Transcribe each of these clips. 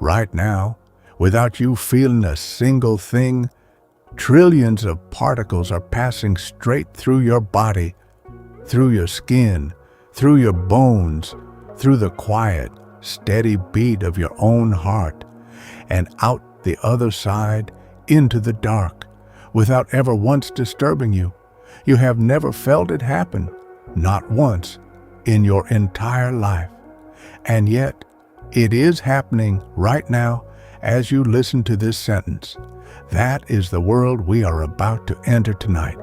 Right now, without you feeling a single thing, trillions of particles are passing straight through your body, through your skin, through your bones, through the quiet, steady beat of your own heart, and out the other side into the dark, without ever once disturbing you. You have never felt it happen, not once, in your entire life. And yet, it is happening right now as you listen to this sentence. That is the world we are about to enter tonight.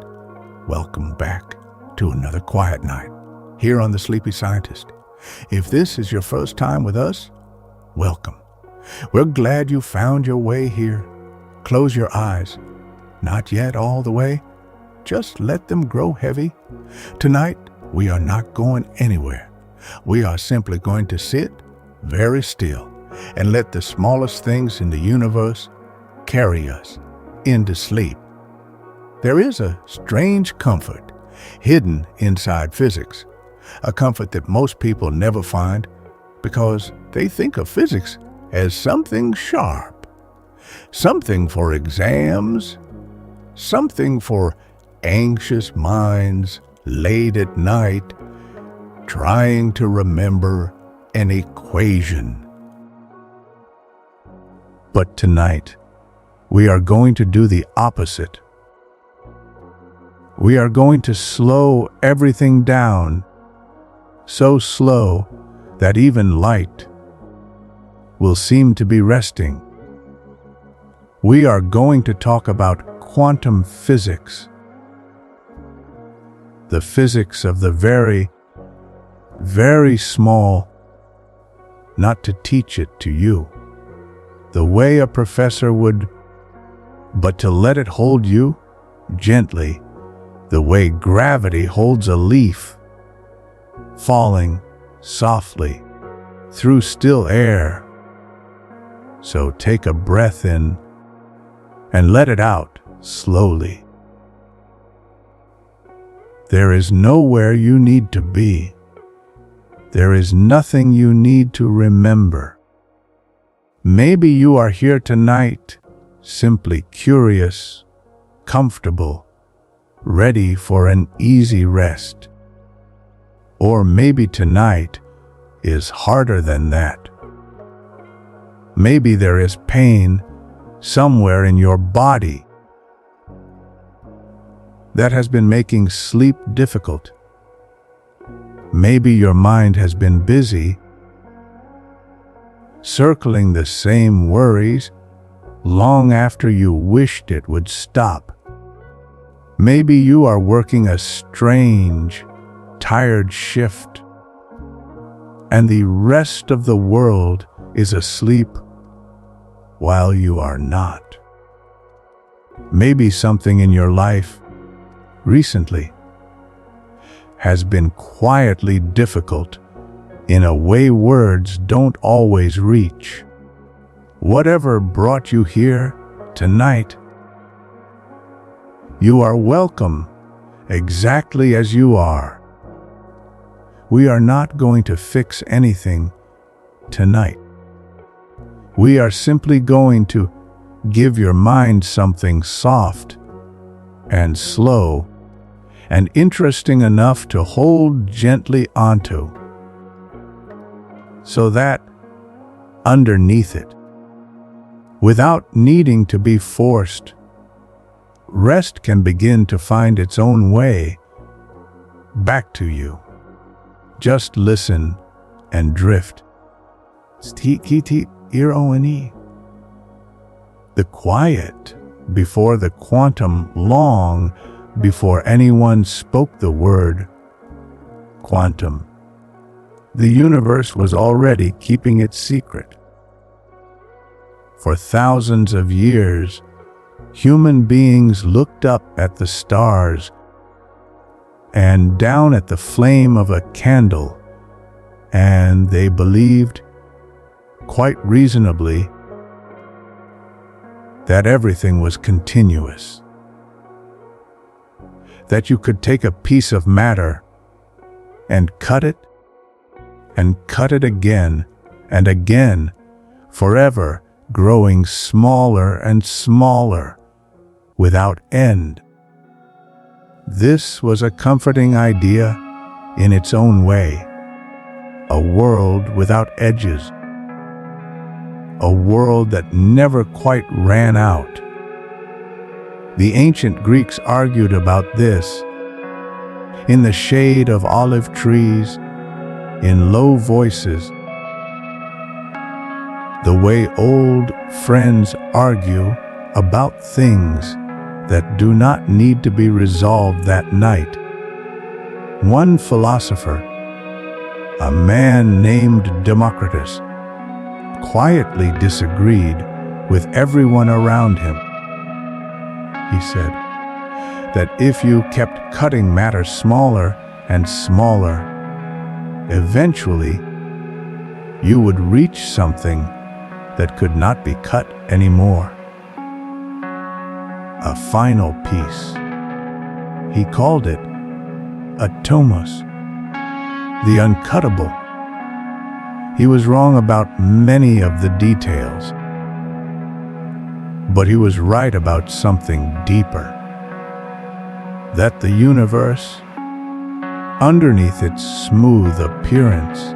Welcome back to another quiet night here on The Sleepy Scientist. If this is your first time with us, welcome. We're glad you found your way here. Close your eyes. Not yet all the way. Just let them grow heavy. Tonight, we are not going anywhere. We are simply going to sit very still and let the smallest things in the universe carry us into sleep. There is a strange comfort hidden inside physics, a comfort that most people never find because they think of physics as something sharp, something for exams, something for anxious minds late at night trying to remember an equation. But tonight, we are going to do the opposite. We are going to slow everything down, so slow that even light will seem to be resting. We are going to talk about quantum physics, the physics of the very, very small, not to teach it to you the way a professor would, but to let it hold you gently, the way gravity holds a leaf, falling softly through still air. So take a breath in and let it out slowly. There is nowhere you need to be. There is nothing you need to remember. Maybe you are here tonight, simply curious, comfortable, ready for an easy rest. Or maybe tonight is harder than that. Maybe there is pain somewhere in your body that has been making sleep difficult. Maybe your mind has been busy, circling the same worries long after you wished it would stop. Maybe you are working a strange, tired shift, and the rest of the world is asleep while you are not. Maybe something in your life recently has been quietly difficult in a way words don't always reach. Whatever brought you here tonight, you are welcome exactly as you are. We are not going to fix anything tonight. We are simply going to give your mind something soft and slow and interesting enough to hold gently onto, so that underneath it, without needing to be forced, rest can begin to find its own way back to you. Just listen and drift. The quiet before the quantum, long before anyone spoke the word quantum. The universe was already keeping it secret. For thousands of years, human beings looked up at the stars and down at the flame of a candle, and they believed, quite reasonably, that everything was continuous. That you could take a piece of matter and cut it again and again, forever growing smaller and smaller, without end. This was a comforting idea in its own way. A world without edges. A world that never quite ran out. The ancient Greeks argued about this in the shade of olive trees, in low voices, the way old friends argue about things that do not need to be resolved that night. One philosopher, a man named Democritus, quietly disagreed with everyone around him. He said that if you kept cutting matter smaller and smaller, eventually you would reach something that could not be cut anymore. A final piece. He called it atomos, the uncuttable. He was wrong about many of the details, but he was right about something deeper. That the universe, underneath its smooth appearance,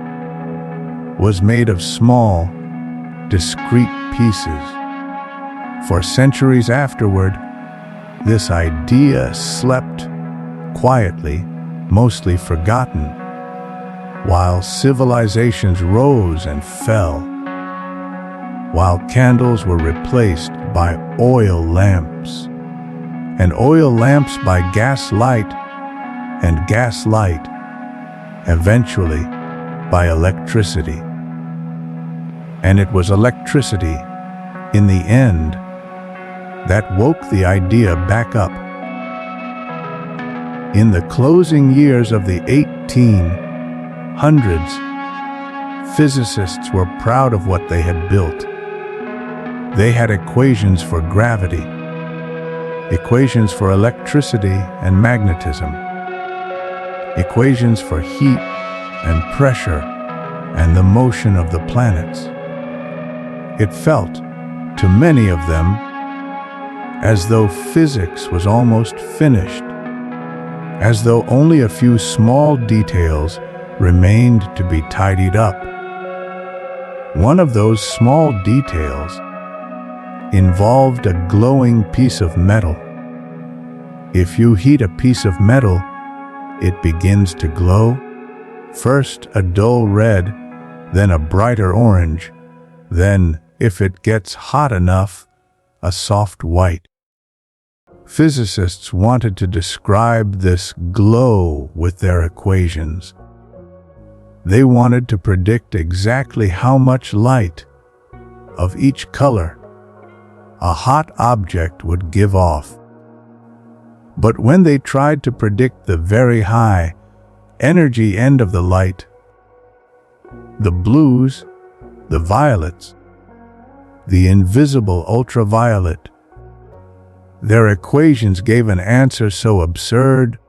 was made of small, discrete pieces. For centuries afterward, this idea slept quietly, mostly forgotten, while civilizations rose and fell, while candles were replaced by oil lamps, and oil lamps by gas light, and gas light, eventually, by electricity. And it was electricity, in the end, that woke the idea back up. In the closing years of the 1800s, physicists were proud of what they had built. They had equations for gravity, equations for electricity and magnetism, equations for heat and pressure and the motion of the planets. It felt, to many of them, as though physics was almost finished, as though only a few small details remained to be tidied up. One of those small details involved a glowing piece of metal. If you heat a piece of metal, it begins to glow, first a dull red, then a brighter orange, then, if it gets hot enough, a soft white. Physicists wanted to describe this glow with their equations. They wanted to predict exactly how much light, of each color, a hot object would give off. But when they tried to predict the very high energy end of the light, the blues, the violets, the invisible ultraviolet, their equations gave an answer so absurd,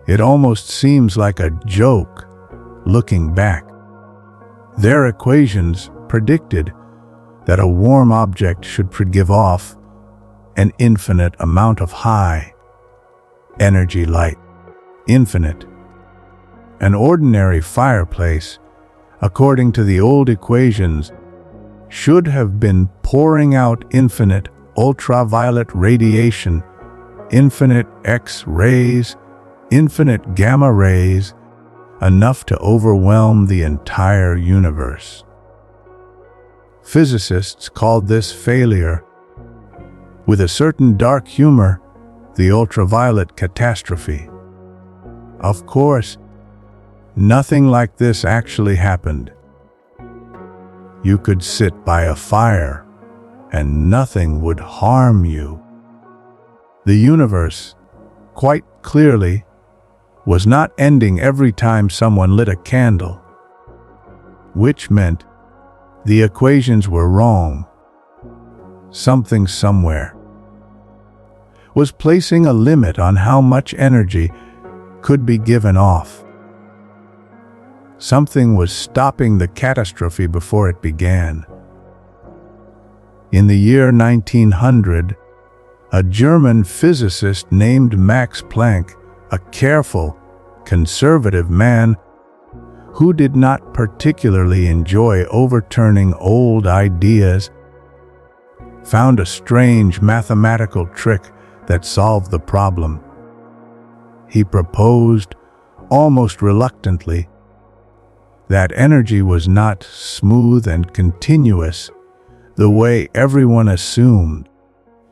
it almost seems like a joke looking back. Their equations predicted that a warm object should give off an infinite amount of high energy light. Infinite. An ordinary fireplace, according to the old equations, should have been pouring out infinite ultraviolet radiation, infinite X-rays, infinite gamma rays, enough to overwhelm the entire universe. Physicists called this failure, with a certain dark humor, the ultraviolet catastrophe. Of course, nothing like this actually happened. You could sit by a fire, and nothing would harm you. The universe, quite clearly, was not ending every time someone lit a candle, which meant the equations were wrong. Something somewhere was placing a limit on how much energy could be given off. Something was stopping the catastrophe before it began. In the year 1900, a German physicist named Max Planck, a careful, conservative man who did not particularly enjoy overturning old ideas, found a strange mathematical trick that solved the problem. He proposed, almost reluctantly, that energy was not smooth and continuous the way everyone assumed.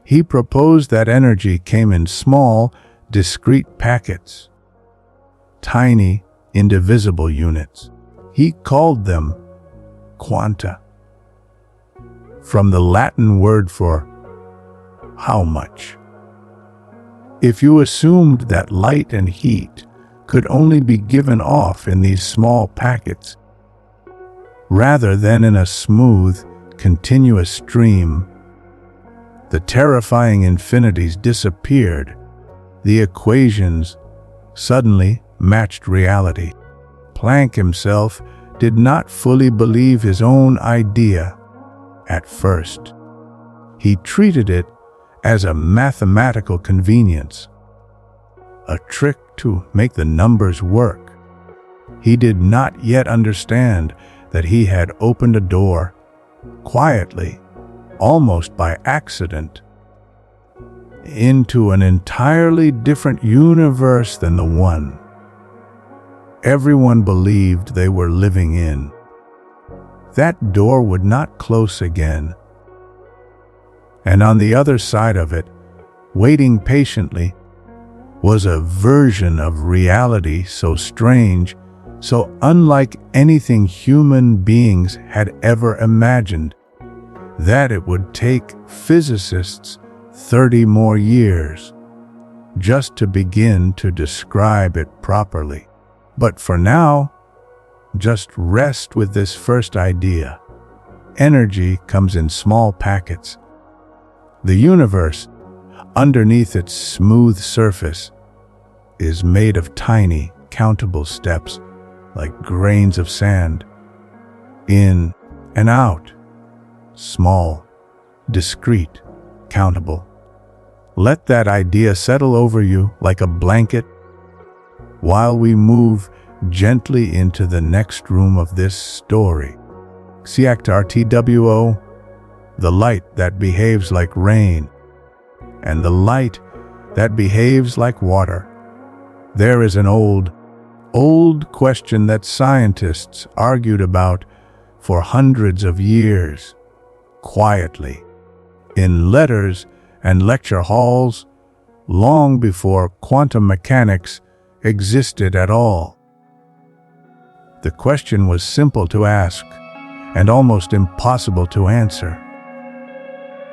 He proposed that energy came in small, discrete packets, tiny, indivisible units. He called them quanta, from the Latin word for how much. If you assumed that light and heat could only be given off in these small packets, rather than in a smooth, continuous stream, the terrifying infinities disappeared. The equations suddenly matched reality. Planck himself did not fully believe his own idea at first. He treated it as a mathematical convenience, a trick to make the numbers work. He did not yet understand that he had opened a door, quietly, almost by accident, into an entirely different universe than the one everyone believed they were living in. That door would not close again, and on the other side of it, waiting patiently, was a version of reality so strange, so unlike anything human beings had ever imagined, that it would take physicists 30 more years just to begin to describe it properly. But for now, just rest with this first idea. Energy comes in small packets. The universe, underneath its smooth surface, is made of tiny, countable steps, like grains of sand. In and out. Small, discrete, countable. Let that idea settle over you like a blanket while we move gently into the next room of this story. CRTWO, the light that behaves like rain, and the light that behaves like water. There is an old question that scientists argued about for hundreds of years, quietly, in letters and lecture halls, long before quantum mechanics existed at all. The question was simple to ask and almost impossible to answer.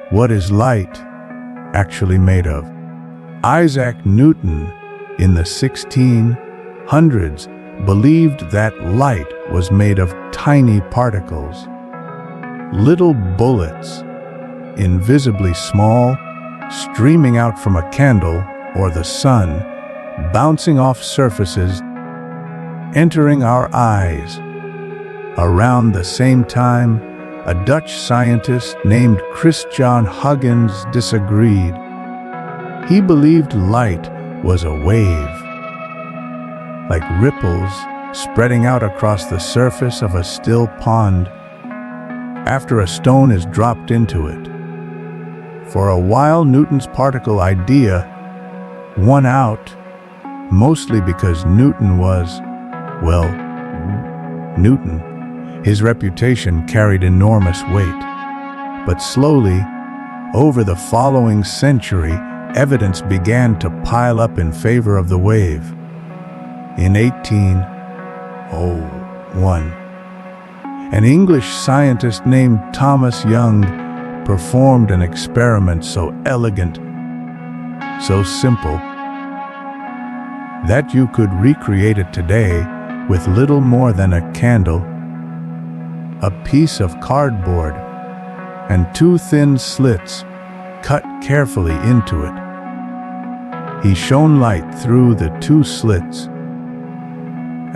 What is light actually made of? Isaac Newton in the 1600s believed that light was made of tiny particles, little bullets, invisibly small, streaming out from a candle or the sun, bouncing off surfaces, entering our eyes. Around the same time, a Dutch scientist named Christian Huygens disagreed. He believed light was a wave, like ripples spreading out across the surface of a still pond after a stone is dropped into it. For a while, Newton's particle idea won out, mostly because Newton was, well, Newton. His reputation carried enormous weight. But slowly, over the following century, evidence began to pile up in favor of the wave. In 1801, an English scientist named Thomas Young performed an experiment so elegant, so simple, that you could recreate it today with little more than a candle, a piece of cardboard, and two thin slits cut carefully into it. He shone light through the two slits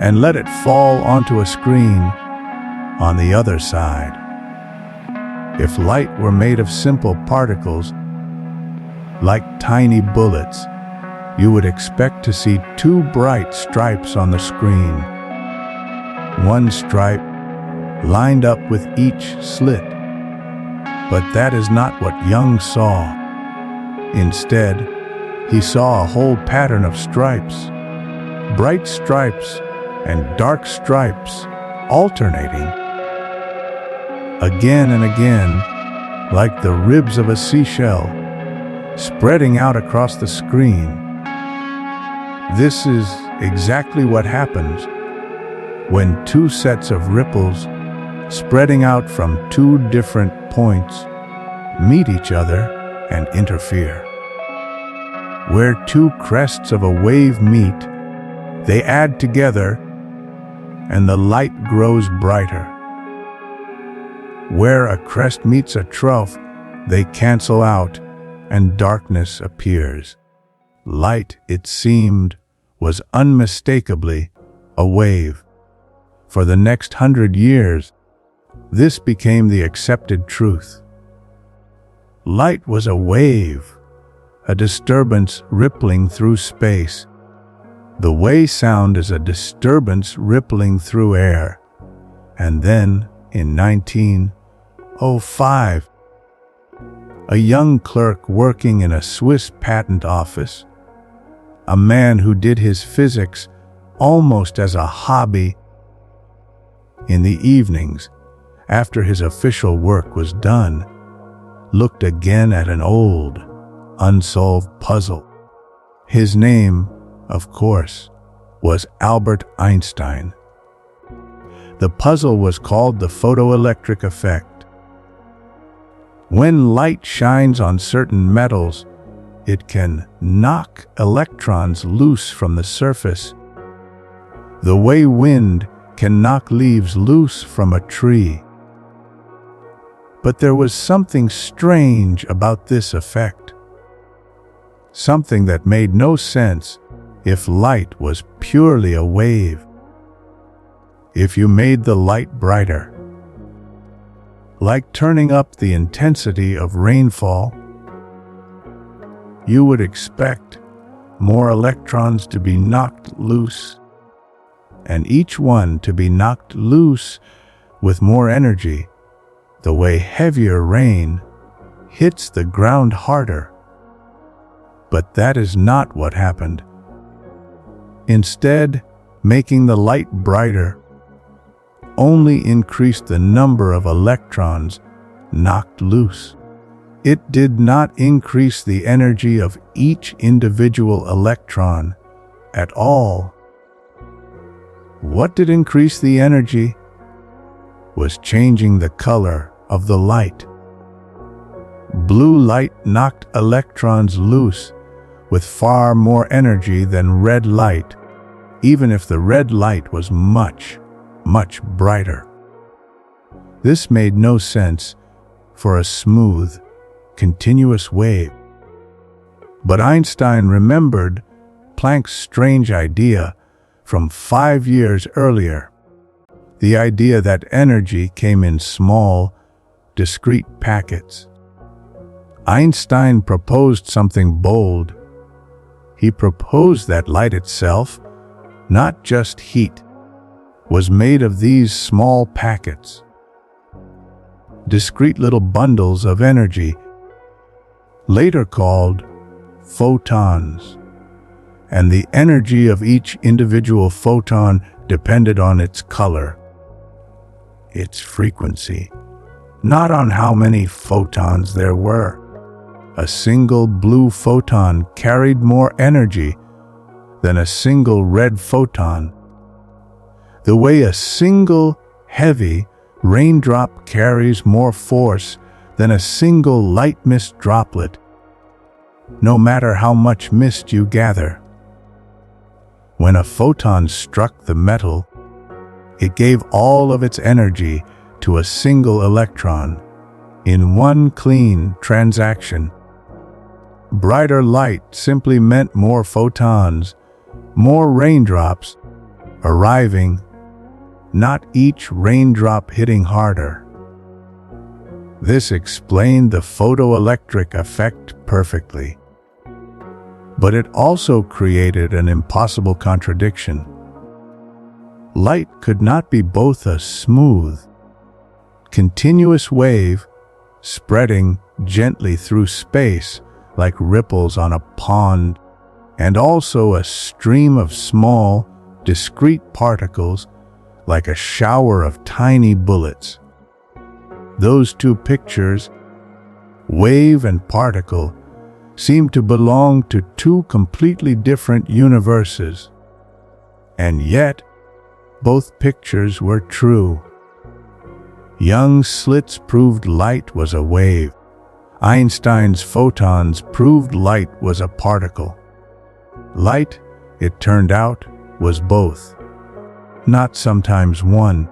and let it fall onto a screen on the other side. If light were made of simple particles, like tiny bullets, you would expect to see two bright stripes on the screen. One stripe lined up with each slit. But that is not what Young saw. Instead, he saw a whole pattern of stripes, bright stripes and dark stripes alternating. Again and again, like the ribs of a seashell, spreading out across the screen. This is exactly what happens when two sets of ripples spreading out from two different points meet each other and interfere. Where two crests of a wave meet, they add together and the light grows brighter. Where a crest meets a trough, they cancel out and darkness appears. Light, it seemed, was unmistakably a wave. For the next 100 years, this became the accepted truth. Light was a wave, a disturbance rippling through space, the way sound is a disturbance rippling through air. And then, in 1905, a young clerk working in a Swiss patent office, a man who did his physics almost as a hobby, in the evenings, after his official work was done, looked again at an old, unsolved puzzle. His name, of course, was Albert Einstein. The puzzle was called the photoelectric effect. When light shines on certain metals, it can knock electrons loose from the surface, the way wind can knock leaves loose from a tree. But there was something strange about this effect, something that made no sense if light was purely a wave. If you made the light brighter, like turning up the intensity of rainfall, you would expect more electrons to be knocked loose, and each one to be knocked loose with more energy, the way heavier rain hits the ground harder. But that is not what happened. Instead, making the light brighter only increased the number of electrons knocked loose. It did not increase the energy of each individual electron at all. What did increase the energy was changing the color of the light. Blue light knocked electrons loose with far more energy than red light, even if the red light was much, much brighter. This made no sense for a smooth, continuous wave. But Einstein remembered Planck's strange idea from 5 years earlier, the idea that energy came in small, discrete packets. Einstein proposed something bold. He proposed that light itself, not just heat, was made of these small packets, discrete little bundles of energy, later called photons, and the energy of each individual photon depended on its color, its frequency, not on how many photons there were. A single blue photon carried more energy than a single red photon, the way a single heavy raindrop carries more force than a single light mist droplet, no matter how much mist you gather. When a photon struck the metal, it gave all of its energy to a single electron in one clean transaction. Brighter light simply meant more photons, more raindrops arriving, not each raindrop hitting harder. This explained the photoelectric effect perfectly. But it also created an impossible contradiction. Light could not be both a smooth, continuous wave spreading gently through space like ripples on a pond, and also a stream of small, discrete particles like a shower of tiny bullets. Those two pictures, wave and particle, seem to belong to two completely different universes. And yet, both pictures were true. Young's slits proved light was a wave. Einstein's photons proved light was a particle. Light, it turned out, was both. Not sometimes one,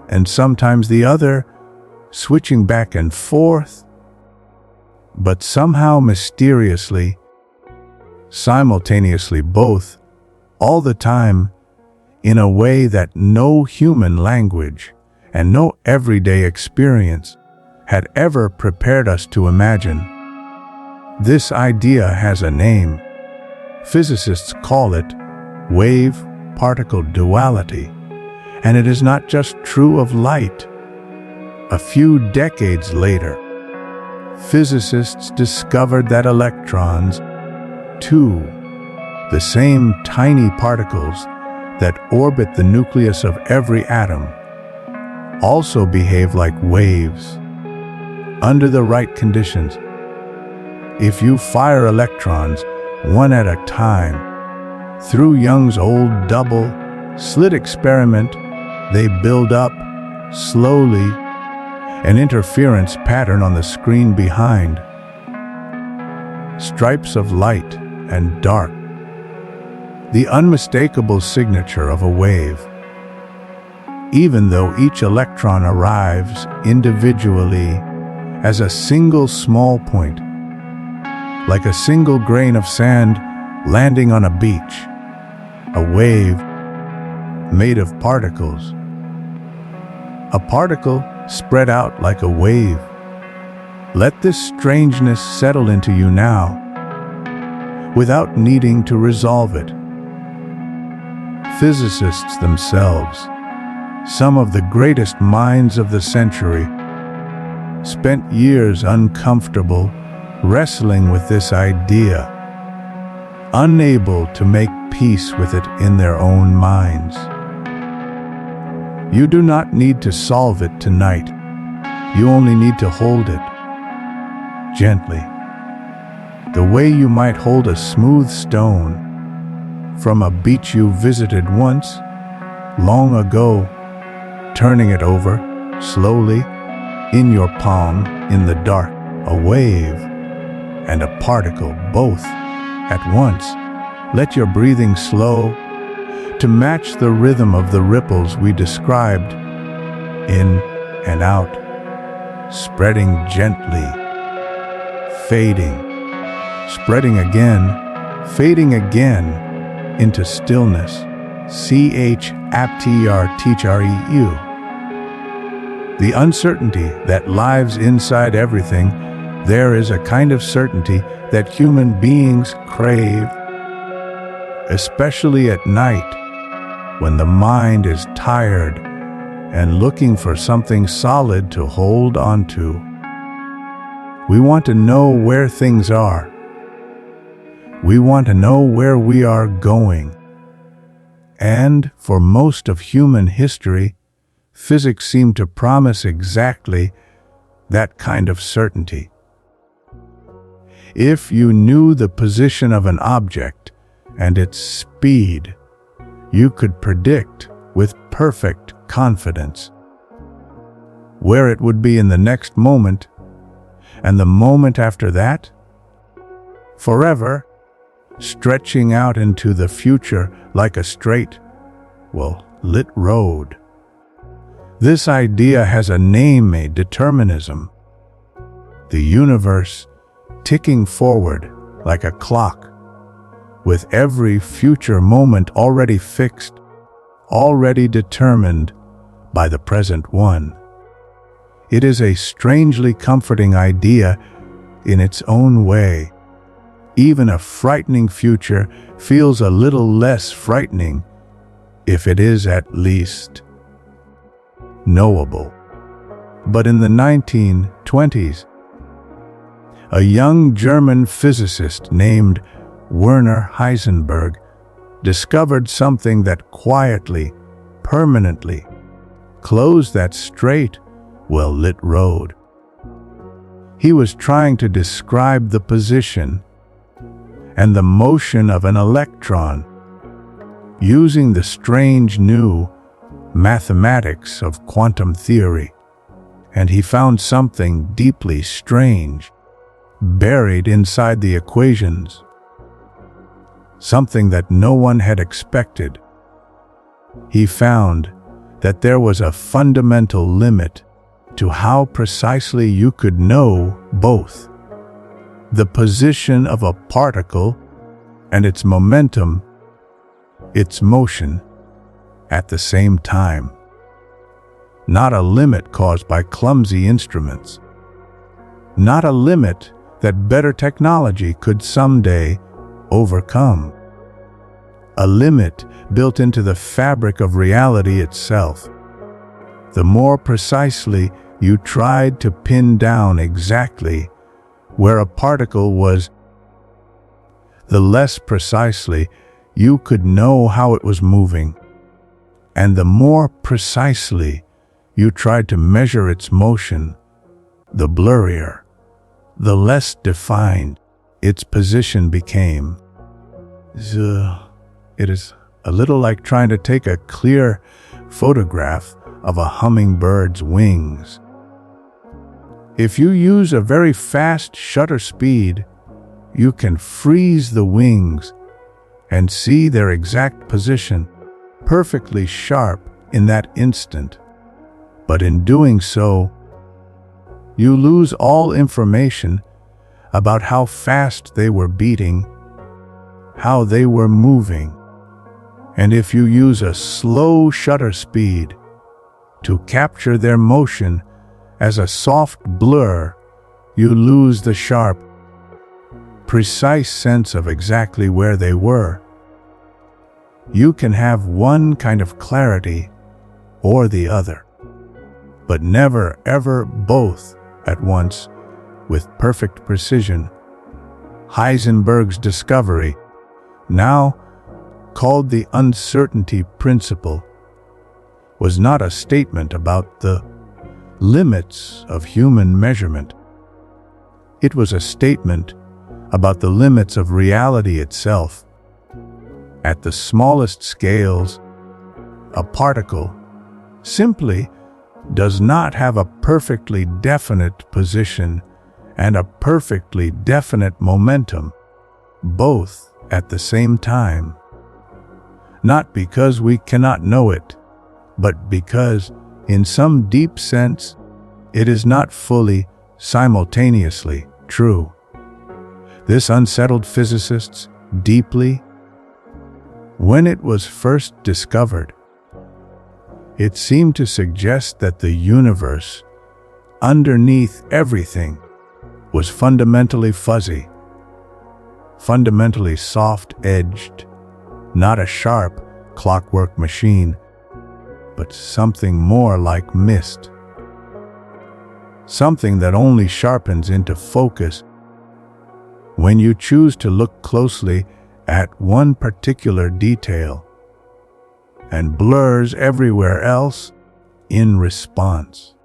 and sometimes the other, switching back and forth, but somehow mysteriously, simultaneously both, all the time, in a way that no human language and no everyday experience had ever prepared us to imagine. This idea has a name. Physicists call it wave-particle duality, and it is not just true of light. A few decades later, physicists discovered that electrons, too, the same tiny particles that orbit the nucleus of every atom, also behave like waves. Under the right conditions, if you fire electrons one at a time through Young's old double-slit experiment, they build up, slowly, an interference pattern on the screen behind. Stripes of light and dark. The unmistakable signature of a wave. Even though each electron arrives individually as a single small point, like a single grain of sand landing on a beach, a wave made of particles. A particle spread out like a wave. Let this strangeness settle into you now, without needing to resolve it. Physicists themselves, some of the greatest minds of the century, spent years uncomfortable wrestling with this idea, unable to make peace with it in their own minds. You do not need to solve it tonight. You only need to hold it gently, the way you might hold a smooth stone from a beach you visited once, long ago, turning it over slowly in your palm in the dark, a wave and a particle both at once. Let your breathing slow to match the rhythm of the ripples we described, in and out, spreading gently, fading, spreading again, fading again into stillness. CHAPTER. The uncertainty that lives inside everything, there is a kind of certainty that human beings crave, especially at night, when the mind is tired and looking for something solid to hold on to. We want to know where things are. We want to know where we are going. And for most of human history, physics seemed to promise exactly that kind of certainty. If you knew the position of an object and its speed, you could predict with perfect confidence where it would be in the next moment, and the moment after that, forever, stretching out into the future like a straight, lit road. This idea has a name, a determinism. The universe ticking forward like a clock, with every future moment already fixed, already determined by the present one. It is a strangely comforting idea in its own way. Even a frightening future feels a little less frightening if it is at least knowable. But in the 1920s, a young German physicist named Werner Heisenberg discovered something that quietly, permanently closed that straight, well-lit road. He was trying to describe the position and the motion of an electron using the strange new mathematics of quantum theory, and he found something deeply strange buried inside the equations, something that no one had expected. He found that there was a fundamental limit to how precisely you could know both the position of a particle and its momentum, its motion, at the same time. Not a limit caused by clumsy instruments. Not a limit that better technology could someday overcome. A limit built into the fabric of reality itself. The more precisely you tried to pin down exactly where a particle was, the less precisely you could know how it was moving. And the more precisely you tried to measure its motion, the blurrier, the less defined its position became. It is a little like trying to take a clear photograph of a hummingbird's wings. If you use a very fast shutter speed, you can freeze the wings and see their exact position, perfectly sharp in that instant. But in doing so, you lose all information about how fast they were beating, how they were moving. And if you use a slow shutter speed to capture their motion as a soft blur, you lose the sharp, precise sense of exactly where they were. You can have one kind of clarity or the other, but never ever both at once with perfect precision. Heisenberg's discovery, now called the uncertainty principle, was not a statement about the limits of human measurement. It was a statement about the limits of reality itself. At the smallest scales, a particle simply does not have a perfectly definite position and a perfectly definite momentum, both at the same time. Not because we cannot know it, but because, in some deep sense, it is not fully, simultaneously true. This unsettled physicists deeply. When it was first discovered, it seemed to suggest that the universe, underneath everything, was fundamentally fuzzy, fundamentally soft-edged, not a sharp clockwork machine, but something more like mist. Something that only sharpens into focus when you choose to look closely at one particular detail and blurs everywhere else in response.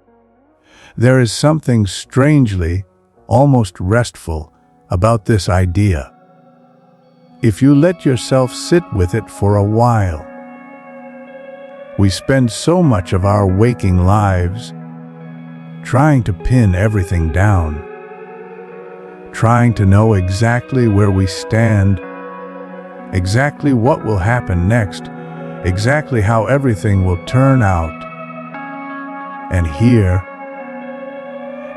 There is something strangely, almost restful about this idea. If you let yourself sit with it for a while. We spend so much of our waking lives trying to pin everything down, trying to know exactly where we stand, exactly what will happen next, exactly how everything will turn out. And here,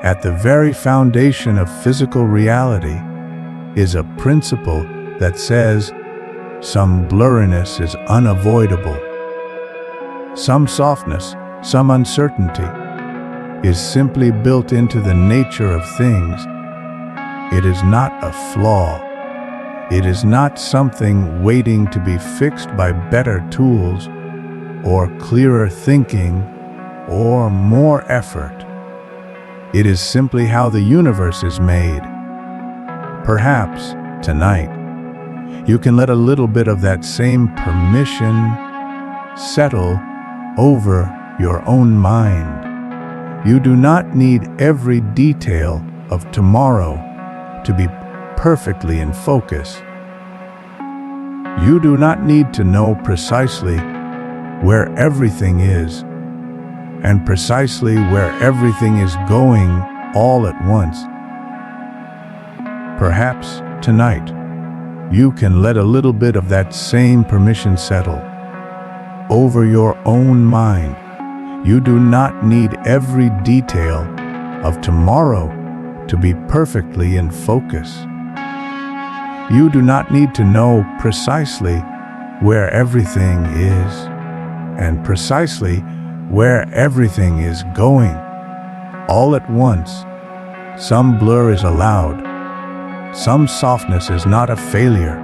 at the very foundation of physical reality, is a principle that says some blurriness is unavoidable, some softness, some uncertainty. is simply built into the nature of things. It is not a flaw. It is not something waiting to be fixed by better tools, or clearer thinking, or more effort. It is simply how the universe is made. Perhaps, tonight, you can let a little bit of that same permission settle over your own mind. You do not need every detail of tomorrow to be perfectly in focus. You do not need to know precisely where everything is, and precisely where everything is going all at once. Perhaps tonight, you can let a little bit of that same permission settle over your own mind. You do not need every detail of tomorrow to be perfectly in focus. You do not need to know precisely where everything is, and precisely where everything is going all at once. Some blur is allowed. Some softness is not a failure.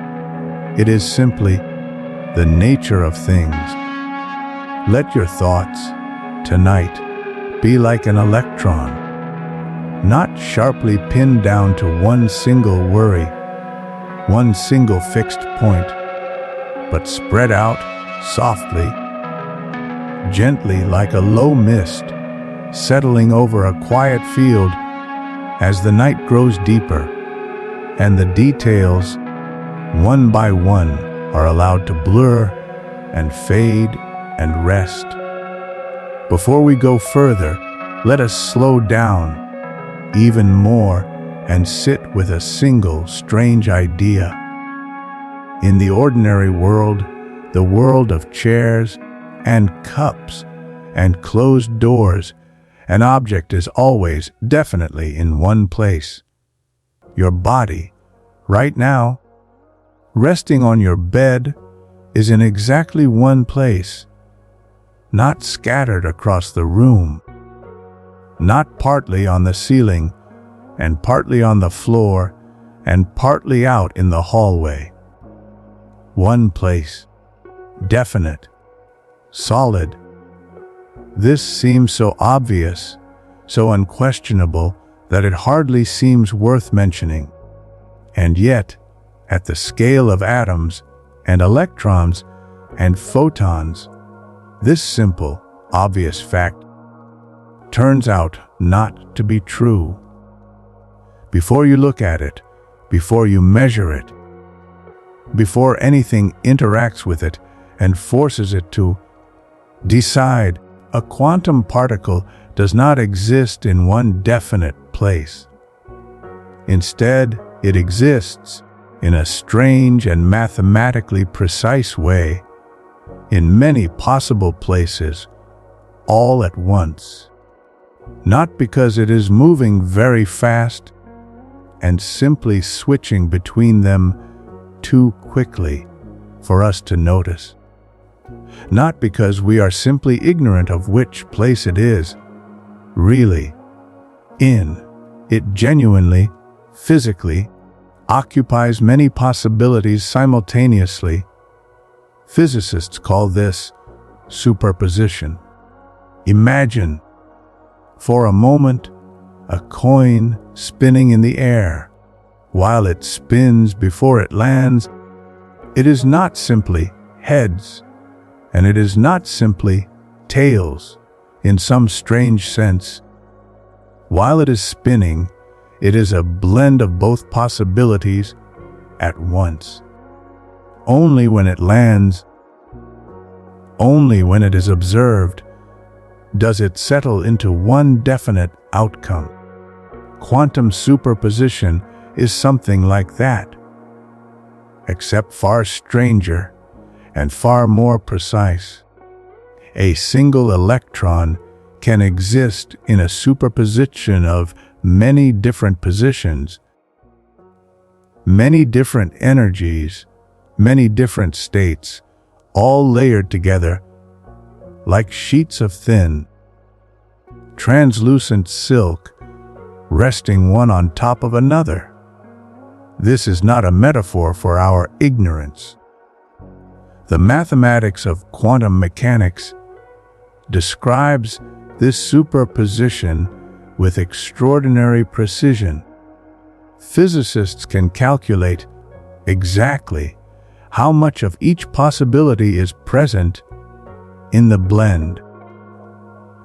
It is simply the nature of things. Let your thoughts tonight be like an electron, not sharply pinned down to one single worry, one single fixed point, but spread out softly, gently like a low mist, settling over a quiet field as the night grows deeper, and the details, one by one, are allowed to blur and fade and rest. Before we go further, let us slow down even more and sit with a single strange idea. In the ordinary world, the world of chairs and cups and closed doors, an object is always definitely in one place. Your body, right now, resting on your bed, is in exactly one place, not scattered across the room, not partly on the ceiling and partly on the floor and partly out in the hallway. One place, definite, solid. This seems so obvious, so unquestionable, that it hardly seems worth mentioning. And yet, at the scale of atoms and electrons and photons, this simple, obvious fact turns out not to be true. Before you look at it, before you measure it, before anything interacts with it and forces it to decide, a quantum particle does not exist in one definite place. Instead, it exists in a strange and mathematically precise way, in many possible places, all at once. Not because it is moving very fast and simply switching between them too quickly for us to notice. Not because we are simply ignorant of which place it is, really, in. It genuinely, physically, occupies many possibilities simultaneously. Physicists call this superposition. Imagine, for a moment, a coin spinning in the air. While it spins before it lands, it is not simply heads, and it is not simply tails in some strange sense. While it is spinning, it is a blend of both possibilities at once. Only when it lands, only when it is observed, does it settle into one definite outcome. Quantum superposition is something like that, except far stranger and far more precise. A single electron can exist in a superposition of many different positions, many different energies, many different states, all layered together like sheets of thin, translucent silk resting one on top of another. This is not a metaphor for our ignorance. The mathematics of quantum mechanics describes this superposition with extraordinary precision. Physicists can calculate exactly how much of each possibility is present in the blend,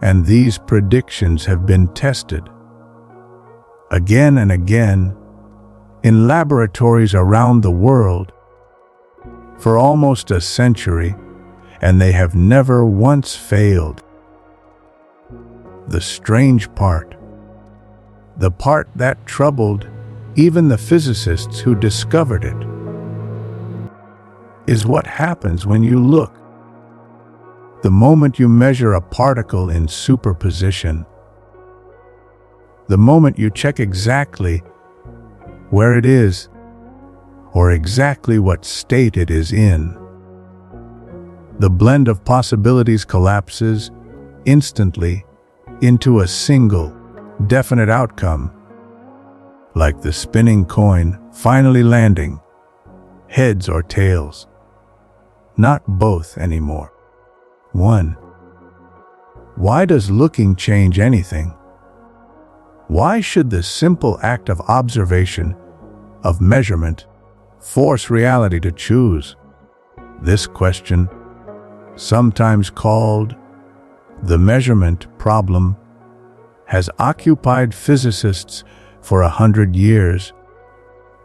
and these predictions have been tested again and again in laboratories around the world for almost a century, and they have never once failed. The strange part, the part that troubled even the physicists who discovered it, is what happens when you look. The moment you measure a particle in superposition, the moment you check exactly where it is, or exactly what state it is in, the blend of possibilities collapses instantly into a single, definite outcome, like the spinning coin finally landing, heads or tails. Not both anymore. 1. Why does looking change anything? Why should the simple act of observation, of measurement, force reality to choose? This question, sometimes called the measurement problem, has occupied physicists for 100 years,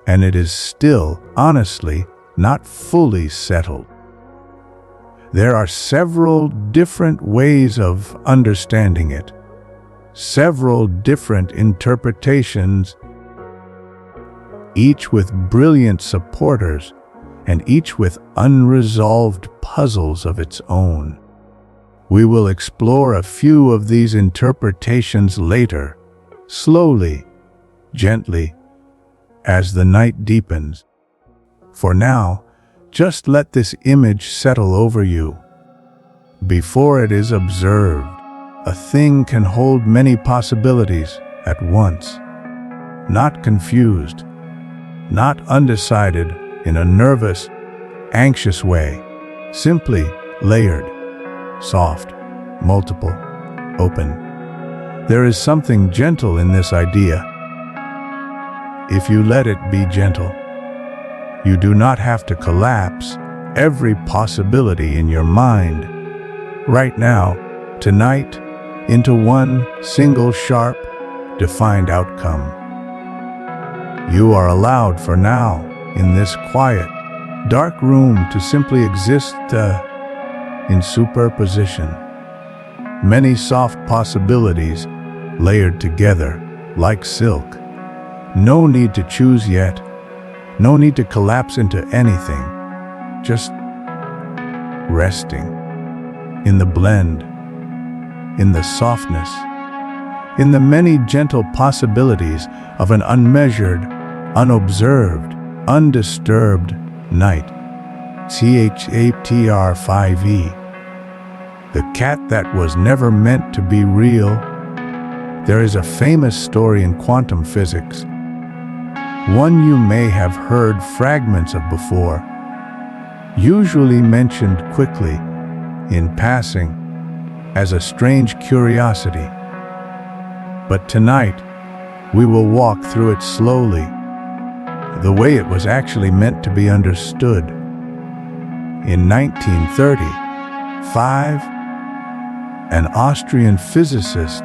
and it is still, honestly, not fully settled. There are several different ways of understanding it, several different interpretations, each with brilliant supporters and each with unresolved puzzles of its own. We will explore a few of these interpretations later, slowly, gently, as the night deepens. For now, just let this image settle over you. Before it is observed, a thing can hold many possibilities at once, not confused, not undecided in a nervous, anxious way, simply layered, soft, multiple, open. There is something gentle in this idea. If you let it be gentle, you do not have to collapse every possibility in your mind, right now, tonight, into one single sharp, defined outcome. You are allowed for now, in this quiet, dark room, to simply exist in superposition. Many soft possibilities layered together like silk. No need to choose yet. No need to collapse into anything. Just resting in the blend, in the softness, in the many gentle possibilities of an unmeasured, unobserved, undisturbed night. CHAPTR 5e. The cat that was never meant to be real. There is a famous story in quantum physics, one you may have heard fragments of before, usually mentioned quickly, in passing, as a strange curiosity. But tonight, we will walk through it slowly, the way it was actually meant to be understood. In 1935, an Austrian physicist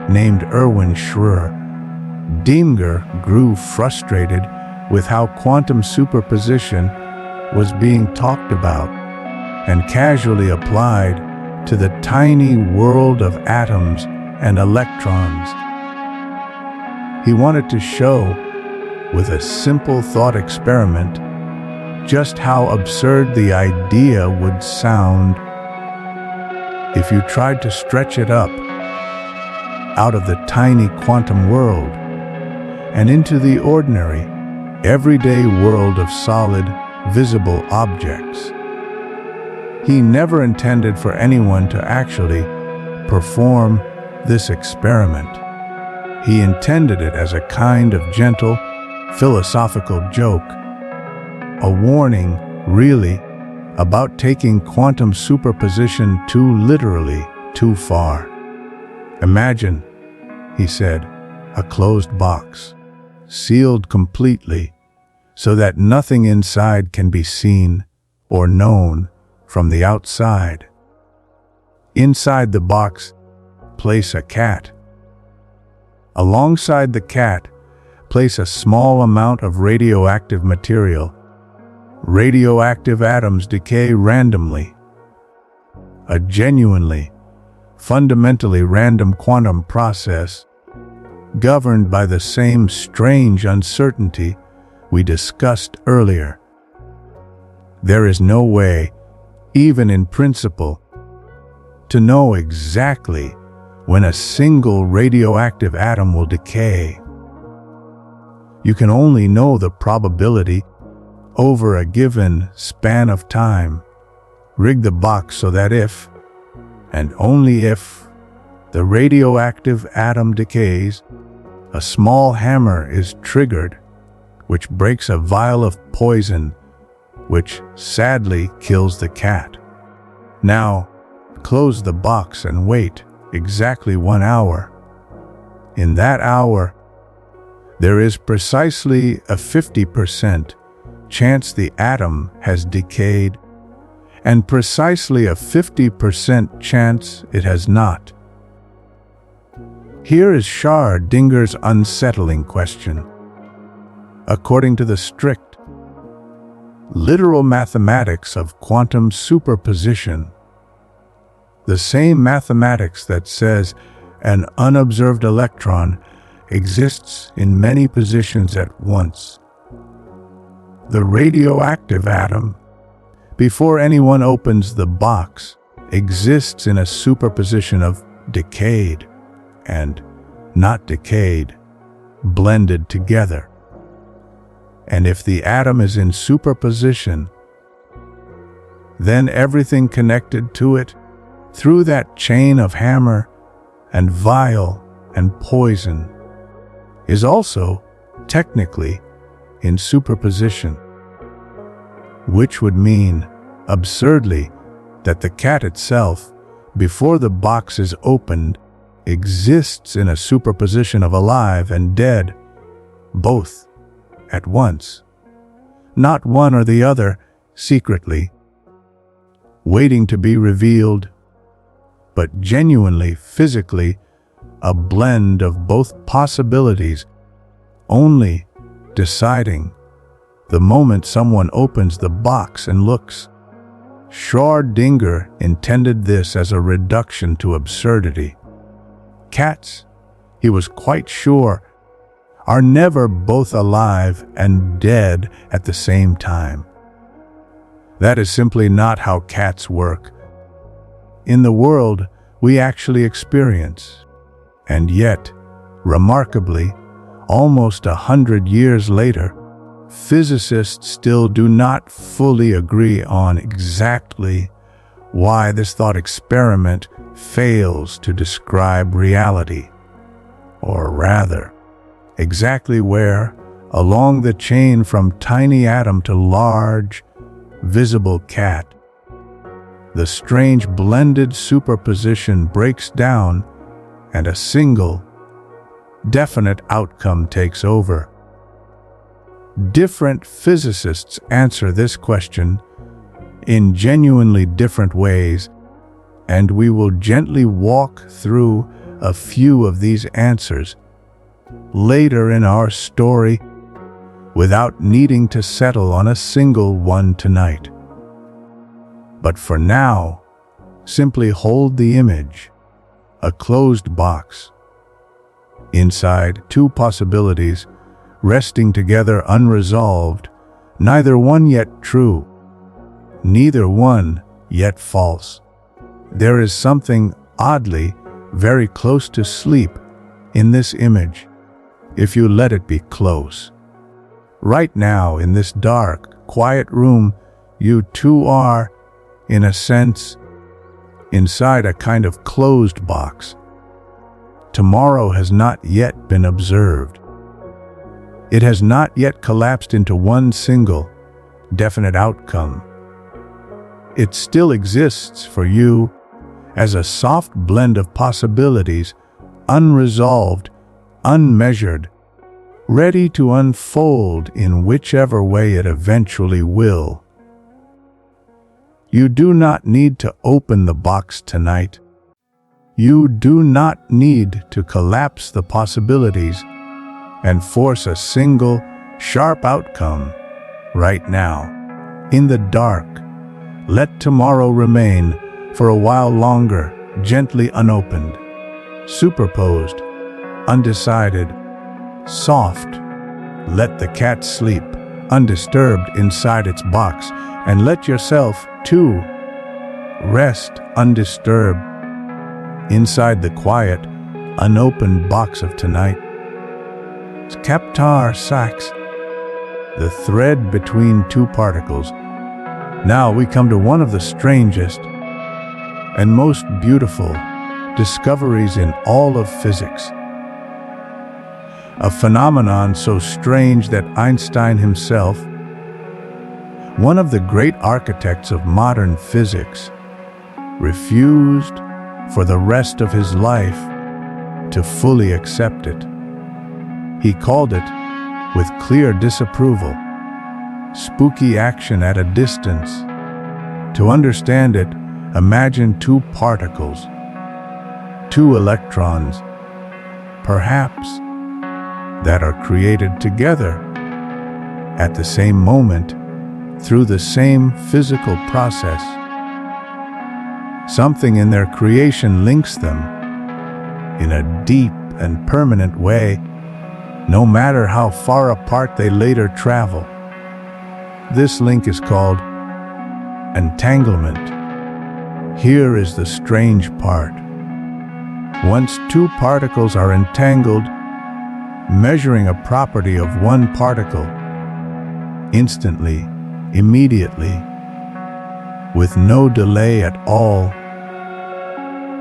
named Erwin Schrödinger grew frustrated with how quantum superposition was being talked about and casually applied to the tiny world of atoms and electrons. He wanted to show, with a simple thought experiment, just how absurd the idea would sound if you tried to stretch it up out of the tiny quantum world and into the ordinary, everyday world of solid, visible objects. He never intended for anyone to actually perform this experiment. He intended it as a kind of gentle, philosophical joke, a warning, really, about taking quantum superposition too literally, too far. Imagine, he said, a closed box, sealed completely, so that nothing inside can be seen or known from the outside. Inside the box, place a cat. Alongside the cat, place a small amount of radioactive material. Radioactive atoms decay randomly. A genuinely, fundamentally random quantum process, governed by the same strange uncertainty we discussed earlier. There is no way, even in principle, to know exactly when a single radioactive atom will decay. You can only know the probability over a given span of time. Rig the box so that if, and only if, the radioactive atom decays, a small hammer is triggered, which breaks a vial of poison, which sadly kills the cat. Now, close the box and wait exactly 1 hour. In that hour, there is precisely a 50% chance the atom has decayed, and precisely a 50% chance it has not. Here is Schrödinger's unsettling question. According to the strict, literal mathematics of quantum superposition, the same mathematics that says an unobserved electron exists in many positions at once, the radioactive atom, before anyone opens the box, exists in a superposition of decayed and not decayed, blended together. And if the atom is in superposition, then everything connected to it through that chain of hammer and vial and poison is also technically in superposition, which would mean, absurdly, that the cat itself, before the box is opened, exists in a superposition of alive and dead, both at once, not one or the other secretly, waiting to be revealed, but genuinely, physically, a blend of both possibilities, only deciding the moment someone opens the box and looks. Schrödinger intended this as a reduction to absurdity. Cats, he was quite sure, are never both alive and dead at the same time. That is simply not how cats work. In the world we actually experience, and yet, remarkably, almost 100 years later, physicists still do not fully agree on exactly why this thought experiment fails to describe reality, or rather, exactly where, along the chain from tiny atom to large, visible cat, the strange blended superposition breaks down and a single, definite outcome takes over. Different physicists answer this question in genuinely different ways, and we will gently walk through a few of these answers later in our story without needing to settle on a single one tonight. But for now, simply hold the image, a closed box. Inside, two possibilities resting together unresolved, neither one yet true, neither one yet false. There is something oddly very close to sleep in this image, if you let it be close. Right now, in this dark, quiet room, you two are, in a sense, inside a kind of closed box. tomorrow has not yet been observed. It has not yet collapsed into one single, definite outcome. It still exists for you as a soft blend of possibilities, unresolved, unmeasured, ready to unfold in whichever way it eventually will. You do not need to open the box tonight. You do not need to collapse the possibilities and force a single, sharp outcome right now. In the dark, let tomorrow remain for a while longer, gently unopened, superposed, undecided, soft. Let the cat sleep, undisturbed inside its box, and let yourself, too, rest undisturbed inside the quiet, unopened box of tonight. Captar sax, the thread between two particles. Now we come to one of the strangest and most beautiful discoveries in all of physics. A phenomenon so strange that Einstein himself, one of the great architects of modern physics, refused for the rest of his life to fully accept it. He called it, with clear disapproval, spooky action at a distance. To understand it, imagine two particles, two electrons, perhaps, that are created together at the same moment through the same physical process. Something in their creation links them in a deep and permanent way, no matter how far apart they later travel. This link is called entanglement. Here is the strange part. Once two particles are entangled, measuring a property of one particle, instantly, immediately, with no delay at all,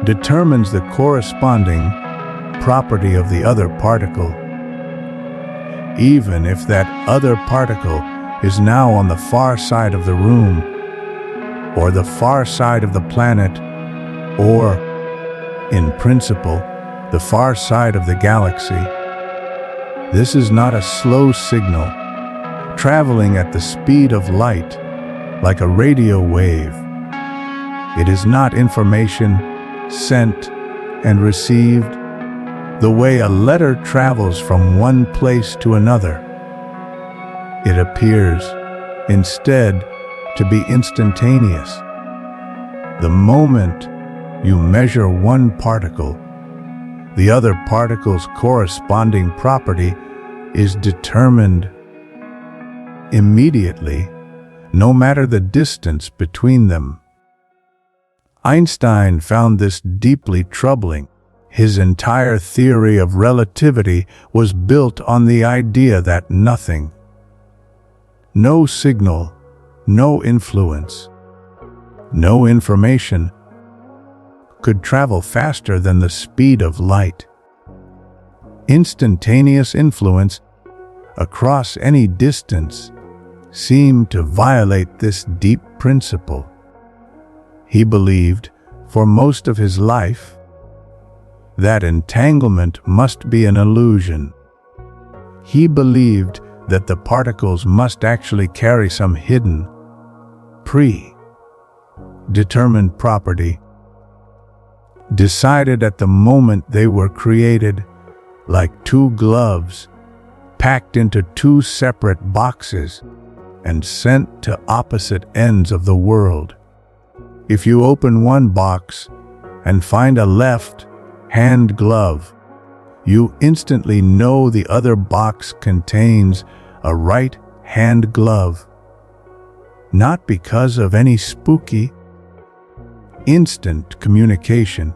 determines the corresponding property of the other particle, even if that other particle is now on the far side of the room, or the far side of the planet, or, in principle, the far side of the galaxy. This is not a slow signal, traveling at the speed of light, like a radio wave. It is not information sent and received the way a letter travels from one place to another. It appears, instead, to be instantaneous. The moment you measure one particle, the other particle's corresponding property is determined immediately, no matter the distance between them. Einstein found this deeply troubling. His entire theory of relativity was built on the idea that nothing, no signal, no influence, no information could travel faster than the speed of light. Instantaneous influence across any distance seemed to violate this deep principle. He believed, for most of his life, that entanglement must be an illusion. He believed that the particles must actually carry some hidden, predetermined property, decided at the moment they were created, like two gloves packed into two separate boxes and sent to opposite ends of the world. If you open one box and find a left-hand glove, you instantly know the other box contains a right-hand glove. Not because of any spooky, instant communication,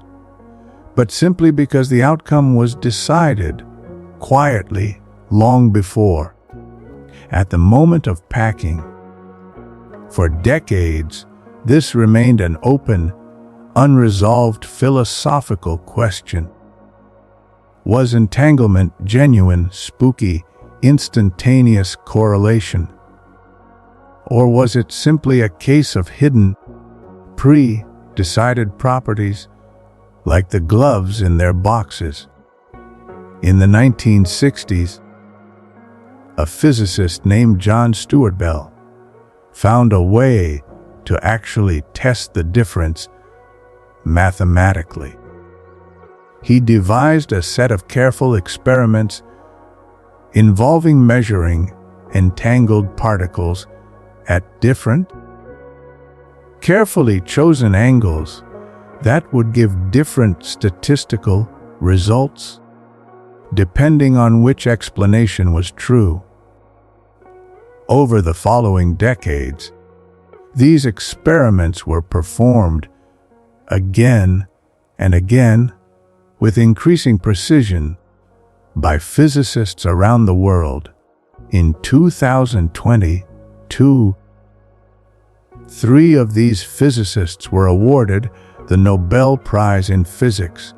but simply because the outcome was decided quietly long before, at the moment of packing. For decades, this remained an open, unresolved philosophical question. Was entanglement genuine, spooky, instantaneous correlation? Or was it simply a case of hidden, pre-decided properties, like the gloves in their boxes? In the 1960s, a physicist named John Stuart Bell found a way to actually test the difference mathematically. He devised a set of careful experiments involving measuring entangled particles at different, carefully chosen angles that would give different statistical results depending on which explanation was true. Over the following decades, these experiments were performed again and again with increasing precision by physicists around the world. In 2022, 3 of these physicists were awarded the Nobel Prize in Physics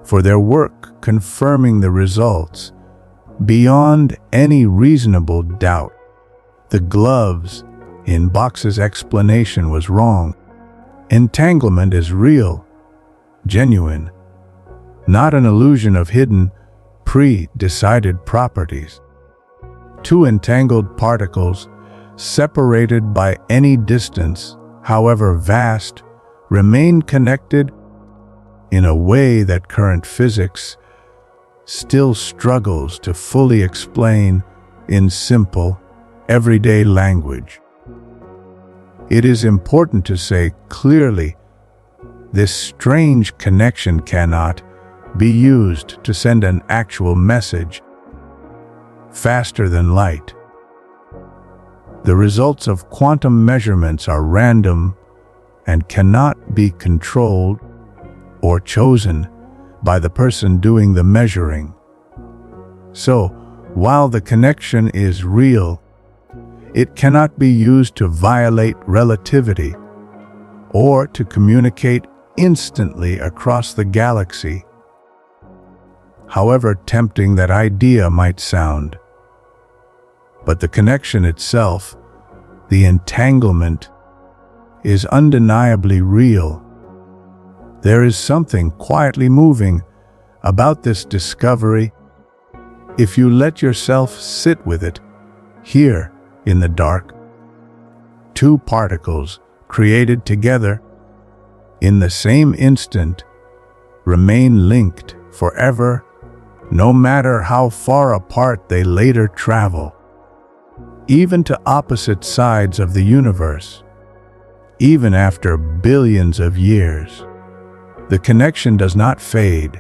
for their work confirming the results beyond any reasonable doubt. The gloves in box's explanation was wrong. Entanglement is real, genuine, not an illusion of hidden, pre-decided properties. 2 entangled particles, separated by any distance, however vast, remain connected in a way that current physics still struggles to fully explain in simple, everyday language. It is important to say clearly, this strange connection cannot be used to send an actual message faster than light. The results of quantum measurements are random and cannot be controlled or chosen by the person doing the measuring. So, while the connection is real, it cannot be used to violate relativity or to communicate instantly across the galaxy. However tempting that idea might sound, but the connection itself, the entanglement, is undeniably real. There is something quietly moving about this discovery if you let yourself sit with it. Here, in the dark, 2 particles created together in the same instant remain linked forever, no matter how far apart they later travel, even to opposite sides of the universe. Even after billions of years, the connection does not fade.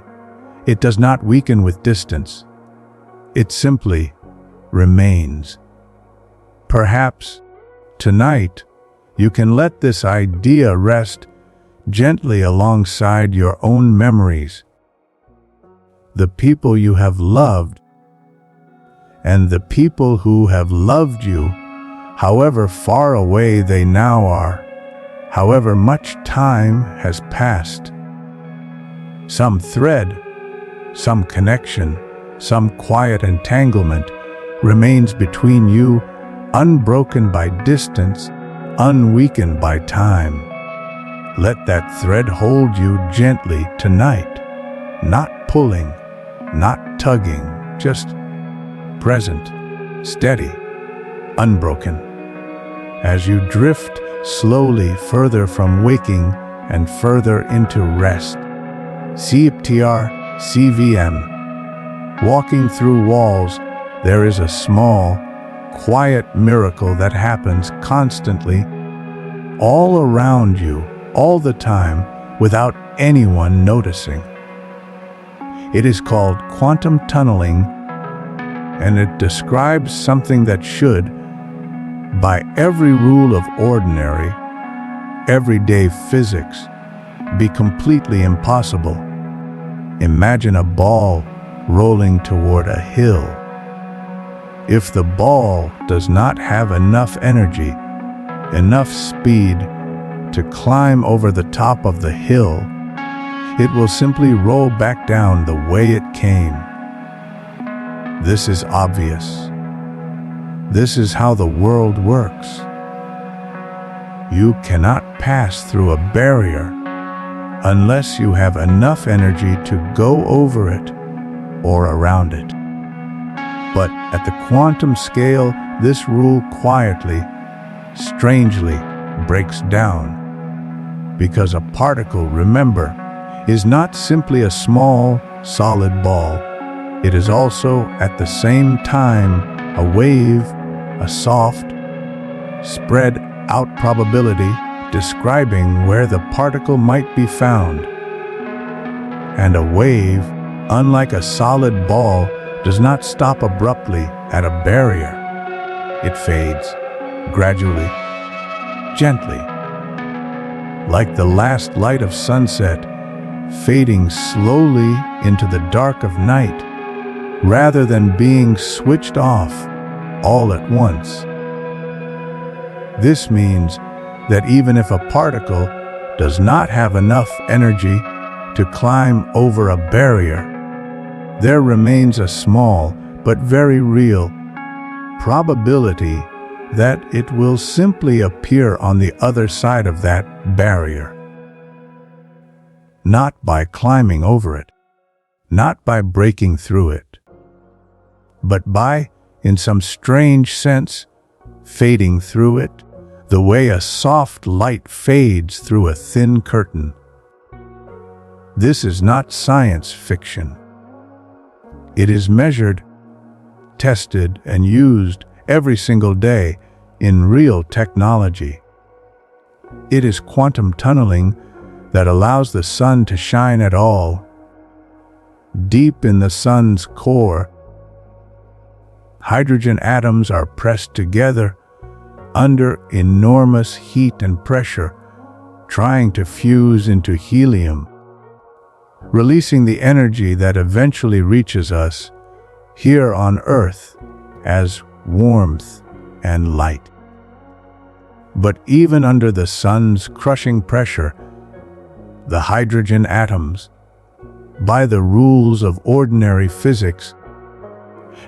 It does not weaken with distance. It simply remains. Perhaps tonight you can let this idea rest gently alongside your own memories, the people you have loved, and the people who have loved you, however far away they now are, however much time has passed. Some thread, some connection, some quiet entanglement remains between you, unbroken by distance, unweakened by time. Let that thread hold you gently tonight, not pulling, not tugging, just present, steady, unbroken. As you drift slowly further from waking and further into rest. CTR, CVM. Walking through walls, there is a small, quiet miracle that happens constantly, all around you, all the time, without anyone noticing. It is called quantum tunneling, and it describes something that should, by every rule of ordinary, everyday physics, be completely impossible. Imagine a ball rolling toward a hill. If the ball does not have enough energy, enough speed to climb over the top of the hill, it will simply roll back down the way it came. This is obvious. This is how the world works. You cannot pass through a barrier unless you have enough energy to go over it or around it. But at the quantum scale, this rule quietly, strangely, breaks down. Because a particle, remember, is not simply a small, solid ball. It is also, at the same time, a wave, a soft, spread out probability describing where the particle might be found. And a wave, unlike a solid ball, does not stop abruptly at a barrier. It fades, gradually, gently, like the last light of sunset, fading slowly into the dark of night, rather than being switched off all at once. This means that even if a particle does not have enough energy to climb over a barrier, there remains a small but very real probability that it will simply appear on the other side of that barrier. Not by climbing over it, not by breaking through it, but by, in some strange sense, fading through it, the way a soft light fades through a thin curtain. This is not science fiction. It is measured, tested, and used every single day in real technology. It is quantum tunneling that allows the sun to shine at all. Deep in the sun's core, hydrogen atoms are pressed together under enormous heat and pressure, trying to fuse into helium, releasing the energy that eventually reaches us here on Earth as warmth and light. But even under the sun's crushing pressure, the hydrogen atoms, by the rules of ordinary physics,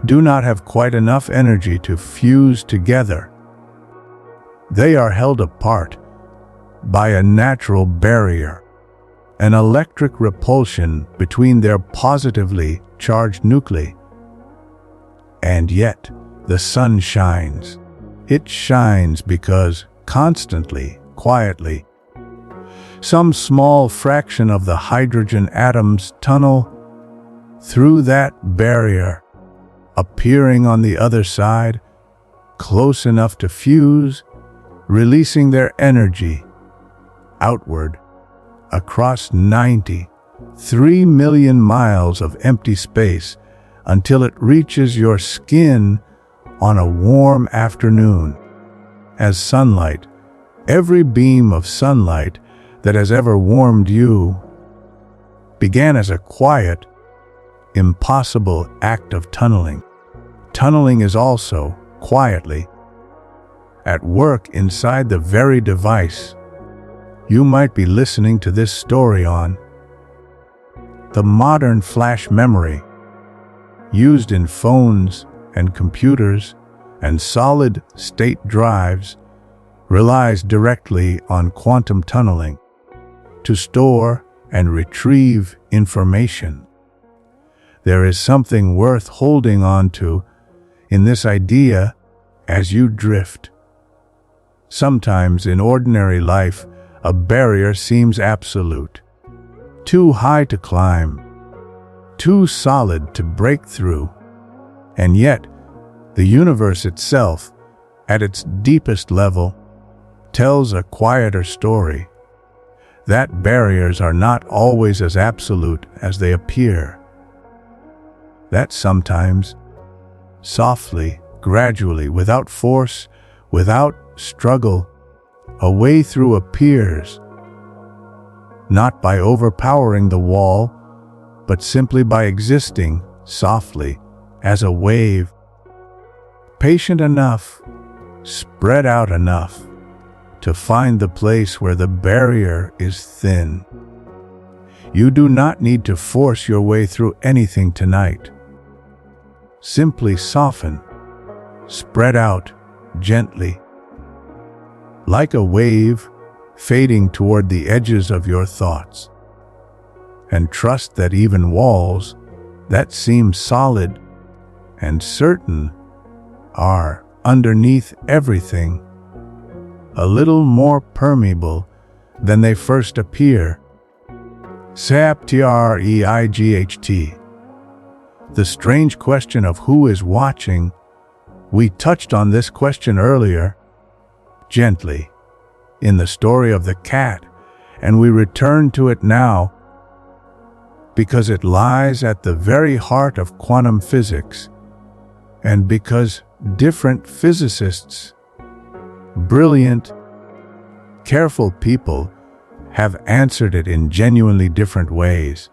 do not have quite enough energy to fuse together. They are held apart by a natural barrier, an electric repulsion between their positively charged nuclei. And yet, the sun shines. It shines because, constantly, quietly, some small fraction of the hydrogen atoms tunnel through that barrier, appearing on the other side, close enough to fuse, releasing their energy outward across 93 million miles of empty space until it reaches your skin on a warm afternoon. As sunlight, every beam of sunlight that has ever warmed you began as a quiet, impossible act of tunneling. Tunneling is also, quietly, at work inside the very device you might be listening to this story on. The modern flash memory, used in phones and computers and solid-state drives, relies directly on quantum tunneling to store and retrieve information. There is something worth holding on to in this idea as you drift. Sometimes in ordinary life, a barrier seems absolute, too high to climb, too solid to break through. And yet, the universe itself, at its deepest level, tells a quieter story. That barriers are not always as absolute as they appear. That sometimes, softly, gradually, without force, without struggle, a way through appears, not by overpowering the wall, but simply by existing softly as a wave, patient enough, spread out enough to find the place where the barrier is thin. You do not need to force your way through anything tonight. Simply soften, spread out gently, like a wave fading toward the edges of your thoughts, and trust that even walls that seem solid and certain are, underneath everything, a little more permeable than they first appear. Saptreight. The strange question of who is watching. We touched on this question earlier, gently, in the story of the cat, and we return to it now because it lies at the very heart of quantum physics, and because different physicists, brilliant, careful people, have answered it in genuinely different ways.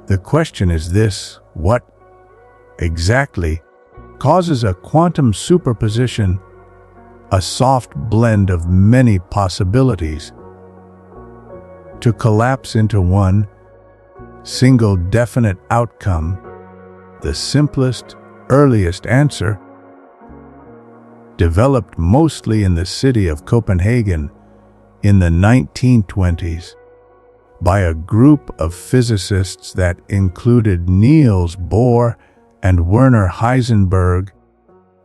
The question is this: what exactly causes a quantum superposition, a soft blend of many possibilities, to collapse into one single definite outcome? The simplest, earliest answer, developed mostly in the city of Copenhagen in the 1920s by a group of physicists that included Niels Bohr and Werner Heisenberg,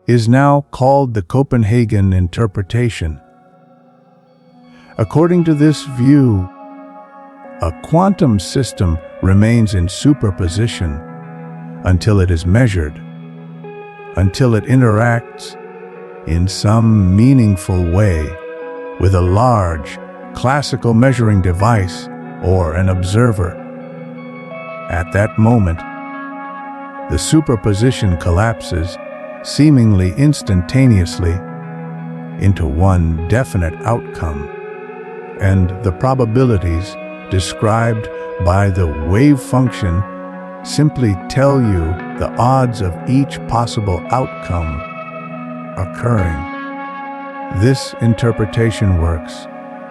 is now called the Copenhagen Interpretation. According to this view, a quantum system remains in superposition until it is measured, until it interacts in some meaningful way with a large classical measuring device or an observer. At that moment, the superposition collapses seemingly instantaneously into one definite outcome, and the probabilities described by the wave function simply tell you the odds of each possible outcome occurring. This interpretation works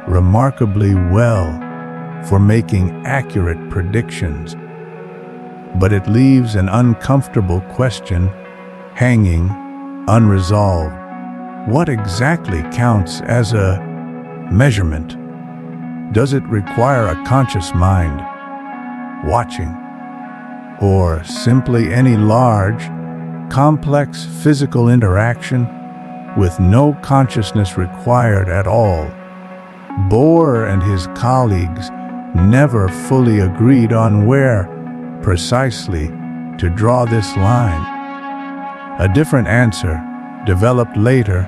remarkably well for making accurate predictions, but it leaves an uncomfortable question hanging unresolved. What exactly counts as a measurement? Does it require a conscious mind watching, or simply any large, complex physical interaction with no consciousness required at all? Bohr and his colleagues never fully agreed on where precisely to draw this line. A different answer developed later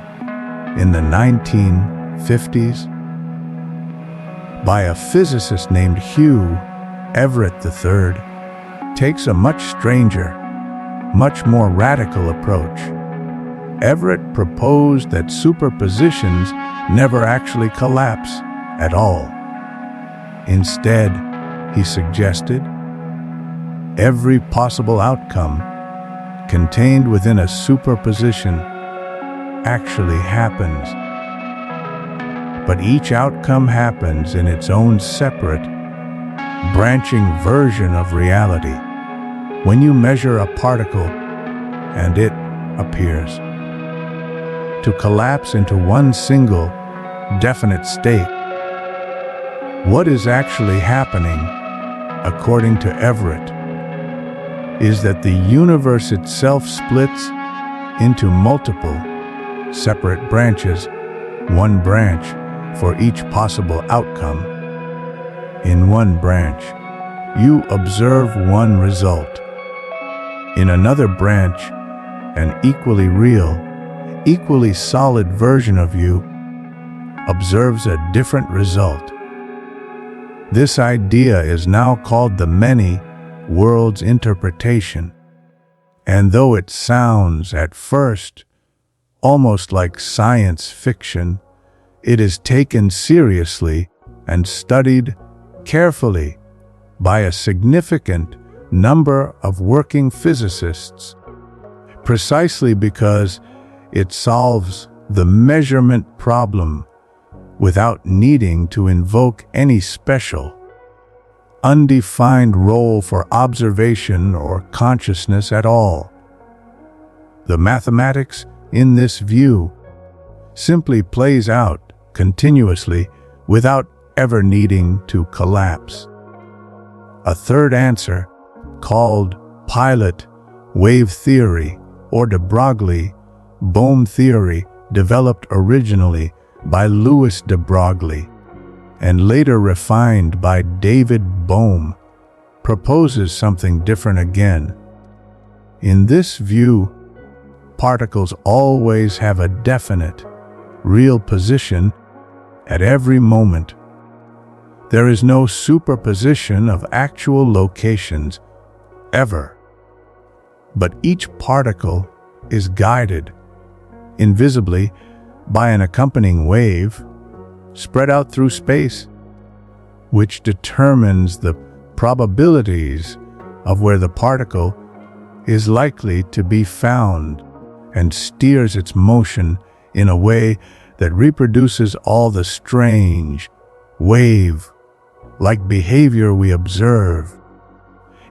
in the 1950s by a physicist named Hugh Everett III takes a much stranger, much more radical approach. Everett proposed that superpositions never actually collapse at all. Instead, he suggested, every possible outcome contained within a superposition actually happens. But each outcome happens in its own separate, branching version of reality. When you measure a particle and it appears to collapse into one single, definite state, what is actually happening, according to Everett, is that the universe itself splits into multiple separate branches, one branch for each possible outcome. In one branch, you observe one result. In another branch, an equally real, equally solid version of you observes a different result. This idea is now called the many worlds interpretation, and though it sounds at first almost like science fiction, it is taken seriously and studied carefully by a significant number of working physicists, precisely because it solves the measurement problem without needing to invoke any special undefined role for observation or consciousness at all. The mathematics in this view simply plays out continuously without ever needing to collapse. A third answer, called pilot wave theory or de Broglie-Bohm theory, developed originally by Louis de Broglie and later refined by David Bohm, proposes something different again. In this view, particles always have a definite, real position at every moment. There is no superposition of actual locations, ever. But each particle is guided, invisibly, by an accompanying wave, spread out through space, which determines the probabilities of where the particle is likely to be found and steers its motion in a way that reproduces all the strange, wave-like behavior we observe,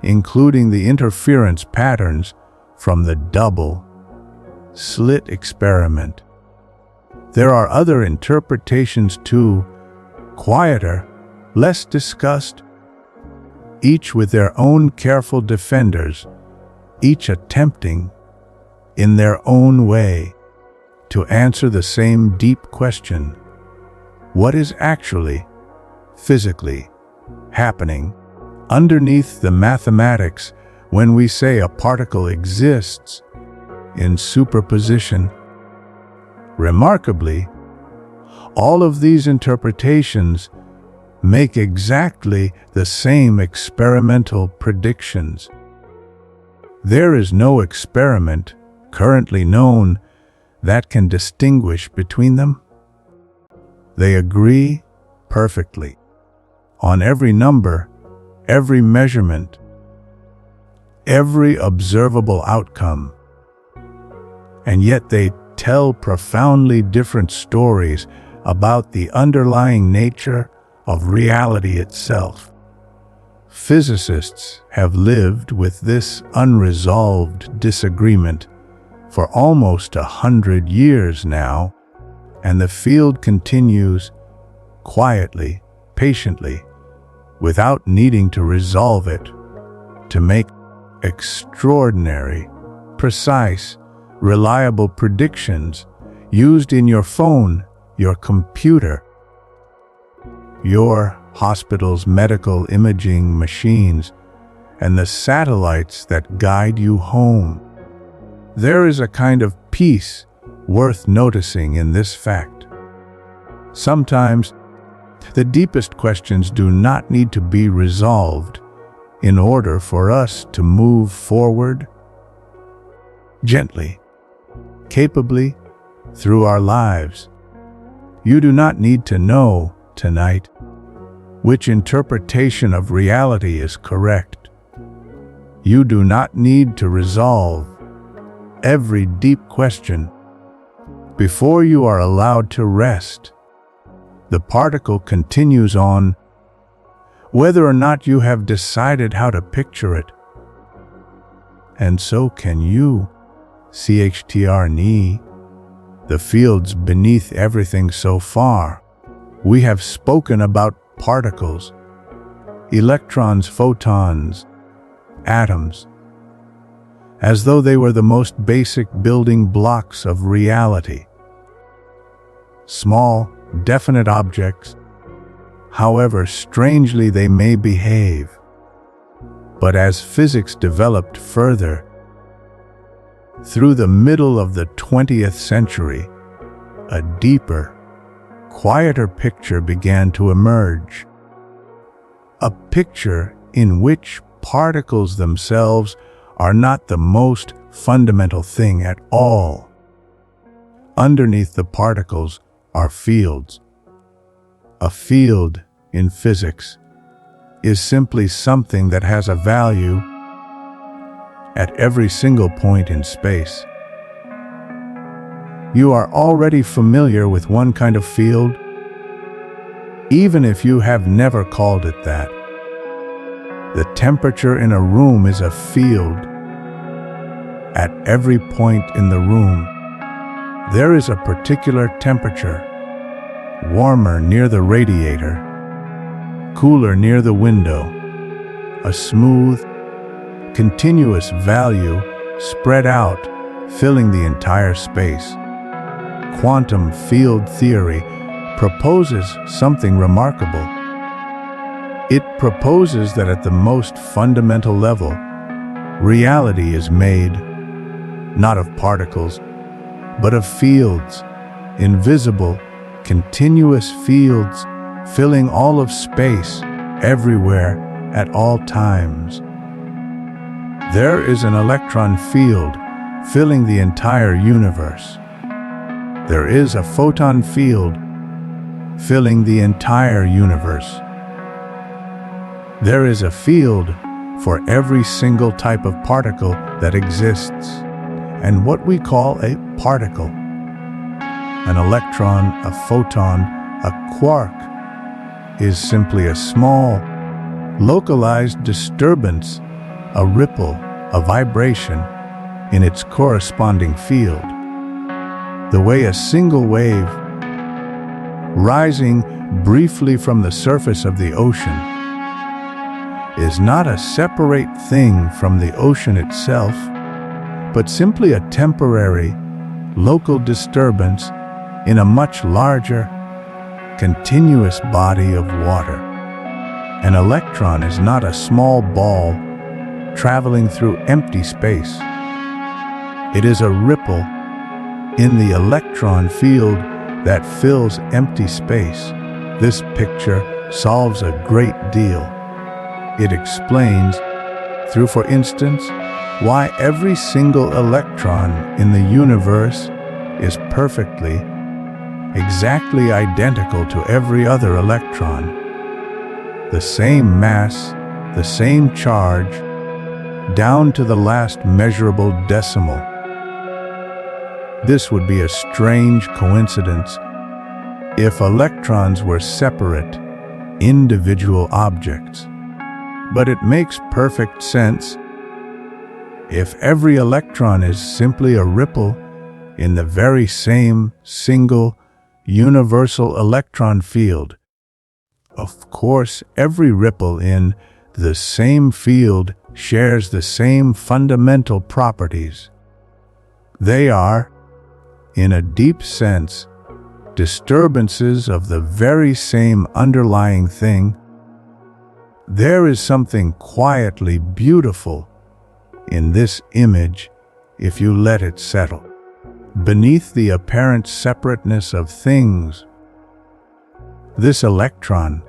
including the interference patterns from the Double-Slit Experiment. There are other interpretations too, quieter, less discussed, each with their own careful defenders, each attempting, in their own way, to answer the same deep question: what is actually, physically, happening underneath the mathematics when we say a particle exists in superposition? Remarkably, all of these interpretations make exactly the same experimental predictions. There is no experiment currently known that can distinguish between them. They agree perfectly on every number, every measurement, every observable outcome. And yet they tell profoundly different stories about the underlying nature of reality itself. Physicists have lived with this unresolved disagreement for almost 100 years now, and the field continues quietly, patiently, without needing to resolve it, to make extraordinary, precise, reliable predictions used in your phone, your computer, your hospital's medical imaging machines, and the satellites that guide you home. There is a kind of peace worth noticing in this fact. Sometimes, the deepest questions do not need to be resolved in order for us to move forward gently, capably, through our lives. You do not need to know tonight which interpretation of reality is correct. You do not need to resolve every deep question before you are allowed to rest. The particle continues on, whether or not you have decided how to picture it. And so can you, CHTR-NE, the fields beneath everything so far. We have spoken about particles, electrons, photons, atoms, as though they were the most basic building blocks of reality. Small, definite objects, however strangely they may behave. But as physics developed further, through the middle of the 20th century, a deeper, quieter picture began to emerge. A picture in which particles themselves are not the most fundamental thing at all. Underneath the particles are fields. A field in physics is simply something that has a value at every single point in space. You are already familiar with one kind of field, even if you have never called it that. The temperature in a room is a field. At every point in the room, there is a particular temperature, warmer near the radiator, cooler near the window, a smooth, continuous value spread out, filling the entire space. Quantum field theory proposes something remarkable. It proposes that at the most fundamental level, reality is made not of particles, but of fields, invisible, continuous fields filling all of space, everywhere, at all times. There is an electron field filling the entire universe. There is a photon field filling the entire universe. There is a field for every single type of particle that exists, and what we call a particle. An electron, a photon, a quark is simply a small, localized disturbance, a ripple, a vibration in its corresponding field. The way a single wave, rising briefly from the surface of the ocean, is not a separate thing from the ocean itself, but simply a temporary, local disturbance in a much larger, continuous body of water. An electron is not a small ball traveling through empty space. It is a ripple in the electron field that fills empty space. This picture solves a great deal. It explains, through, for instance, why every single electron in the universe is perfectly, exactly identical to every other electron. The same mass, the same charge, down to the last measurable decimal. This would be a strange coincidence if electrons were separate, individual objects. But it makes perfect sense if every electron is simply a ripple in the very same single universal electron field. Of course, every ripple in the same field shares the same fundamental properties. They are, in a deep sense, disturbances of the very same underlying thing. There is something quietly beautiful in this image if you let it settle. Beneath the apparent separateness of things, this electron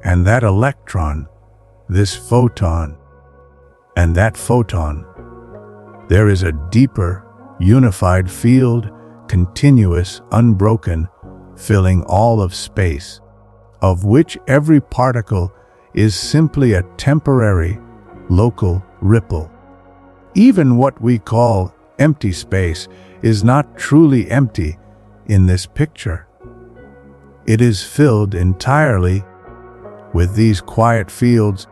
and that electron, this photon and that photon, there is a deeper, unified field, continuous, unbroken, filling all of space, of which every particle is simply a temporary, local ripple. Even what we call empty space is not truly empty in this picture. It is filled entirely with these quiet fields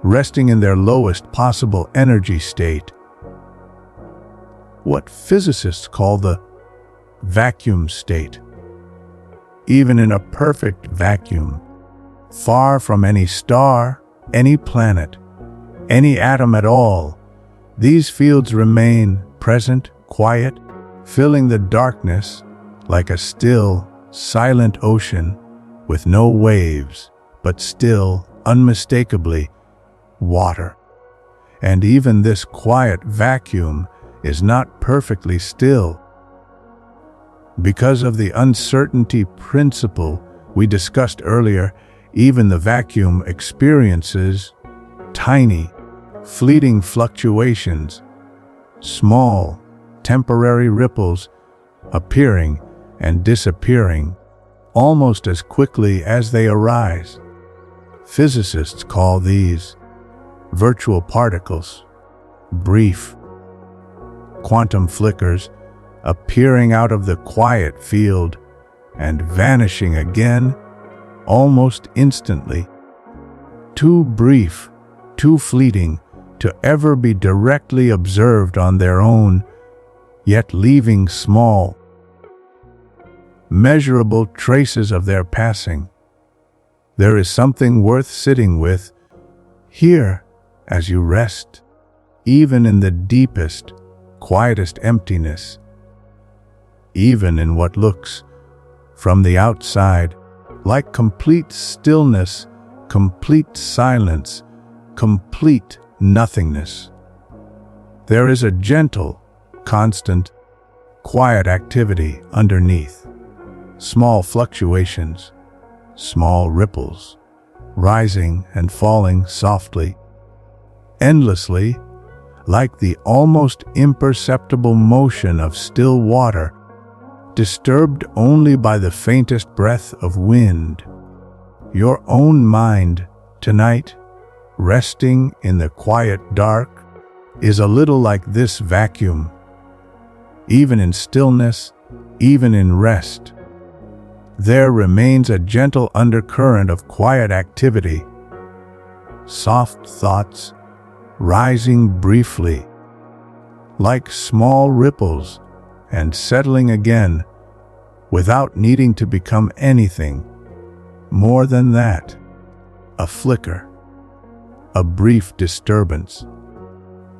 resting in their lowest possible energy state. What physicists call the vacuum state. Even in a perfect vacuum, far from any star, any planet, any atom at all, these fields remain present, quiet, filling the darkness like a still, silent ocean with no waves, but still, unmistakably, water. And even this quiet vacuum is not perfectly still. Because of the uncertainty principle we discussed earlier, even the vacuum experiences tiny, fleeting fluctuations, small, temporary ripples appearing and disappearing almost as quickly as they arise. Physicists call these virtual particles, brief, quantum flickers appearing out of the quiet field and vanishing again almost instantly. Too brief too fleeting to ever be directly observed on their own, yet leaving small, measurable traces of their passing. There is something worth sitting with here as you rest, even in the deepest, quietest emptiness, even in what looks, from the outside, like complete stillness, complete silence, complete nothingness. There is a gentle, constant, quiet activity underneath. Small fluctuations, small ripples, rising and falling softly, endlessly, like the almost imperceptible motion of still water, disturbed only by the faintest breath of wind. Your own mind, tonight, resting in the quiet dark, is a little like this vacuum. Even in stillness, even in rest, there remains a gentle undercurrent of quiet activity, soft thoughts rising briefly, like small ripples, and settling again, without needing to become anything more than that. A flicker, a brief disturbance,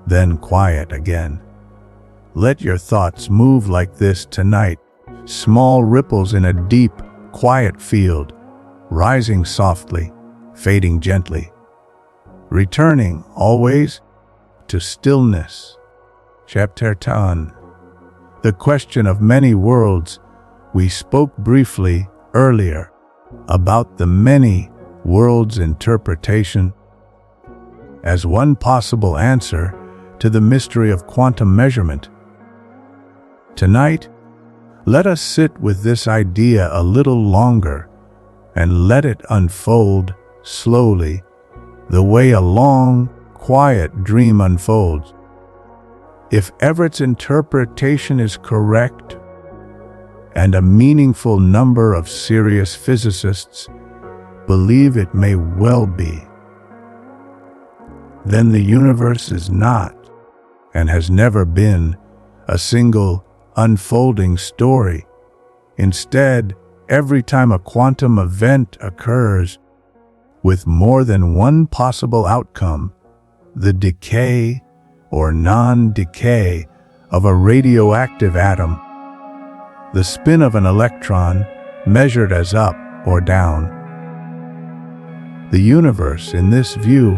then quiet again. Let your thoughts move like this tonight, small ripples in a deep, quiet field, rising softly, fading gently, returning always to stillness. Chapter 10. The question of many worlds. We spoke briefly earlier about the many worlds interpretation as one possible answer to the mystery of quantum measurement. Tonight, let us sit with this idea a little longer and let it unfold slowly, the way a long, quiet dream unfolds. If Everett's interpretation is correct, and a meaningful number of serious physicists believe it may well be, then the universe is not, and has never been, a single unfolding story. Instead, every time a quantum event occurs, with more than one possible outcome, the decay or non-decay of a radioactive atom, the spin of an electron measured as up or down. The universe, in this view,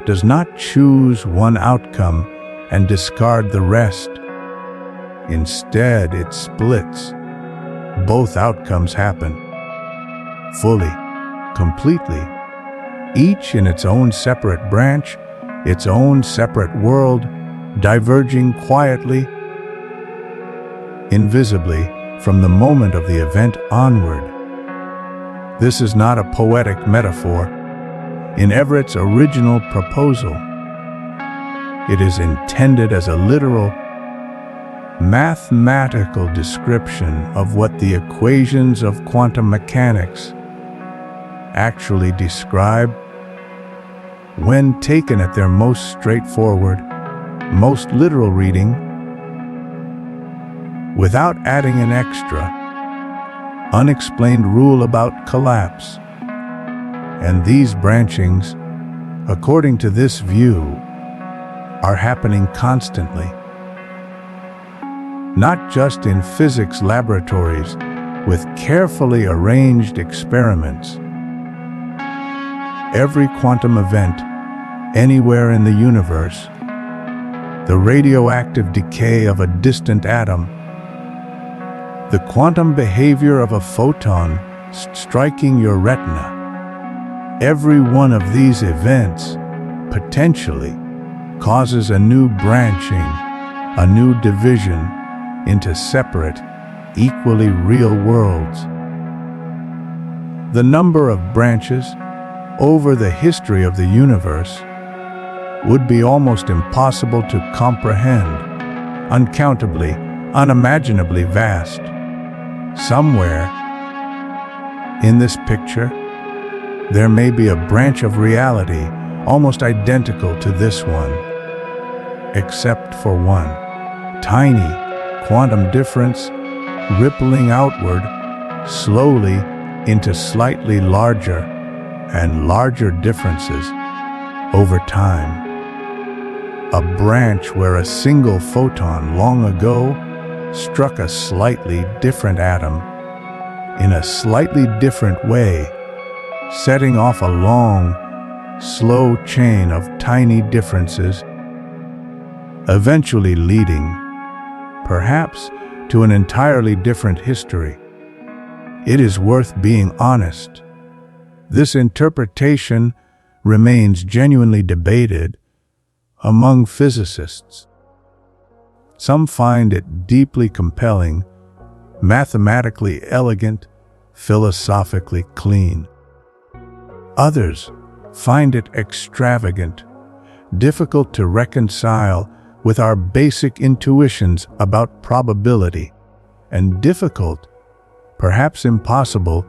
does not choose one outcome and discard the rest. Instead, it splits. Both outcomes happen, fully, completely, each in its own separate branch, its own separate world, diverging quietly, invisibly, from the moment of the event onward. This is not a poetic metaphor. In Everett's original proposal, it is intended as a literal, mathematical description of what the equations of quantum mechanics actually describe. When taken at their most straightforward, most literal reading, without adding an extra, unexplained rule about collapse. And these branchings, according to this view, are happening constantly. Not just in physics laboratories with carefully arranged experiments. Every quantum event, anywhere in the universe, the radioactive decay of a distant atom, the quantum behavior of a photon striking your retina, every one of these events potentially causes a new branching, a new division into separate, equally real worlds. The number of branches over the history of the universe would be almost impossible to comprehend, uncountably, unimaginably vast. Somewhere in this picture, there may be a branch of reality almost identical to this one, except for one tiny quantum difference rippling outward slowly into slightly larger and larger differences over time. A branch where a single photon long ago struck a slightly different atom in a slightly different way, setting off a long, slow chain of tiny differences, eventually leading, perhaps, to an entirely different history. It is worth being honest. This interpretation remains genuinely debated among physicists. Some find it deeply compelling, mathematically elegant, philosophically clean. Others find it extravagant, difficult to reconcile with our basic intuitions about probability, and difficult, perhaps impossible,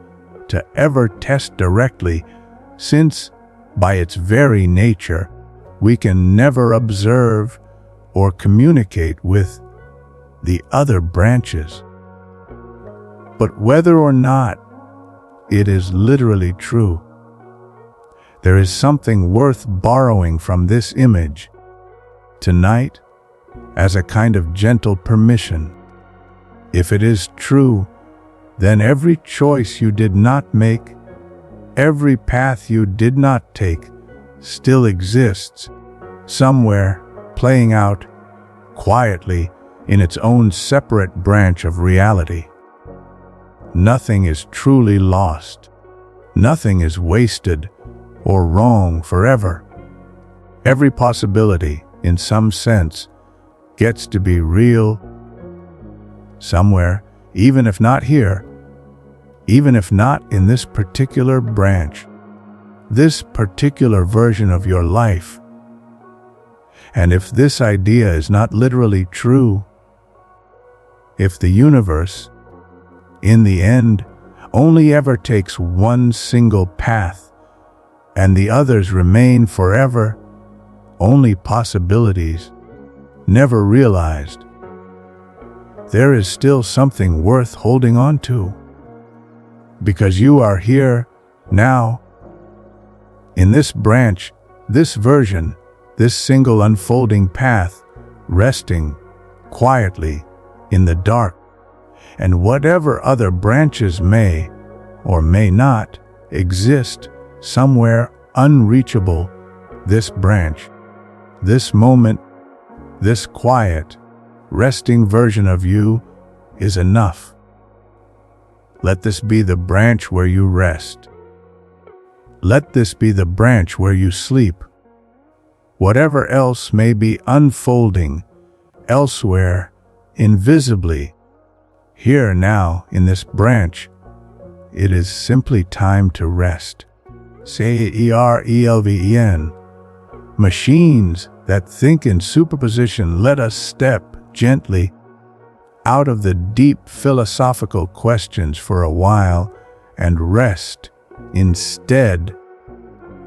to ever test directly, since, by its very nature, we can never observe or communicate with the other branches. But whether or not it is literally true, there is something worth borrowing from this image tonight as a kind of gentle permission. If it is true, then every choice you did not make, every path you did not take, still exists somewhere, playing out quietly in its own separate branch of reality. Nothing is truly lost. Nothing is wasted or wrong forever. Every possibility, in some sense, gets to be real somewhere, even if not here, even if not in this particular branch, this particular version of your life. And if this idea is not literally true, if the universe, in the end, only ever takes one single path, and the others remain forever only possibilities, never realized, there is still something worth holding on to. Because you are here, now, in this branch, this version, this single unfolding path, resting quietly in the dark, and whatever other branches may or may not exist somewhere unreachable, this branch, this moment, this quiet, resting version of you is enough. Let this be the branch where you rest. Let this be the branch where you sleep. Whatever else may be unfolding elsewhere, invisibly, here now in this branch, it is simply time to rest. Say ERELVEN. Machines that think in superposition, let us step gently out of the deep philosophical questions for a while and rest instead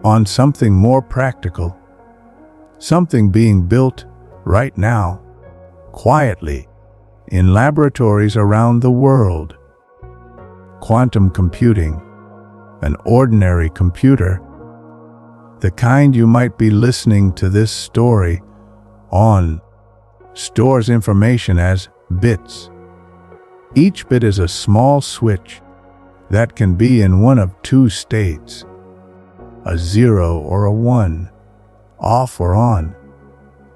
on something more practical, something being built right now, quietly, in laboratories around the world. Quantum computing, an ordinary computer, the kind you might be listening to this story on, stores information as bits. Each bit is a small switch that can be in one of two states, a 0 or a 1, off or on.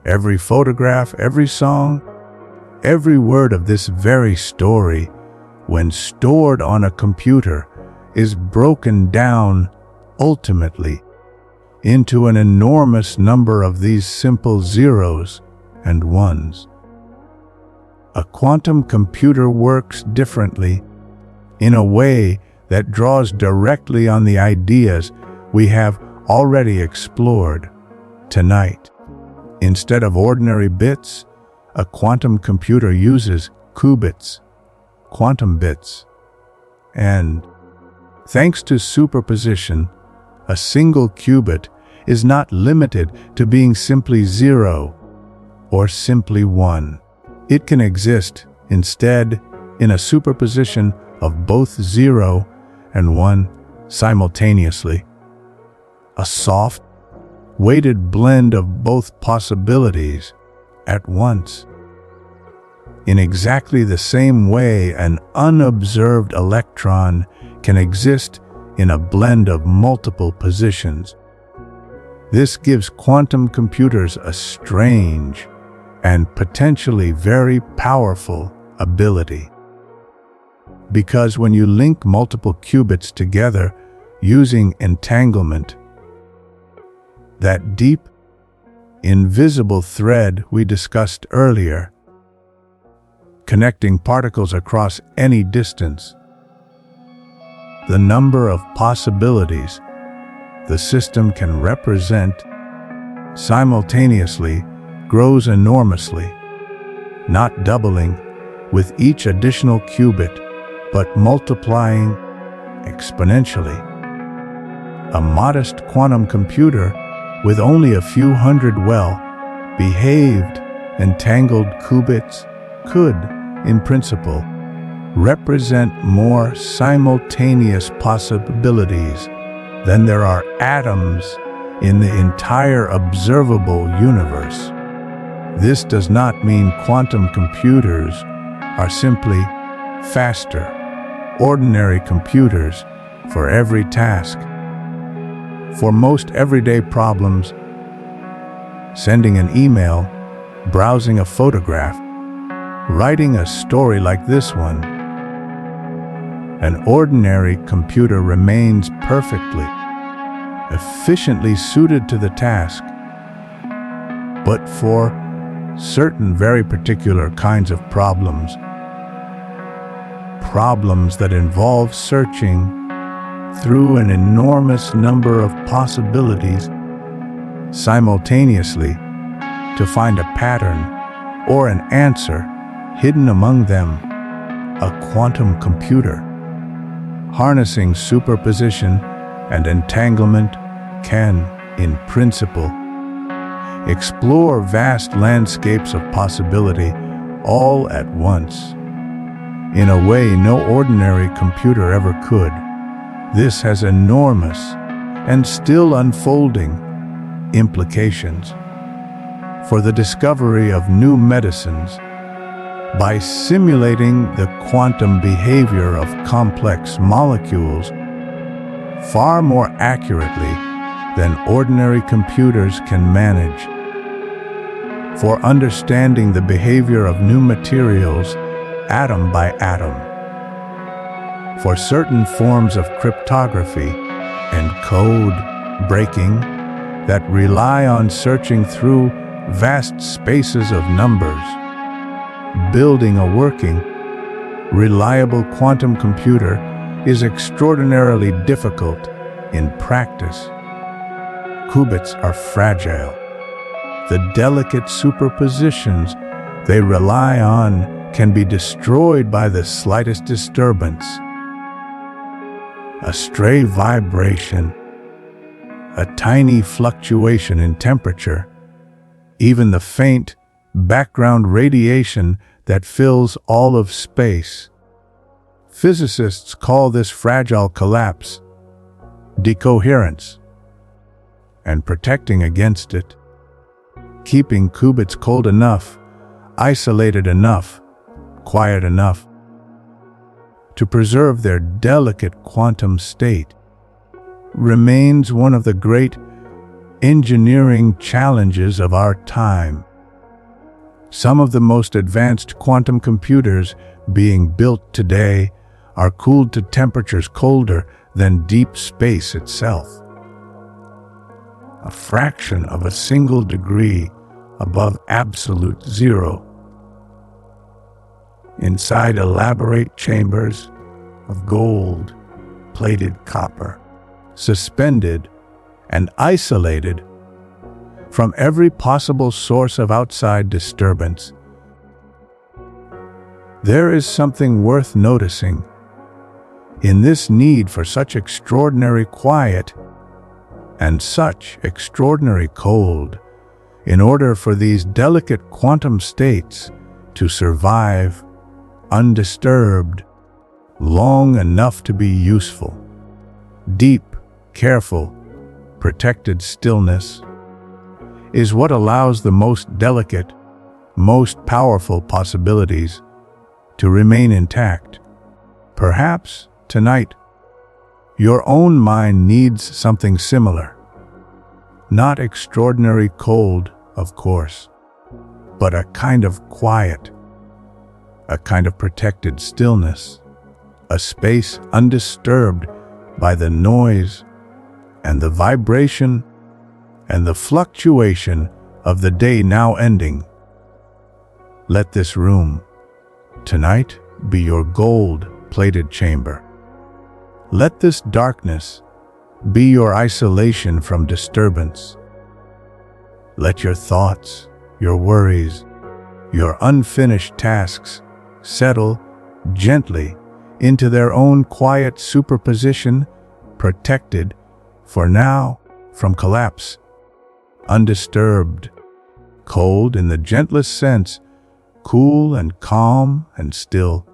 Every photograph, every song, every word of this very story, when stored on a computer, is broken down ultimately into an enormous number of these simple zeros and ones. A quantum computer works differently, in a way that draws directly on the ideas we have already explored tonight. Instead of ordinary bits, a quantum computer uses qubits, quantum bits. And, thanks to superposition, a single qubit is not limited to being simply 0 or simply 1. It can exist, instead, in a superposition of both 0 and 1 simultaneously. A soft, weighted blend of both possibilities at once. In exactly the same way an unobserved electron can exist in a blend of multiple positions. This gives quantum computers a strange and potentially very powerful ability. Because when you link multiple qubits together using entanglement, that deep, invisible thread we discussed earlier, connecting particles across any distance, the number of possibilities the system can represent simultaneously grows enormously, not doubling with each additional qubit, but multiplying exponentially. A modest quantum computer with only a few hundred well-behaved, entangled qubits could, in principle, represent more simultaneous possibilities than there are atoms in the entire observable universe. This does not mean quantum computers are simply faster, ordinary computers for every task. For most everyday problems, sending an email, browsing a photograph, writing a story like this one, an ordinary computer remains perfectly, efficiently suited to the task. But for certain very particular kinds of problems that involve searching through an enormous number of possibilities simultaneously to find a pattern or an answer hidden among them, a quantum computer, harnessing superposition and entanglement, can, in principle, explore vast landscapes of possibility all at once, in a way no ordinary computer ever could. This has enormous and still unfolding implications for the discovery of new medicines. By simulating the quantum behavior of complex molecules far more accurately than ordinary computers can manage, for understanding the behavior of new materials atom by atom, for certain forms of cryptography and code breaking that rely on searching through vast spaces of numbers. Building a working, reliable quantum computer is extraordinarily difficult in practice. Qubits are fragile. The delicate superpositions they rely on can be destroyed by the slightest disturbance. A stray vibration, a tiny fluctuation in temperature, even the faint background radiation that fills all of space. Physicists call this fragile collapse decoherence, and protecting against it, keeping qubits cold enough, isolated enough, quiet enough to preserve their delicate quantum state, remains one of the great engineering challenges of our time. Some of the most advanced quantum computers being built today are cooled to temperatures colder than deep space itself, a fraction of a single degree above absolute zero, inside elaborate chambers of gold-plated copper, suspended and isolated from every possible source of outside disturbance. There is something worth noticing in this need for such extraordinary quiet and such extraordinary cold in order for these delicate quantum states to survive undisturbed long enough to be useful. Deep, careful, protected stillness is what allows the most delicate, most powerful possibilities to remain intact. Perhaps tonight, your own mind needs something similar. Not extraordinary cold, of course, but a kind of quiet, a kind of protected stillness, a space undisturbed by the noise and the vibration and the fluctuation of the day now ending. Let this room, tonight, be your gold-plated chamber. Let this darkness be your isolation from disturbance. Let your thoughts, your worries, your unfinished tasks settle gently into their own quiet superposition, protected, for now, from collapse. Undisturbed, cold in the gentlest sense, cool and calm and still,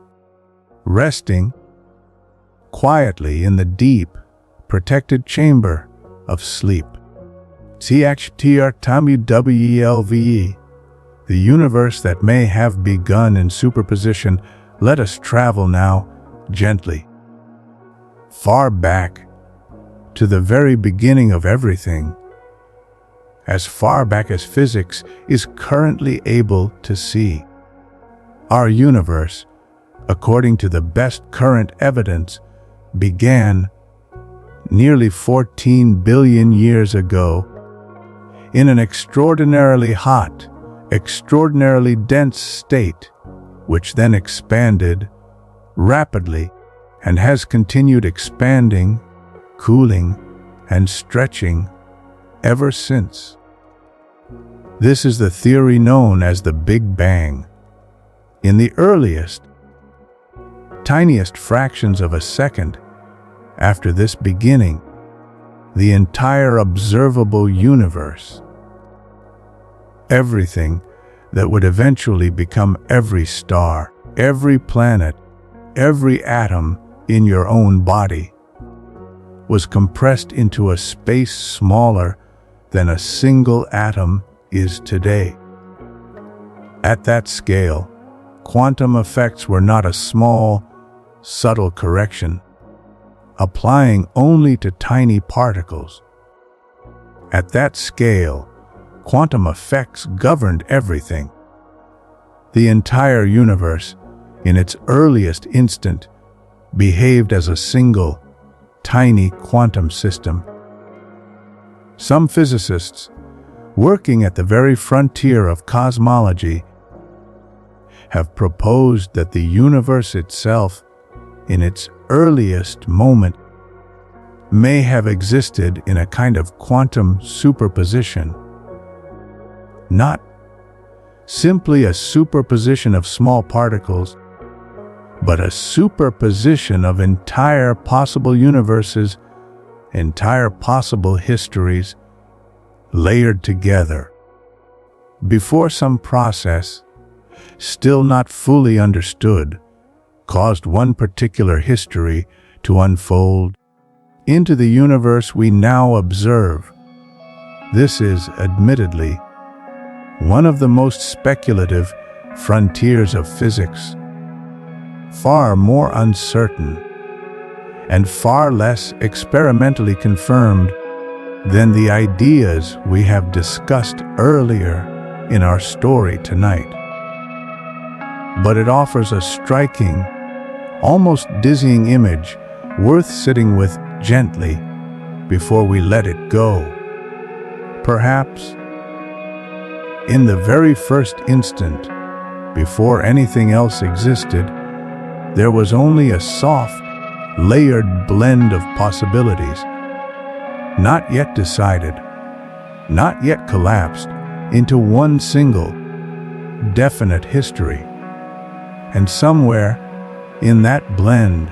resting quietly in the deep, protected chamber of sleep. THTRTAMUWELVE, the universe that may have begun in superposition. Let us travel now, gently, far back, to the very beginning of everything, as far back as physics is currently able to see. Our universe, according to the best current evidence, began nearly 14 billion years ago in an extraordinarily hot, extraordinarily dense state, which then expanded rapidly and has continued expanding, cooling, and stretching ever since. This is the theory known as the Big Bang. In the earliest, tiniest fractions of a second after this beginning, the entire observable universe, everything that would eventually become every star, every planet, every atom in your own body, was compressed into a space smaller than a single atom is today. At that scale, quantum effects were not a small, subtle correction, applying only to tiny particles. At that scale, quantum effects governed everything. The entire universe, in its earliest instant, behaved as a single, tiny quantum system. Some physicists, working at the very frontier of cosmology, have proposed that the universe itself, in its earliest moment, may have existed in a kind of quantum superposition. Not simply a superposition of small particles, but a superposition of entire possible universes, entire possible histories, layered together, before some process, still not fully understood, caused one particular history to unfold into the universe we now observe. This is, admittedly, one of the most speculative frontiers of physics, far more uncertain and far less experimentally confirmed than the ideas we have discussed earlier in our story tonight. But it offers a striking, almost dizzying image worth sitting with gently before we let it go. Perhaps, in the very first instant, before anything else existed, there was only a soft, layered blend of possibilities, not yet decided, not yet collapsed into one single, definite history. And somewhere in that blend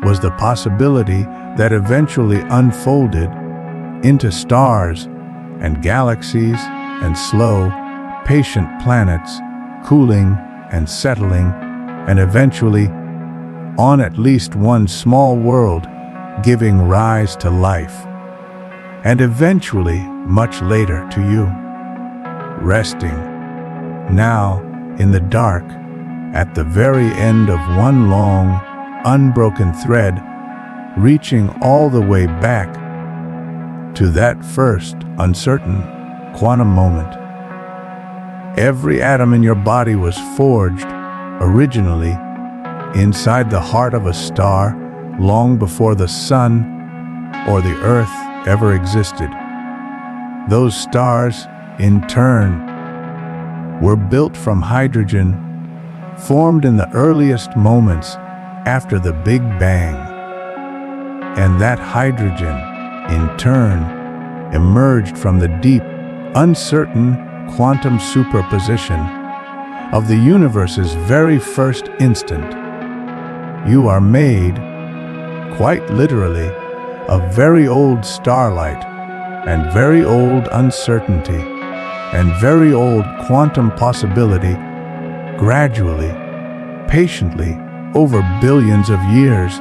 was the possibility that eventually unfolded into stars and galaxies and slow, patient planets, cooling and settling, and eventually on at least one small world, giving rise to life, and eventually, much later, to you, resting, now in the dark, at the very end of one long, unbroken thread, reaching all the way back to that first, uncertain, quantum moment. Every atom in your body was forged, originally, inside the heart of a star long before the sun or the earth ever existed. Those stars, in turn, were built from hydrogen, formed in the earliest moments after the Big Bang. And that hydrogen, in turn, emerged from the deep, uncertain quantum superposition of the universe's very first instant. You are made, quite literally, of very old starlight and very old uncertainty and very old quantum possibility, gradually, patiently, over billions of years,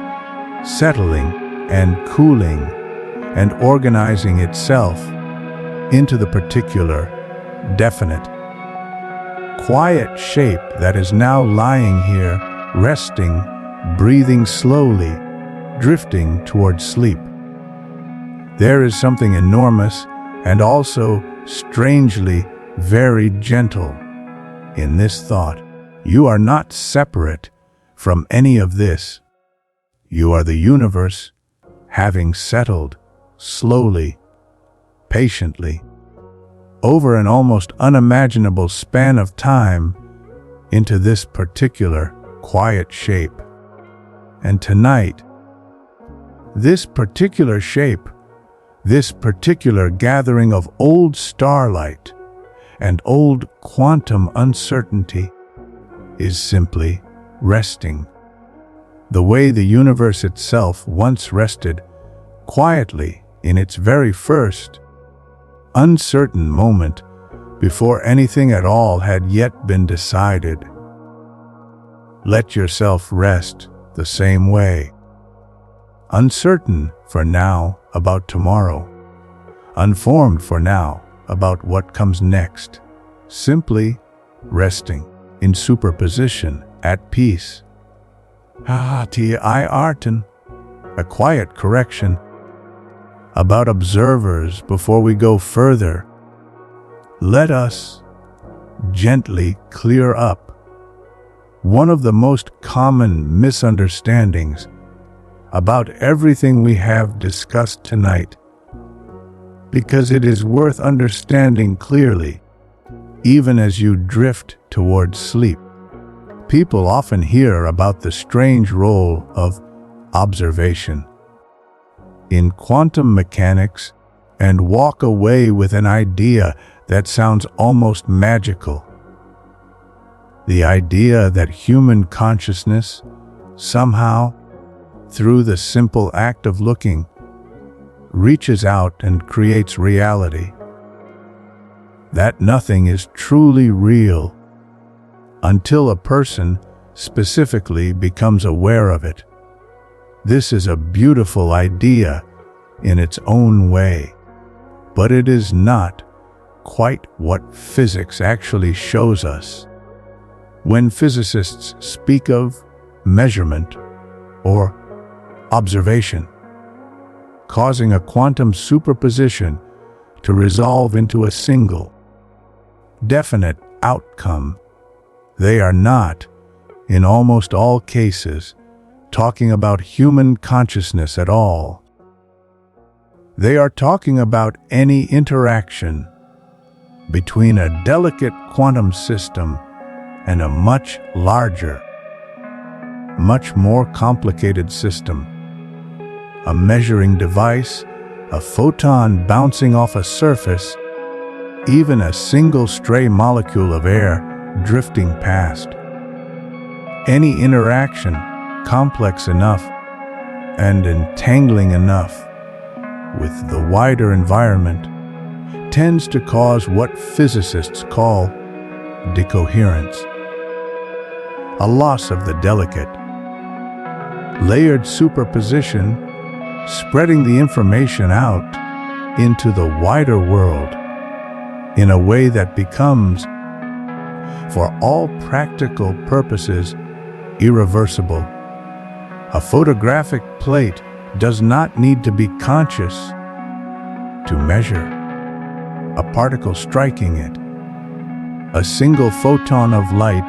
settling and cooling and organizing itself into the particular, definite, quiet shape that is now lying here, resting, breathing slowly, drifting towards sleep. There is something enormous and also strangely very gentle in this thought. You are not separate from any of this. You are the universe, having settled slowly, patiently, over an almost unimaginable span of time into this particular quiet shape. And tonight, this particular shape, this particular gathering of old starlight and old quantum uncertainty is simply resting, the way the universe itself once rested, quietly in its very first, uncertain moment before anything at all had yet been decided. Let yourself rest the same way. Uncertain for now about tomorrow, unformed for now about what comes next, simply resting in superposition at peace. A quiet correction about observers before we go further. Let us gently clear up one of the most common misunderstandings about everything we have discussed tonight, because it is worth understanding clearly, even as you drift towards sleep. People often hear about the strange role of observation in quantum mechanics and walk away with an idea that sounds almost magical. The idea that human consciousness, somehow, through the simple act of looking, reaches out and creates reality. That nothing is truly real until a person specifically becomes aware of it. This is a beautiful idea in its own way, but it is not quite what physics actually shows us. When physicists speak of measurement or observation, causing a quantum superposition to resolve into a single, definite outcome, they are not, in almost all cases, talking about human consciousness at all. They are talking about any interaction between a delicate quantum system and a much larger, much more complicated system. A measuring device, a photon bouncing off a surface, even a single stray molecule of air drifting past. Any interaction complex enough and entangling enough with the wider environment tends to cause what physicists call decoherence, a loss of the delicate, layered superposition, spreading the information out into the wider world in a way that becomes, for all practical purposes, irreversible. A photographic plate does not need to be conscious to measure a particle striking it. A single photon of light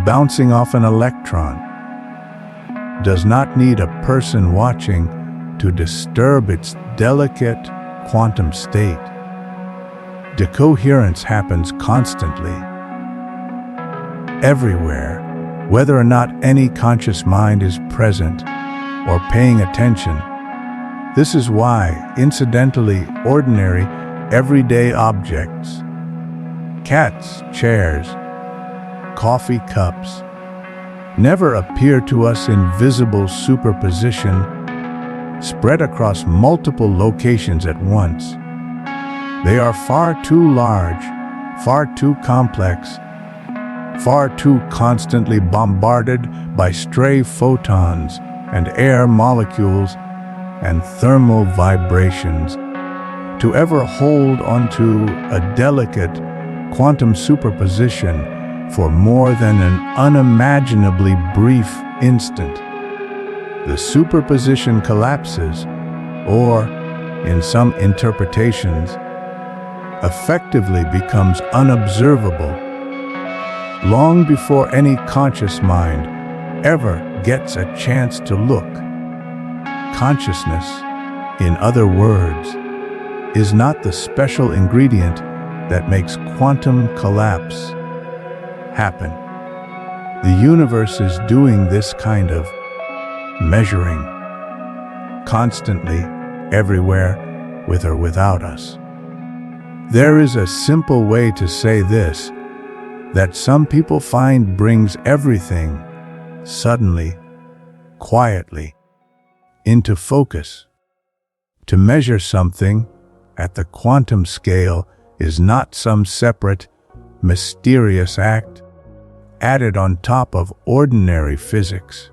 bouncing off an electron does not need a person watching to disturb its delicate quantum state. Decoherence happens constantly, everywhere, whether or not any conscious mind is present or paying attention. This is why, incidentally, ordinary, everyday objects, cats, chairs, coffee cups, never appear to us in visible superposition, spread across multiple locations at once. They are far too large, far too complex, far too constantly bombarded by stray photons and air molecules and thermal vibrations to ever hold onto a delicate quantum superposition for more than an unimaginably brief instant. The superposition collapses, or, in some interpretations, effectively becomes unobservable long before any conscious mind ever gets a chance to look. Consciousness, in other words, is not the special ingredient that makes quantum collapse happen. The universe is doing this kind of measuring constantly, everywhere, with or without us. There is a simple way to say this that some people find brings everything suddenly, quietly, into focus. To measure something at the quantum scale is not some separate, mysterious act added on top of ordinary physics.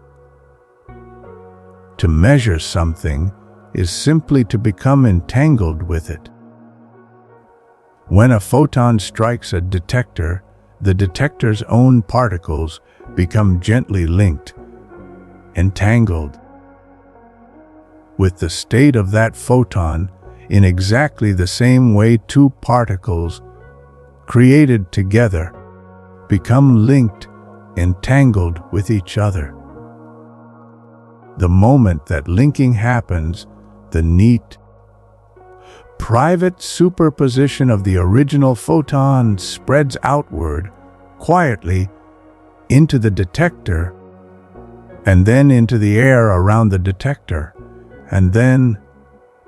To measure something is simply to become entangled with it. When a photon strikes a detector, the detector's own particles become gently linked, entangled, with the state of that photon in exactly the same way two particles created together become linked, entangled with each other. The moment that linking happens, the neat, private superposition of the original photon spreads outward, quietly, into the detector, and then into the air around the detector, and then,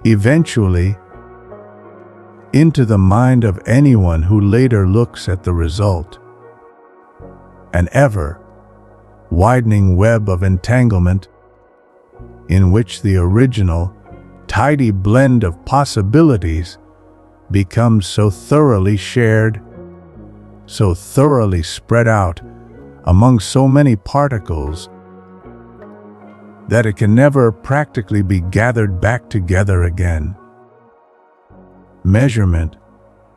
eventually, into the mind of anyone who later looks at the result. An ever-widening web of entanglement in which the original, tidy blend of possibilities becomes so thoroughly shared, so thoroughly spread out among so many particles that it can never practically be gathered back together again. Measurement,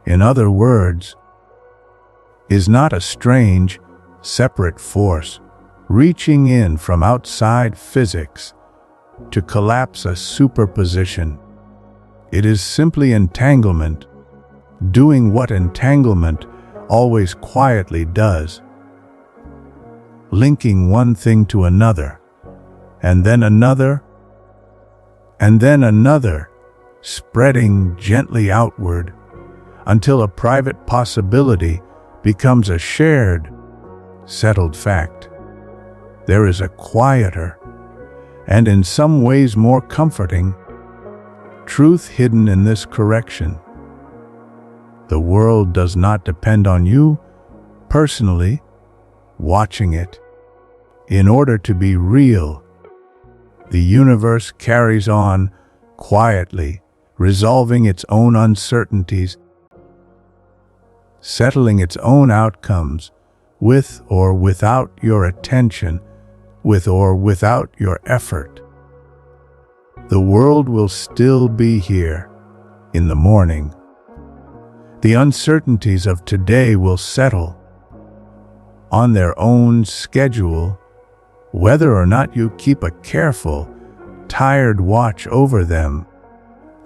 in other words, is not a strange, separate force reaching in from outside physics to collapse a superposition. It is simply entanglement, doing what entanglement always quietly does, linking one thing to another, and then another, and then another, spreading gently outward until a private possibility becomes a shared, settled fact. There is a quieter, and in some ways more comforting, truth hidden in this correction. The world does not depend on you, personally, watching it. In order to be real, the universe carries on quietly, resolving its own uncertainties, settling its own outcomes, with or without your attention, with or without your effort. The world will still be here in the morning. The uncertainties of today will settle on their own schedule, whether or not you keep a careful, tired watch over them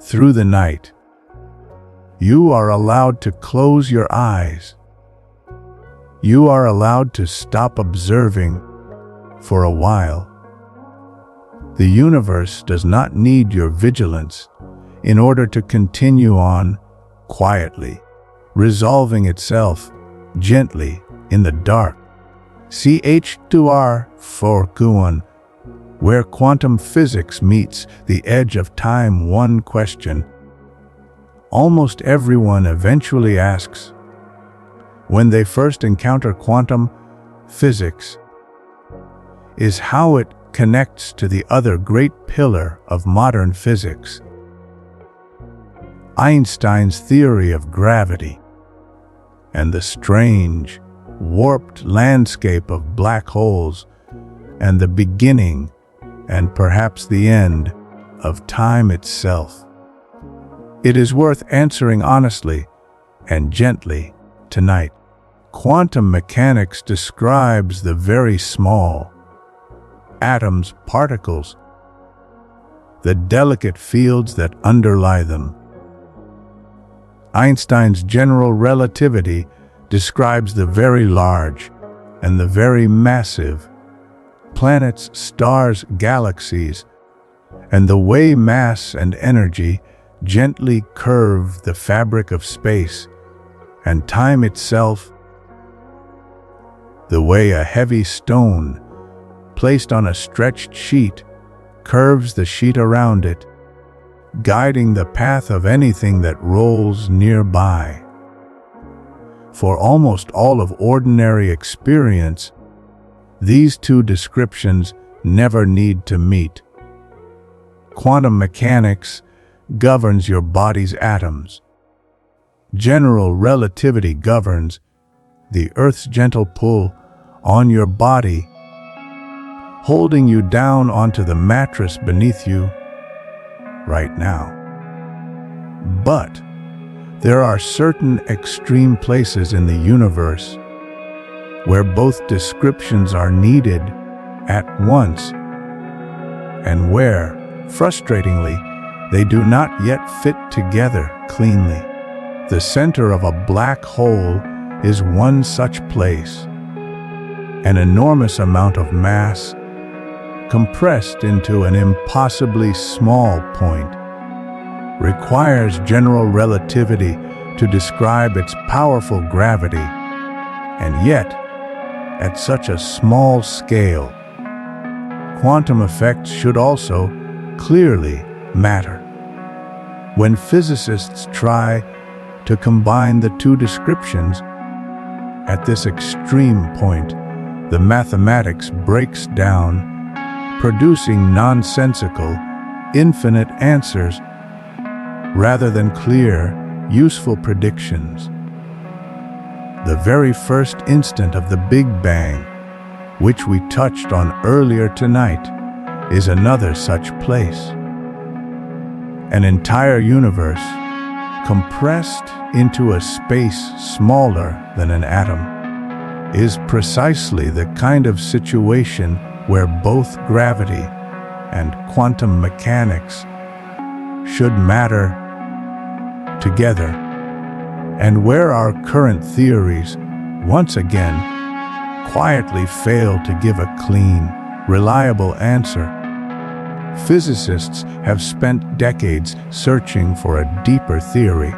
through the night. You are allowed to close your eyes. You are allowed to stop observing for a while. The universe does not need your vigilance in order to continue on quietly, resolving itself gently in the dark. CH2R 4Q1, where quantum physics meets the edge of time. One question almost everyone eventually asks when they first encounter quantum physics is how it connects to the other great pillar of modern physics, Einstein's theory of gravity, and the strange, warped landscape of black holes, and the beginning, and perhaps the end, of time itself. It is worth answering honestly and gently tonight. Quantum mechanics describes the very small atoms, particles, the delicate fields that underlie them. Einstein's general relativity describes the very large and the very massive, planets, stars, galaxies, and the way mass and energy gently curve the fabric of space and time itself, the way a heavy stone placed on a stretched sheet curves the sheet around it, guiding the path of anything that rolls nearby. For almost all of ordinary experience, these two descriptions never need to meet. Quantum mechanics governs your body's atoms. General relativity governs the Earth's gentle pull on your body, holding you down onto the mattress beneath you right now. But there are certain extreme places in the universe where both descriptions are needed at once, and where, frustratingly, they do not yet fit together cleanly. The center of a black hole is one such place. An enormous amount of mass, compressed into an impossibly small point, requires general relativity to describe its powerful gravity, and yet, at such a small scale, quantum effects should also clearly matter. When physicists try to combine the two descriptions, at this extreme point, the mathematics breaks down, producing nonsensical, infinite answers rather than clear, useful predictions. The very first instant of the Big Bang, which we touched on earlier tonight, is another such place. An entire universe, compressed into a space smaller than an atom, is precisely the kind of situation where both gravity and quantum mechanics should matter together, and where our current theories once again quietly fail to give a clean, reliable answer. Physicists have spent decades searching for a deeper theory,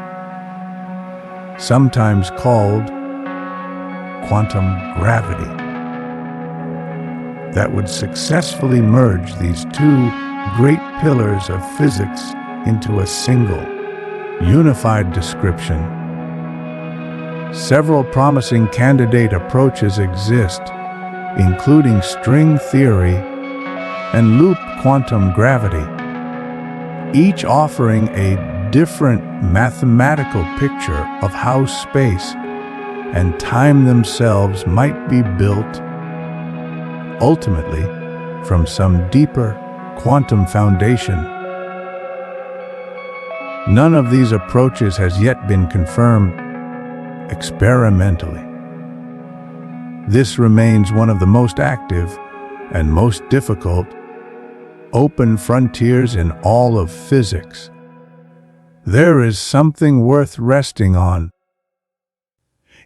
sometimes called quantum gravity, that would successfully merge these two great pillars of physics into a single, unified description. Several promising candidate approaches exist, including string theory and loop quantum gravity, each offering a different mathematical picture of how space and time themselves might be built, ultimately from some deeper quantum foundation. None of these approaches has yet been confirmed experimentally. This remains one of the most active and most difficult open frontiers in all of physics. There is something worth resting on.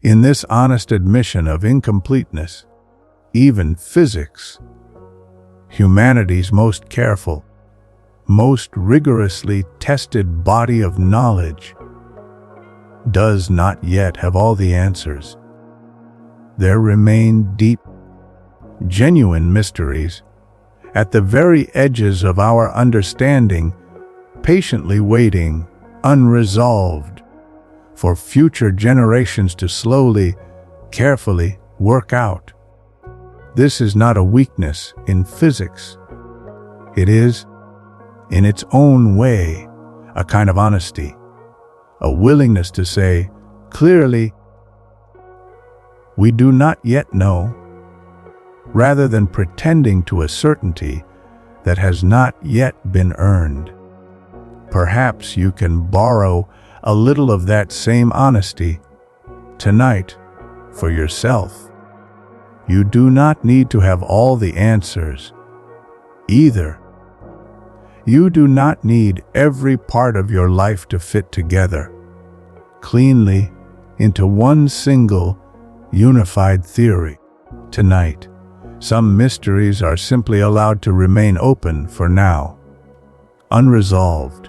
In this honest admission of incompleteness, even physics, humanity's most careful, most rigorously tested body of knowledge, does not yet have all the answers. There remain deep, genuine mysteries at the very edges of our understanding, patiently waiting, unresolved, for future generations to slowly, carefully work out. This is not a weakness in physics. It is, in its own way, a kind of honesty, a willingness to say clearly, we do not yet know, rather than pretending to a certainty that has not yet been earned. Perhaps you can borrow a little of that same honesty tonight for yourself. You do not need to have all the answers either. You do not need every part of your life to fit together cleanly into one single unified theory. Tonight, some mysteries are simply allowed to remain open for now, unresolved,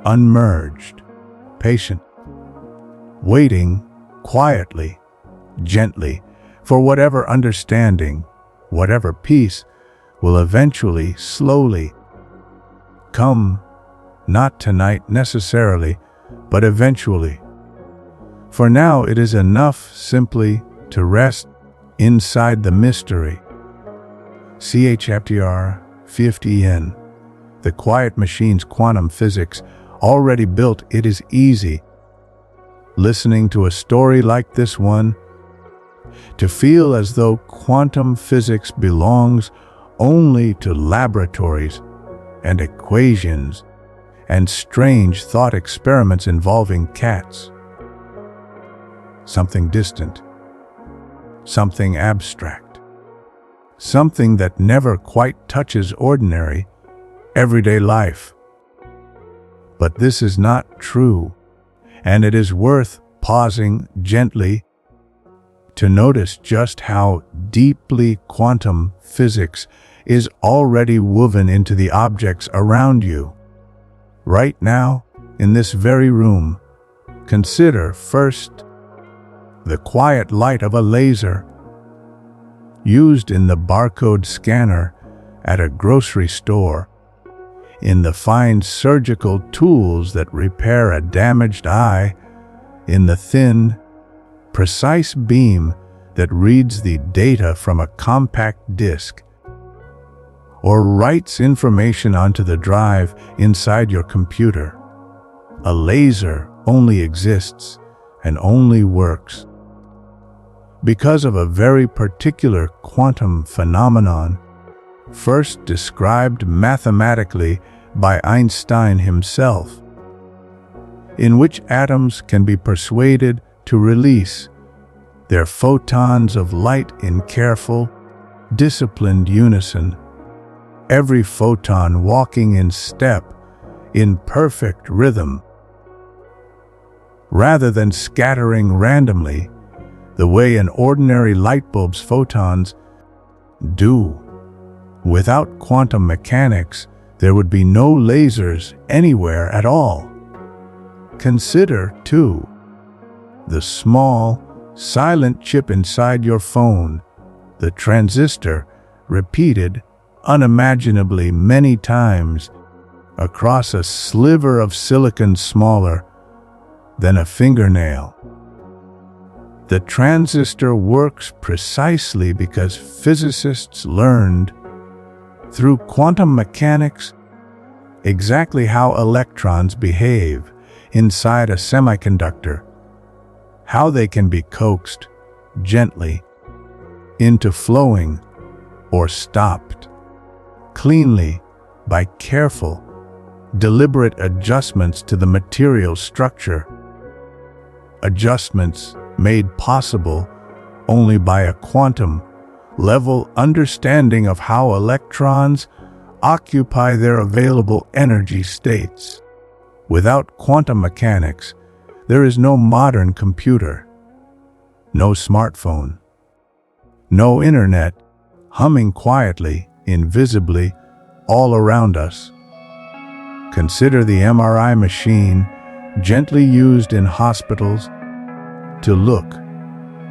unmerged, patient, waiting quietly, gently, for whatever understanding, whatever peace will eventually, slowly come, not tonight necessarily, but eventually. For now, it is enough simply to rest inside the mystery. Chapter 50N. The quiet machine's quantum physics already built. It is easy, listening to a story like this one, to feel as though quantum physics belongs only to laboratories and equations and strange thought experiments involving cats. Something distant, something abstract, something that never quite touches ordinary, everyday life. But this is not true, and it is worth pausing gently to notice just how deeply quantum physics is already woven into the objects around you. Right now, in this very room, consider first the quiet light of a laser used in the barcode scanner at a grocery store, in the fine surgical tools that repair a damaged eye, in the thin, precise beam that reads the data from a compact disc or writes information onto the drive inside your computer. A laser only exists and only works because of a very particular quantum phenomenon, first described mathematically by Einstein himself, in which atoms can be persuaded to release their photons of light in careful, disciplined unison, every photon walking in step, in perfect rhythm, rather than scattering randomly the way an ordinary light bulb's photons do. Without quantum mechanics, there would be no lasers anywhere at all. Consider, too, the small, silent chip inside your phone, the transistor, repeated unimaginably many times across a sliver of silicon smaller than a fingernail. The transistor works precisely because physicists learned through quantum mechanics exactly how electrons behave inside a semiconductor, how they can be coaxed gently into flowing or stopped cleanly by careful, deliberate adjustments to the material structure, adjustments made possible only by a quantum-level understanding of how electrons occupy their available energy states. Without quantum mechanics, there is no modern computer, no smartphone, no internet humming quietly, invisibly, all around us. Consider the MRI machine gently used in hospitals to look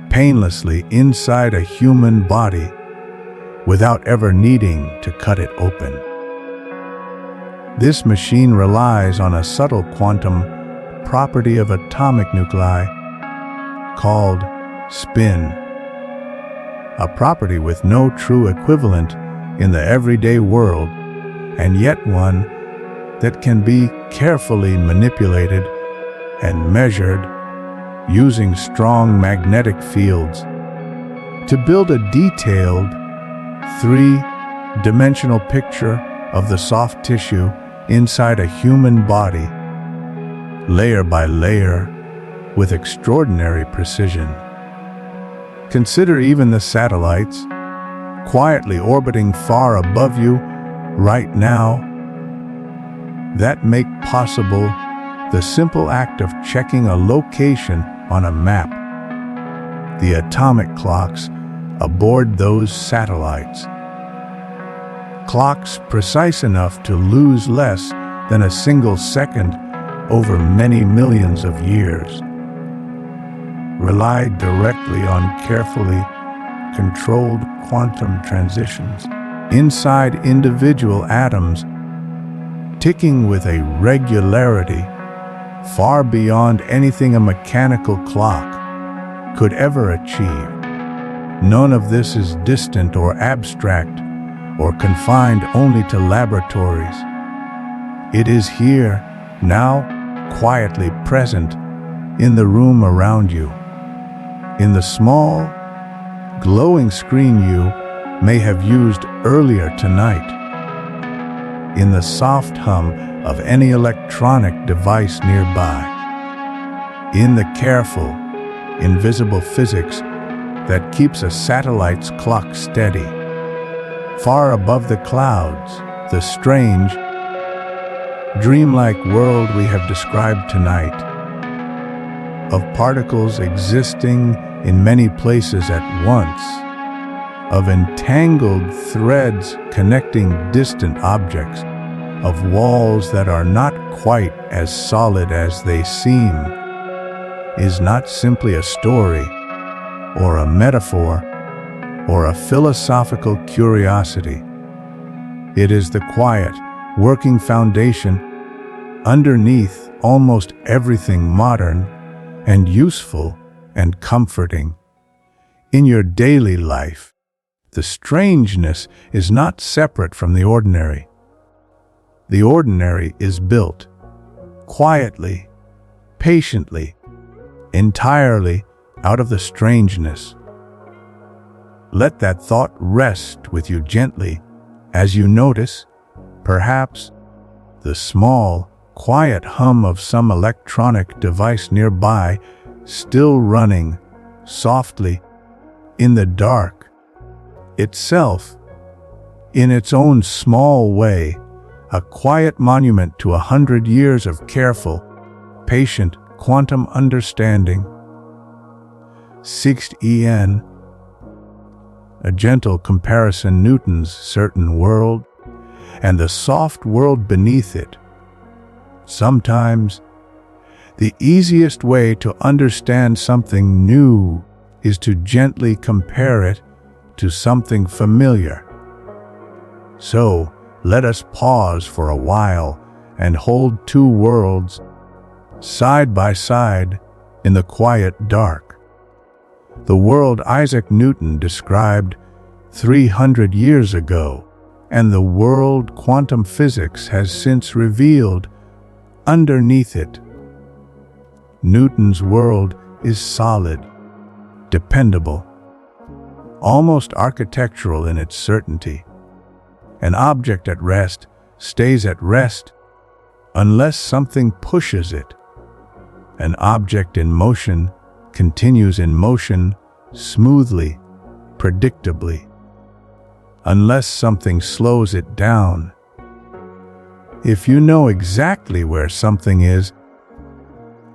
painlessly inside a human body without ever needing to cut it open. This machine relies on a subtle quantum property of atomic nuclei called spin, a property with no true equivalent in the everyday world, and yet one that can be carefully manipulated and measured using strong magnetic fields to build a detailed three-dimensional picture of the soft tissue inside a human body, layer by layer, with extraordinary precision. Consider even the satellites quietly orbiting far above you right now that make possible the simple act of checking a location on a map. The atomic clocks aboard those satellites, clocks precise enough to lose less than a single second over many millions of years, rely directly on carefully controlled quantum transitions inside individual atoms, ticking with a regularity far beyond anything a mechanical clock could ever achieve. None of this is distant or abstract or confined only to laboratories. It is here, now, quietly present in the room around you, in the small, glowing screen you may have used earlier tonight, in the soft hum of any electronic device nearby, in the careful, invisible physics that keeps a satellite's clock steady. Far above the clouds, the strange, dreamlike world we have described tonight, of particles existing in many places at once, of entangled threads connecting distant objects, of walls that are not quite as solid as they seem, is not simply a story, or a metaphor, or a philosophical curiosity. It is the quiet, working foundation underneath almost everything modern and useful and comforting. In your daily life, the strangeness is not separate from the ordinary. The ordinary is built quietly, patiently, entirely out of the strangeness. Let that thought rest with you gently as you notice, perhaps, the small, quiet hum of some electronic device nearby, still running softly in the dark, itself, in its own small way, a quiet monument to 100 years of careful, patient quantum understanding. 6en, a gentle comparison Newton's certain world, and the soft world beneath it. Sometimes, the easiest way to understand something new is to gently compare it to something familiar. So, let us pause for a while and hold two worlds side by side in the quiet dark. The world Isaac Newton described 300 years ago, and the world quantum physics has since revealed underneath it. Newton's world is solid, dependable, almost architectural in its certainty. An object at rest stays at rest unless something pushes it. An object in motion continues in motion smoothly, predictably, unless something slows it down. If you know exactly where something is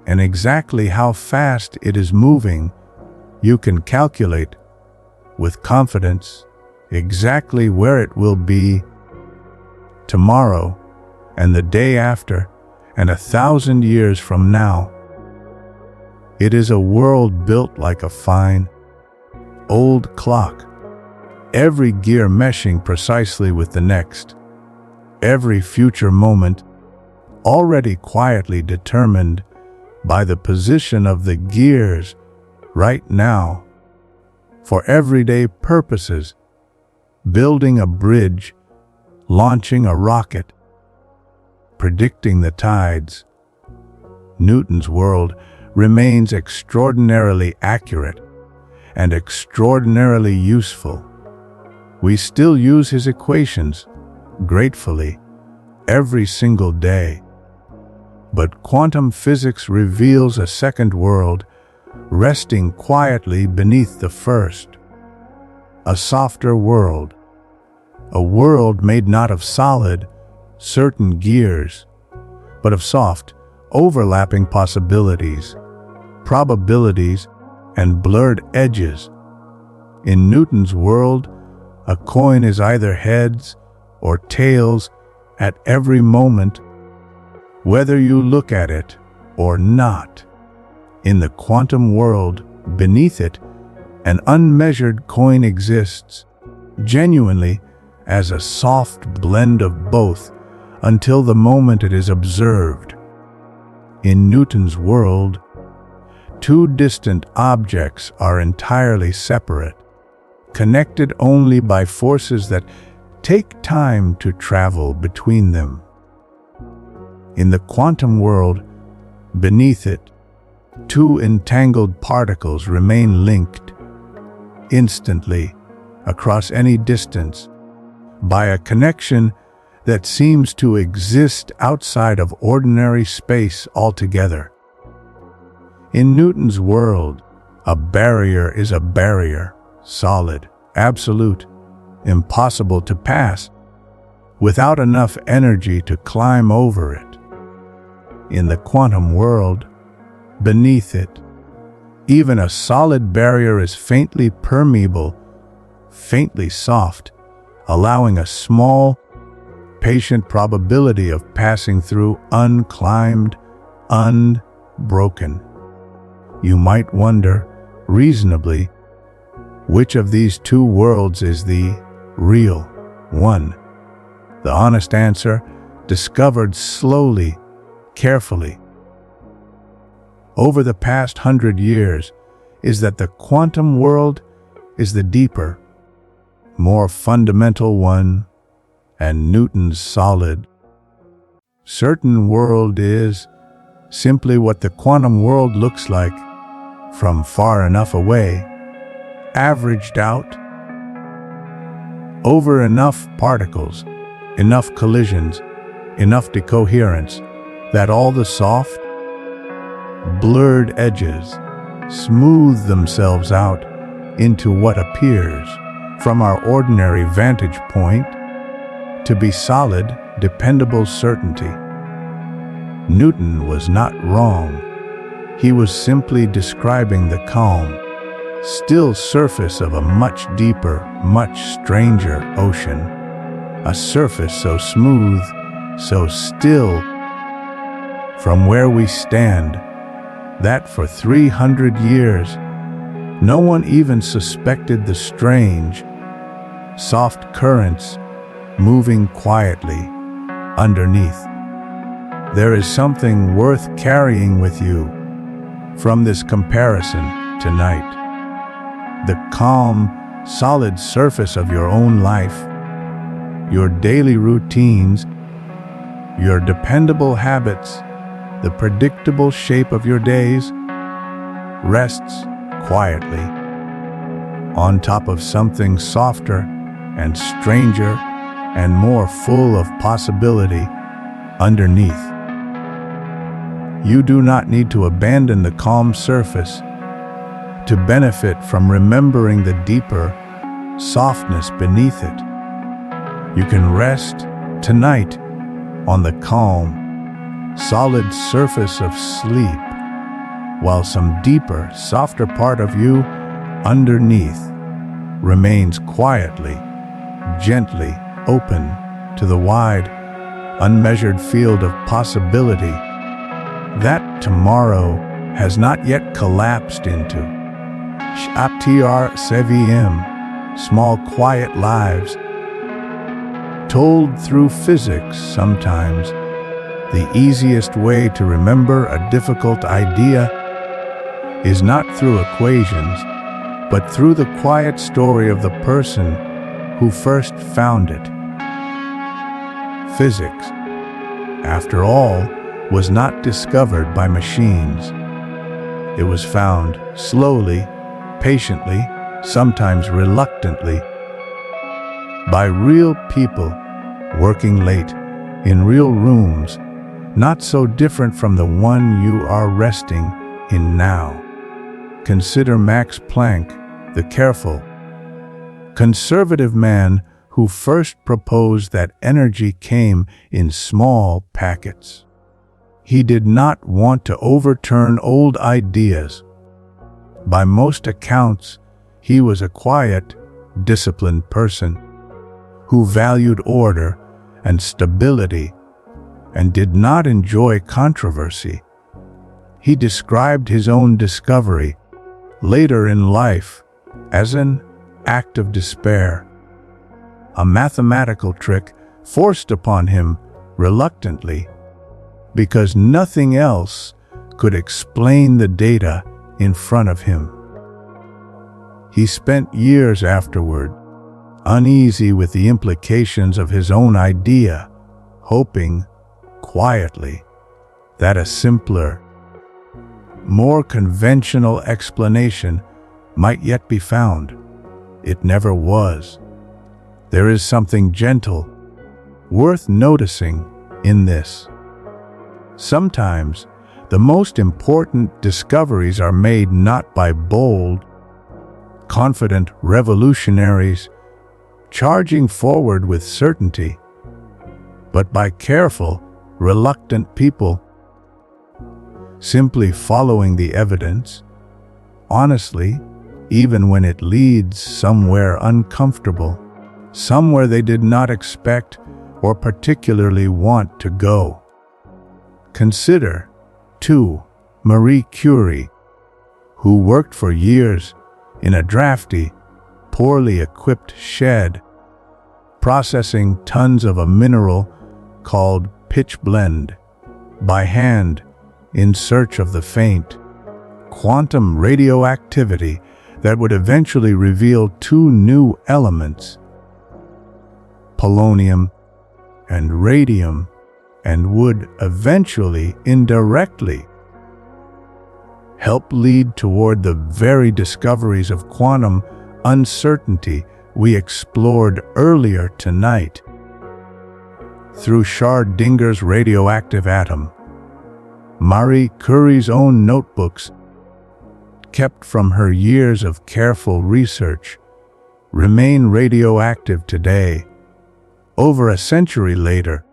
and exactly how fast it is moving, you can calculate with confidence exactly where it will be tomorrow and the day after and 1,000 years from now. It is a world built like a fine, old clock, every gear meshing precisely with the next, every future moment already quietly determined by the position of the gears right now. For everyday purposes, building a bridge, launching a rocket, predicting the tides, Newton's world remains extraordinarily accurate and extraordinarily useful. We still use his equations, gratefully, every single day. But quantum physics reveals a second world resting quietly beneath the first. A softer world. A world made not of solid, certain gears, but of soft, overlapping possibilities, probabilities, and blurred edges. In Newton's world, a coin is either heads or tails at every moment, whether you look at it or not. In the quantum world, beneath it, an unmeasured coin exists, genuinely as a soft blend of both, until the moment it is observed. In Newton's world, two distant objects are entirely separate, connected only by forces that take time to travel between them. In the quantum world, beneath it, two entangled particles remain linked instantly across any distance by a connection that seems to exist outside of ordinary space altogether. In Newton's world, a barrier is a barrier, solid, absolute, impossible to pass, without enough energy to climb over it. In the quantum world, beneath it, even a solid barrier is faintly permeable, faintly soft, allowing a small, patient probability of passing through unclimbed, unbroken. You might wonder, reasonably, which of these two worlds is the real one? The honest answer, discovered slowly, carefully, over the past 100 years, is that the quantum world is the deeper, more fundamental one, and Newton's solid, certain world is simply what the quantum world looks like from far enough away, averaged out over enough particles, enough collisions, enough decoherence, that all the soft, blurred edges smooth themselves out into what appears, from our ordinary vantage point, to be solid, dependable certainty. Newton was not wrong. He was simply describing the calm, still surface of a much deeper, much stranger ocean. A surface so smooth, so still, from where we stand, that for 300 years, no one even suspected the strange, soft currents moving quietly underneath. There is something worth carrying with you from this comparison tonight. The calm, solid surface of your own life, your daily routines, your dependable habits, the predictable shape of your days, rests quietly on top of something softer and stranger and more full of possibility underneath. You do not need to abandon the calm surface to benefit from remembering the deeper softness beneath it. You can rest tonight on the calm, solid surface of sleep, while some deeper, softer part of you underneath remains quietly, gently open to the wide, unmeasured field of possibility that tomorrow has not yet collapsed into. SHAPTR-CVM, small quiet lives, told through physics sometimes. The easiest way to remember a difficult idea is not through equations, but through the quiet story of the person who first found it. Physics, after all, was not discovered by machines. It was found slowly, patiently, sometimes reluctantly, by real people working late in real rooms, not so different from the one you are resting in now. Consider Max Planck, the careful, conservative man who first proposed that energy came in small packets. He did not want to overturn old ideas. By most accounts, he was a quiet, disciplined person who valued order and stability and did not enjoy controversy. He described his own discovery later in life as an act of despair, a mathematical trick forced upon him reluctantly, because nothing else could explain the data in front of him. He spent years afterward, uneasy with the implications of his own idea, hoping, quietly, that a simpler, more conventional explanation might yet be found. It never was. There is something gentle, worth noticing in this. Sometimes, the most important discoveries are made not by bold, confident revolutionaries charging forward with certainty, but by careful, reluctant people simply following the evidence, honestly, even when it leads somewhere uncomfortable, somewhere they did not expect or particularly want to go. Consider, too, Marie Curie, who worked for years in a drafty, poorly equipped shed, processing tons of a mineral called pitchblende by hand in search of the faint, quantum radioactivity that would eventually reveal two new elements, polonium and radium, and would eventually, indirectly, help lead toward the very discoveries of quantum uncertainty we explored earlier tonight. Through Schrödinger's radioactive atom, Marie Curie's own notebooks, kept from her years of careful research, remain radioactive today, over a century later,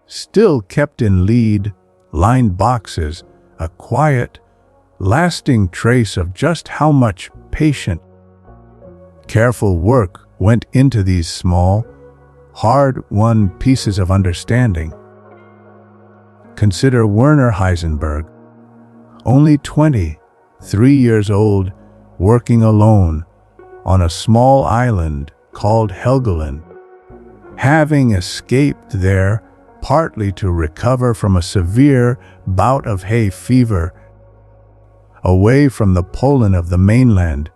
still kept in lead-lined boxes, a quiet, lasting trace of just how much patient, careful work went into these small, hard-won pieces of understanding. Consider Werner Heisenberg, only 23 years old, working alone on a small island called Helgoland, having escaped there partly to recover from a severe bout of hay fever, away from the Poland of the mainland.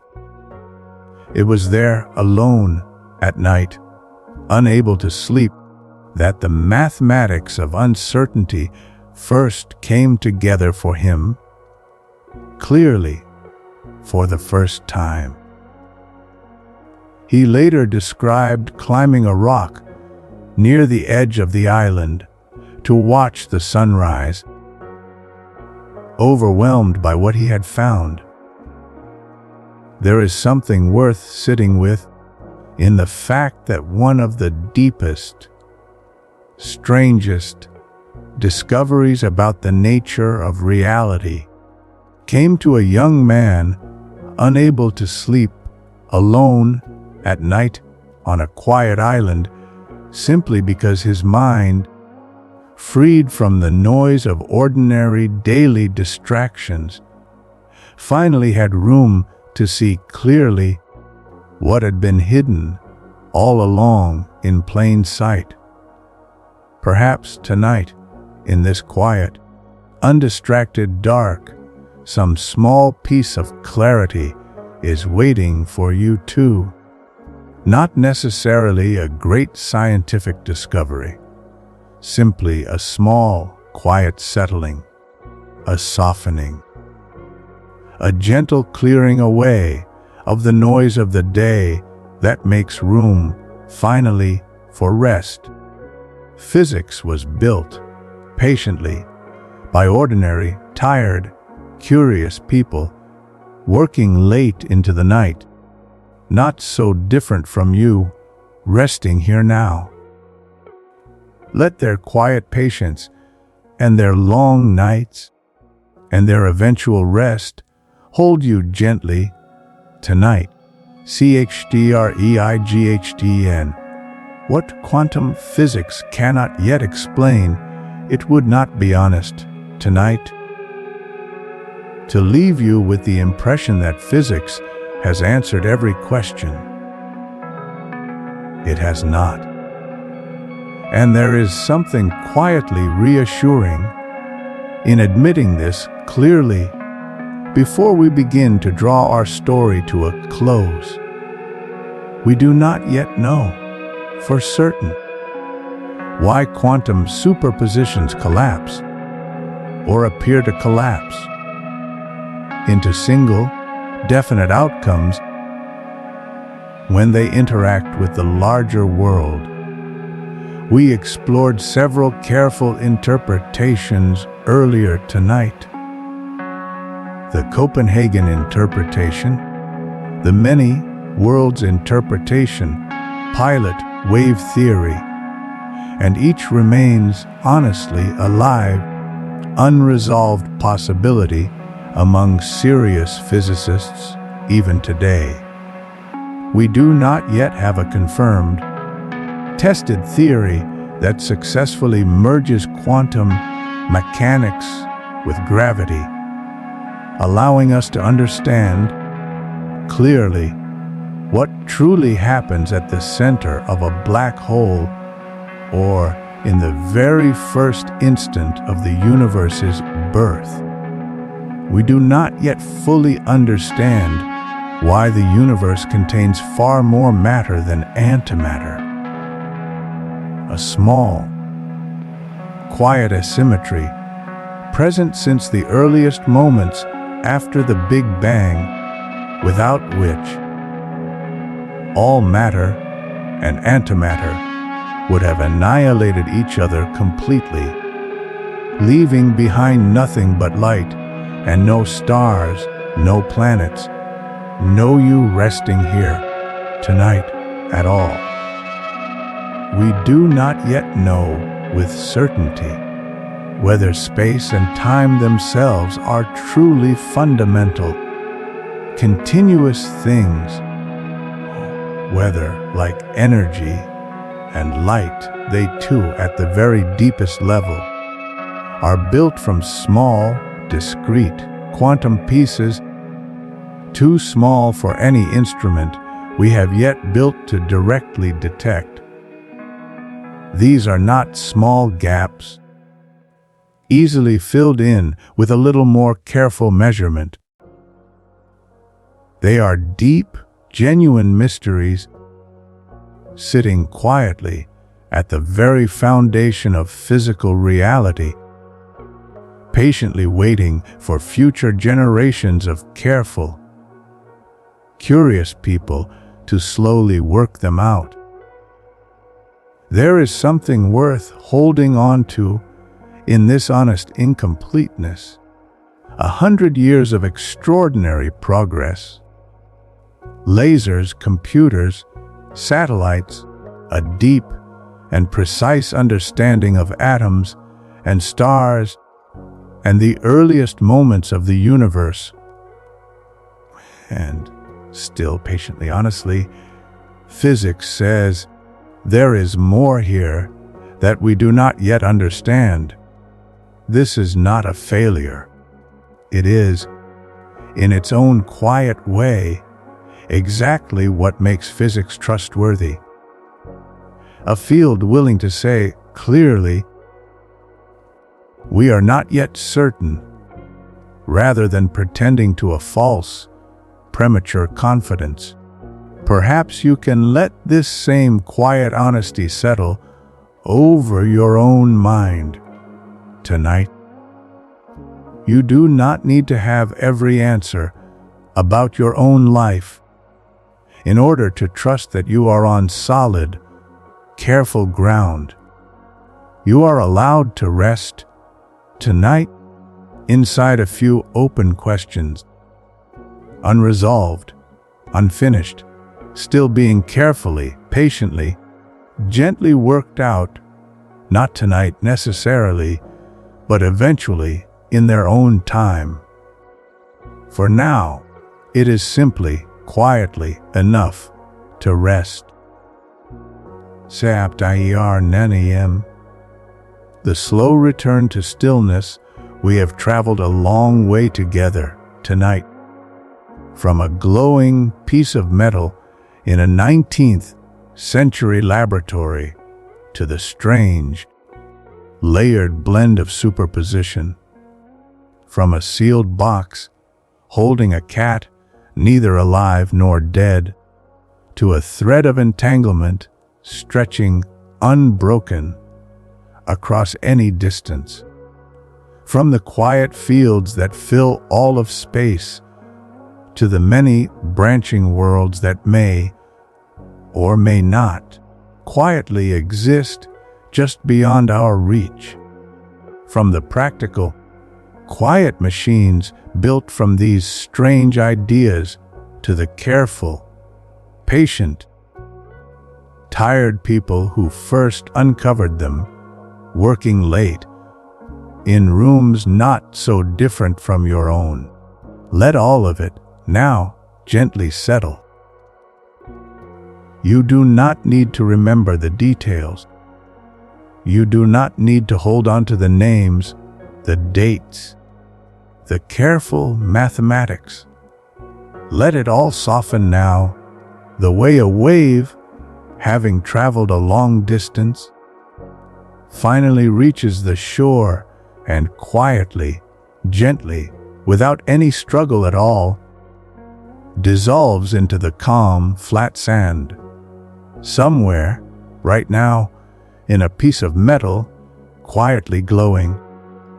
It was there, alone, at night, unable to sleep, that the mathematics of uncertainty first came together for him, clearly, for the first time. He later described climbing a rock near the edge of the island to watch the sunrise, overwhelmed by what he had found. There is something worth sitting with in the fact that one of the deepest, strangest discoveries about the nature of reality came to a young man unable to sleep alone at night on a quiet island simply because his mind, freed from the noise of ordinary daily distractions, finally had room to see clearly what had been hidden all along in plain sight. Perhaps tonight, in this quiet, undistracted dark, some small piece of clarity is waiting for you too. Not necessarily a great scientific discovery, simply a small, quiet settling, a softening, a gentle clearing away of the noise of the day that makes room, finally, for rest. Physics was built, patiently, by ordinary, tired, curious people, working late into the night, not so different from you, resting here now. Let their quiet patience and their long nights and their eventual rest hold you gently tonight. CHDREIGHTN. What quantum physics cannot yet explain, it would not be honest tonight to leave you with the impression that physics has answered every question. It has not. And there is something quietly reassuring in admitting this clearly before we begin to draw our story to a close. We do not yet know for certain why quantum superpositions collapse or appear to collapse into single, definite outcomes when they interact with the larger world. We explored several careful interpretations earlier tonight. The Copenhagen Interpretation, the many worlds interpretation, pilot wave theory, and each remains honestly a live, unresolved possibility among serious physicists even today. We do not yet have a confirmed, tested theory that successfully merges quantum mechanics with gravity, allowing us to understand clearly what truly happens at the center of a black hole or in the very first instant of the universe's birth. We do not yet fully understand why the universe contains far more matter than antimatter. A small, quiet asymmetry, present since the earliest moments after the Big Bang, without which all matter and antimatter would have annihilated each other completely, leaving behind nothing but light and no stars, no planets, no you resting here tonight at all. We do not yet know with certainty whether space and time themselves are truly fundamental, continuous things, whether, like energy and light, they too, at the very deepest level, are built from small, discrete quantum pieces, too small for any instrument we have yet built to directly detect. These are not small gaps, easily filled in with a little more careful measurement. They are deep, genuine mysteries, sitting quietly at the very foundation of physical reality, patiently waiting for future generations of careful, curious people to slowly work them out. There is something worth holding on to in this honest incompleteness. 100 years of extraordinary progress. Lasers, computers, satellites, a deep and precise understanding of atoms and stars, and the earliest moments of the universe. And still patiently, honestly, physics says there is more here that we do not yet understand. This is not a failure. It is, in its own quiet way, exactly what makes physics trustworthy. A field willing to say clearly, we are not yet certain, rather than pretending to a false, premature confidence. Perhaps you can let this same quiet honesty settle over your own mind tonight. You do not need to have every answer about your own life in order to trust that you are on solid, careful ground. You are allowed to rest tonight inside a few open questions, unresolved, unfinished, still being carefully, patiently, gently worked out, not tonight necessarily, but eventually in their own time. For now, it is simply, quietly enough to rest. The slow return to stillness. We have traveled a long way together tonight. From a glowing piece of metal in a 19th century laboratory to the strange, layered blend of superposition. From a sealed box holding a cat, neither alive nor dead, to a thread of entanglement stretching unbroken across any distance. From the quiet fields that fill all of space to the many branching worlds that may or may not quietly exist just beyond our reach. From the practical, quiet machines built from these strange ideas to the careful, patient, tired people who first uncovered them, working late, in rooms not so different from your own. Let all of it now gently settle. You do not need to remember the details. You do not need to hold on to the names, the dates, the careful mathematics. Let it all soften now, the way a wave, having traveled a long distance, finally reaches the shore and quietly, gently, without any struggle at all, dissolves into the calm, flat sand. Somewhere, right now, in a piece of metal, quietly glowing,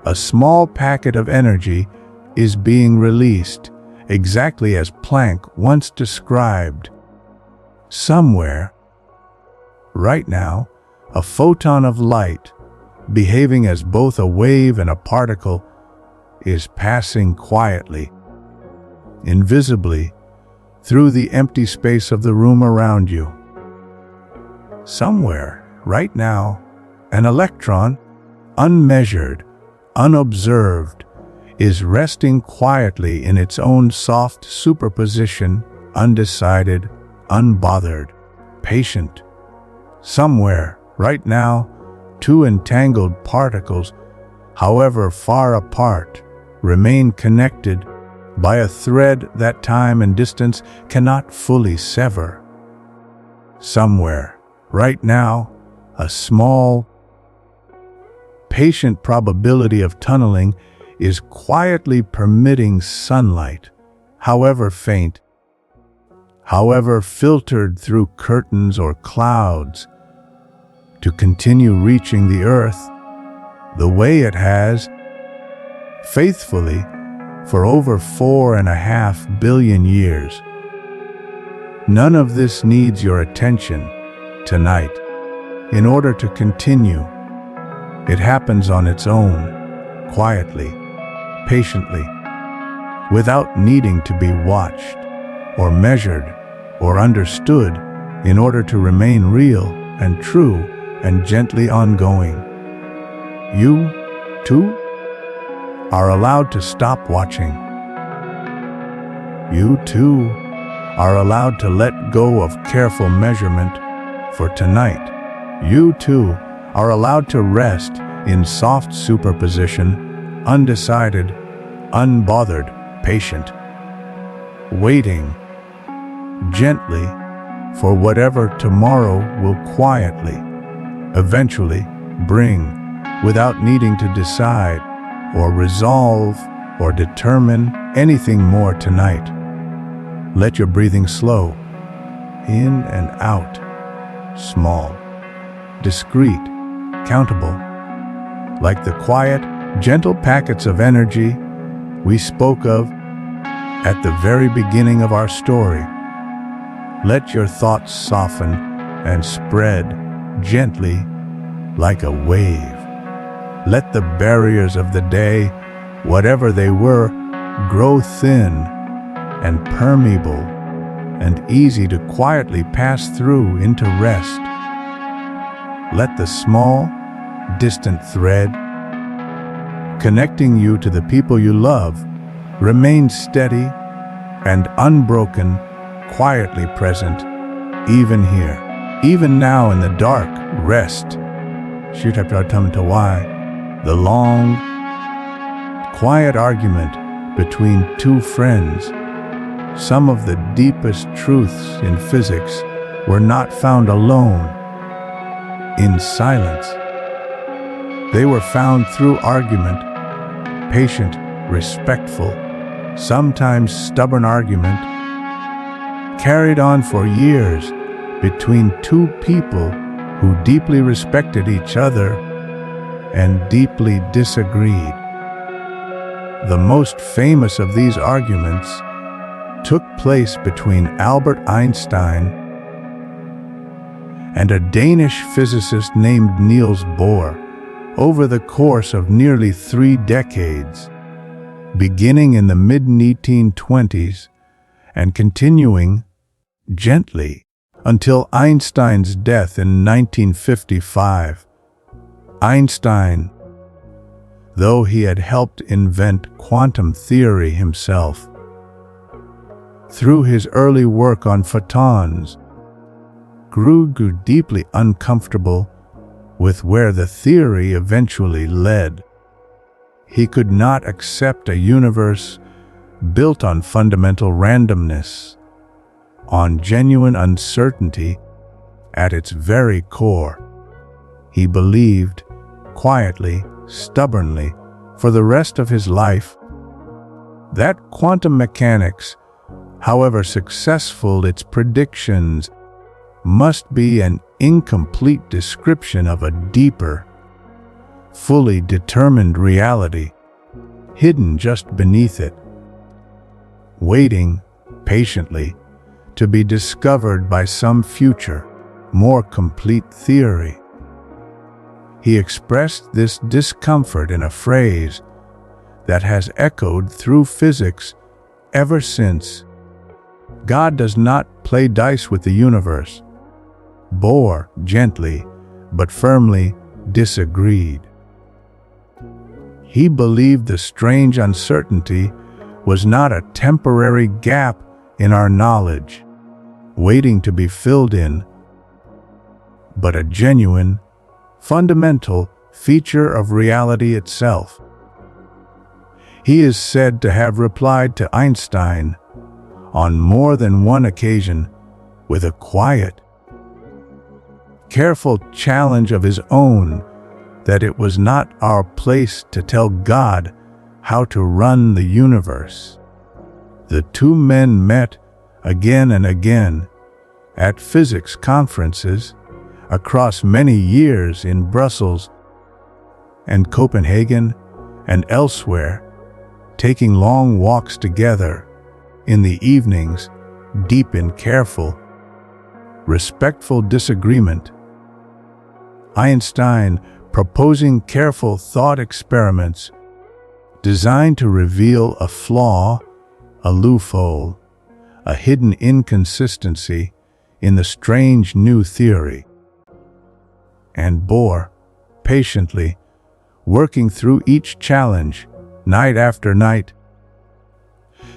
a small packet of energy is being released, exactly as Planck once described. Somewhere, right now, a photon of light, behaving as both a wave and a particle, is passing quietly, invisibly, through the empty space of the room around you. Somewhere, right now, an electron, unmeasured, unobserved, is resting quietly in its own soft superposition, undecided, unbothered, patient. Somewhere, right now, two entangled particles, however far apart, remain connected by a thread that time and distance cannot fully sever. Somewhere, right now, a small, patient probability of tunneling is quietly permitting sunlight, however faint, however filtered through curtains or clouds, to continue reaching the earth the way it has, faithfully, for over 4.5 billion years. None of this needs your attention tonight. In order to continue, it happens on its own, quietly, patiently, without needing to be watched, or measured, or understood in order to remain real and true and gently ongoing. You, too, are allowed to stop watching. You, too, are allowed to let go of careful measurement for tonight. You, too, are allowed to rest in soft superposition, undecided, unbothered, patient, waiting gently for whatever tomorrow will quietly, eventually bring, without needing to decide or resolve or determine anything more tonight. Let your breathing slow, in and out, small, discreet, countable, like the quiet, gentle packets of energy we spoke of at the very beginning of our story. Let your thoughts soften and spread gently like a wave. Let the barriers of the day, whatever they were, grow thin and permeable and easy to quietly pass through into rest. Let the small, distant thread connecting you to the people you love remain steady and unbroken, quietly present, even here, even now in the dark. Rest. The long, quiet argument between two friends. Some of the deepest truths in physics were not found alone, in silence. They were found through argument, patient, respectful, sometimes stubborn argument, carried on for years between two people who deeply respected each other and deeply disagreed. The most famous of these arguments took place between Albert Einstein and a Danish physicist named Niels Bohr over the course of nearly 3 decades, beginning in the mid-1920s and continuing gently until Einstein's death in 1955. Einstein, though he had helped invent quantum theory himself, through his early work on photons, grew deeply uncomfortable with where the theory eventually led. He could not accept a universe built on fundamental randomness, on genuine uncertainty at its very core. He believed, quietly, stubbornly, for the rest of his life, that quantum mechanics, however successful its predictions, must be an incomplete description of a deeper, fully determined reality, hidden just beneath it, waiting patiently to be discovered by some future, more complete theory. He expressed this discomfort in a phrase that has echoed through physics ever since: God does not play dice with the universe. Bohr gently but firmly disagreed. He believed the strange uncertainty was not a temporary gap in our knowledge, waiting to be filled in, but a genuine, fundamental feature of reality itself. He is said to have replied to Einstein on more than one occasion with a quiet, careful challenge of his own that it was not our place to tell God how to run the universe. The two men met again and again, at physics conferences, across many years in Brussels and Copenhagen and elsewhere, taking long walks together in the evenings, deep in careful, respectful disagreement. Einstein proposing careful thought experiments designed to reveal a flaw, a loophole, a hidden inconsistency in the strange new theory. And Bohr, patiently, working through each challenge, night after night,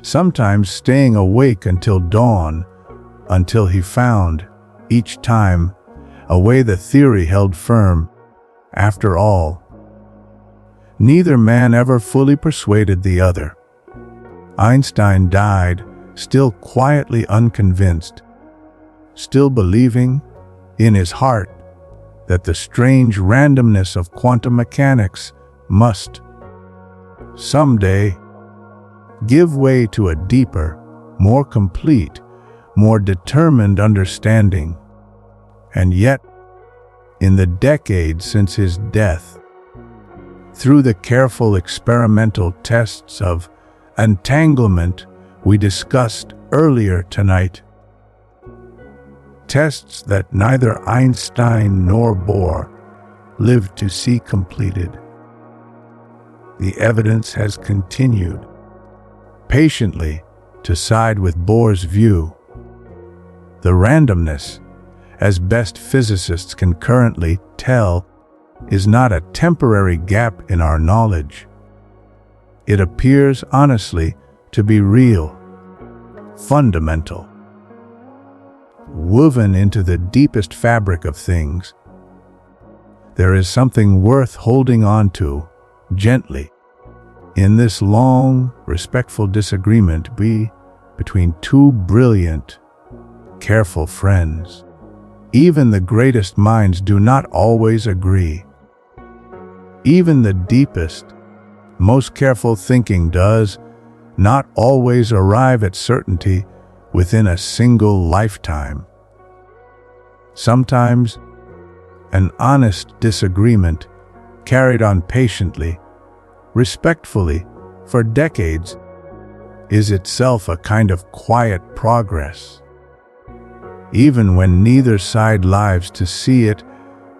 sometimes staying awake until dawn, until he found, each time, a way the theory held firm. After all, neither man ever fully persuaded the other. Einstein died, still quietly unconvinced, still believing, in his heart, that the strange randomness of quantum mechanics must, someday, give way to a deeper, more complete, more determined understanding. And yet, in the decades since his death, through the careful experimental tests of entanglement we discussed earlier tonight, tests that neither Einstein nor Bohr lived to see completed, the evidence has continued patiently to side with Bohr's view. The randomness, as best physicists can currently tell, is not a temporary gap in our knowledge. It appears honestly to be real, fundamental, woven into the deepest fabric of things. There is something worth holding on to, gently, in this long, respectful disagreement between two brilliant, careful friends. Even the greatest minds do not always agree. Even the deepest, most careful thinking does not always arrive at certainty within a single lifetime. Sometimes, an honest disagreement, carried on patiently, respectfully, for decades, is itself a kind of quiet progress. Even when neither side lives to see it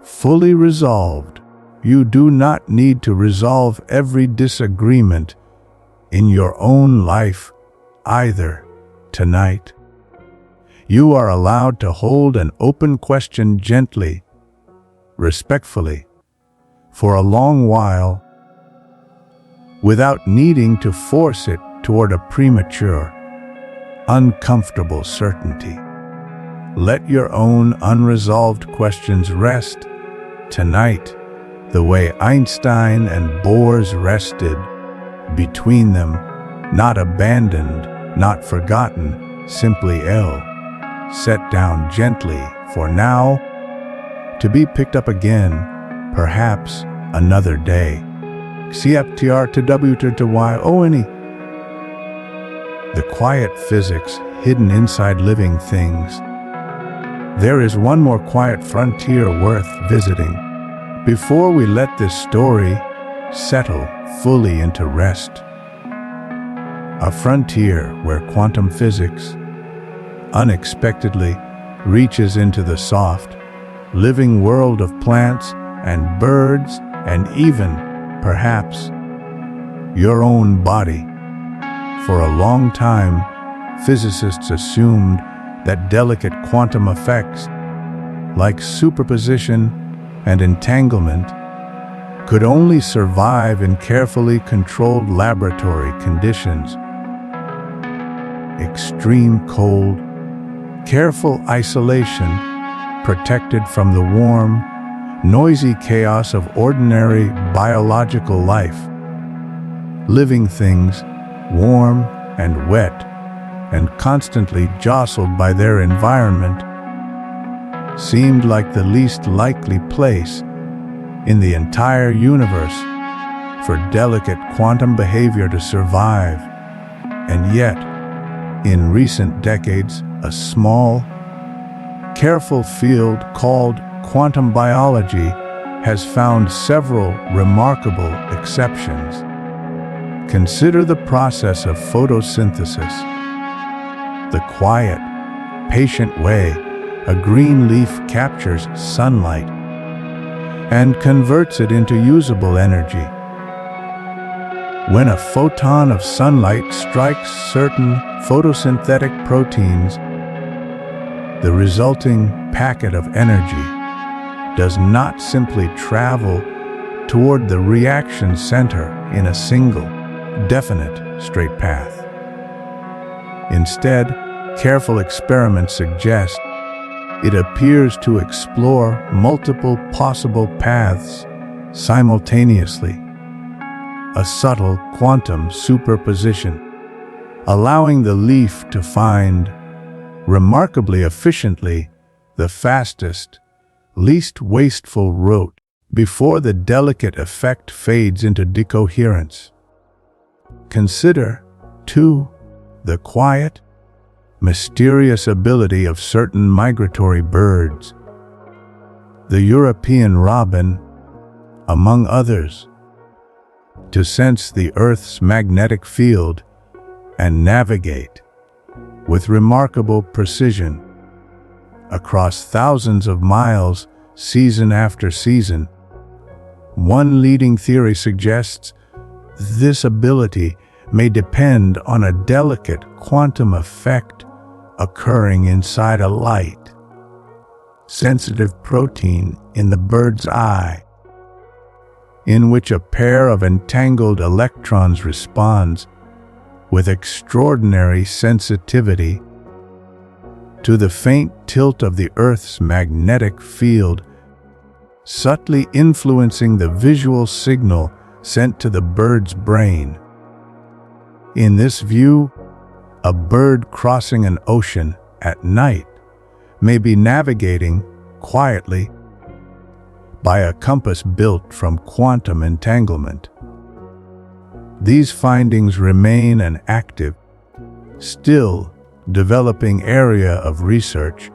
fully resolved, you do not need to resolve every disagreement in your own life either tonight. You are allowed to hold an open question gently, respectfully, for a long while, without needing to force it toward a premature, uncomfortable certainty. Let your own unresolved questions rest tonight the way Einstein and Bohr's rested, between them, not abandoned, not forgotten, simply set down gently for now, to be picked up again, perhaps another day. CFTR to W to Y-O-N-E. The quiet physics hidden inside living things. There is one more quiet frontier worth visiting before we let this story settle fully into rest. A frontier where quantum physics unexpectedly reaches into the soft, living world of plants and birds and even, perhaps, your own body. For a long time, physicists assumed that delicate quantum effects, like superposition and entanglement, could only survive in carefully controlled laboratory conditions. Extreme cold, careful isolation, protected from the warm, noisy chaos of ordinary biological life. Living things, warm and wet, and constantly jostled by their environment, seemed like the least likely place in the entire universe for delicate quantum behavior to survive. And yet, In recent decades, a small, careful field called quantum biology has found several remarkable exceptions. Consider the process of photosynthesis. The quiet, patient way a green leaf captures sunlight and converts it into usable energy. When a photon of sunlight strikes certain photosynthetic proteins, the resulting packet of energy does not simply travel toward the reaction center in a single, definite, straight path. Instead, careful experiments suggest it appears to explore multiple possible paths simultaneously, a subtle quantum superposition, allowing the leaf to find, remarkably efficiently, the fastest, least wasteful route before the delicate effect fades into decoherence. Consider, too, the quiet, mysterious ability of certain migratory birds, the European robin, among others, to sense the Earth's magnetic field and navigate, with remarkable precision, across thousands of miles, season after season. One leading theory suggests this ability may depend on a delicate quantum effect occurring inside a light, sensitive protein in the bird's eye, in which a pair of entangled electrons responds with extraordinary sensitivity to the faint tilt of the Earth's magnetic field, subtly influencing the visual signal sent to the bird's brain. In this view, a bird crossing an ocean at night may be navigating quietly by a compass built from quantum entanglement. These findings remain an active, still developing area of research,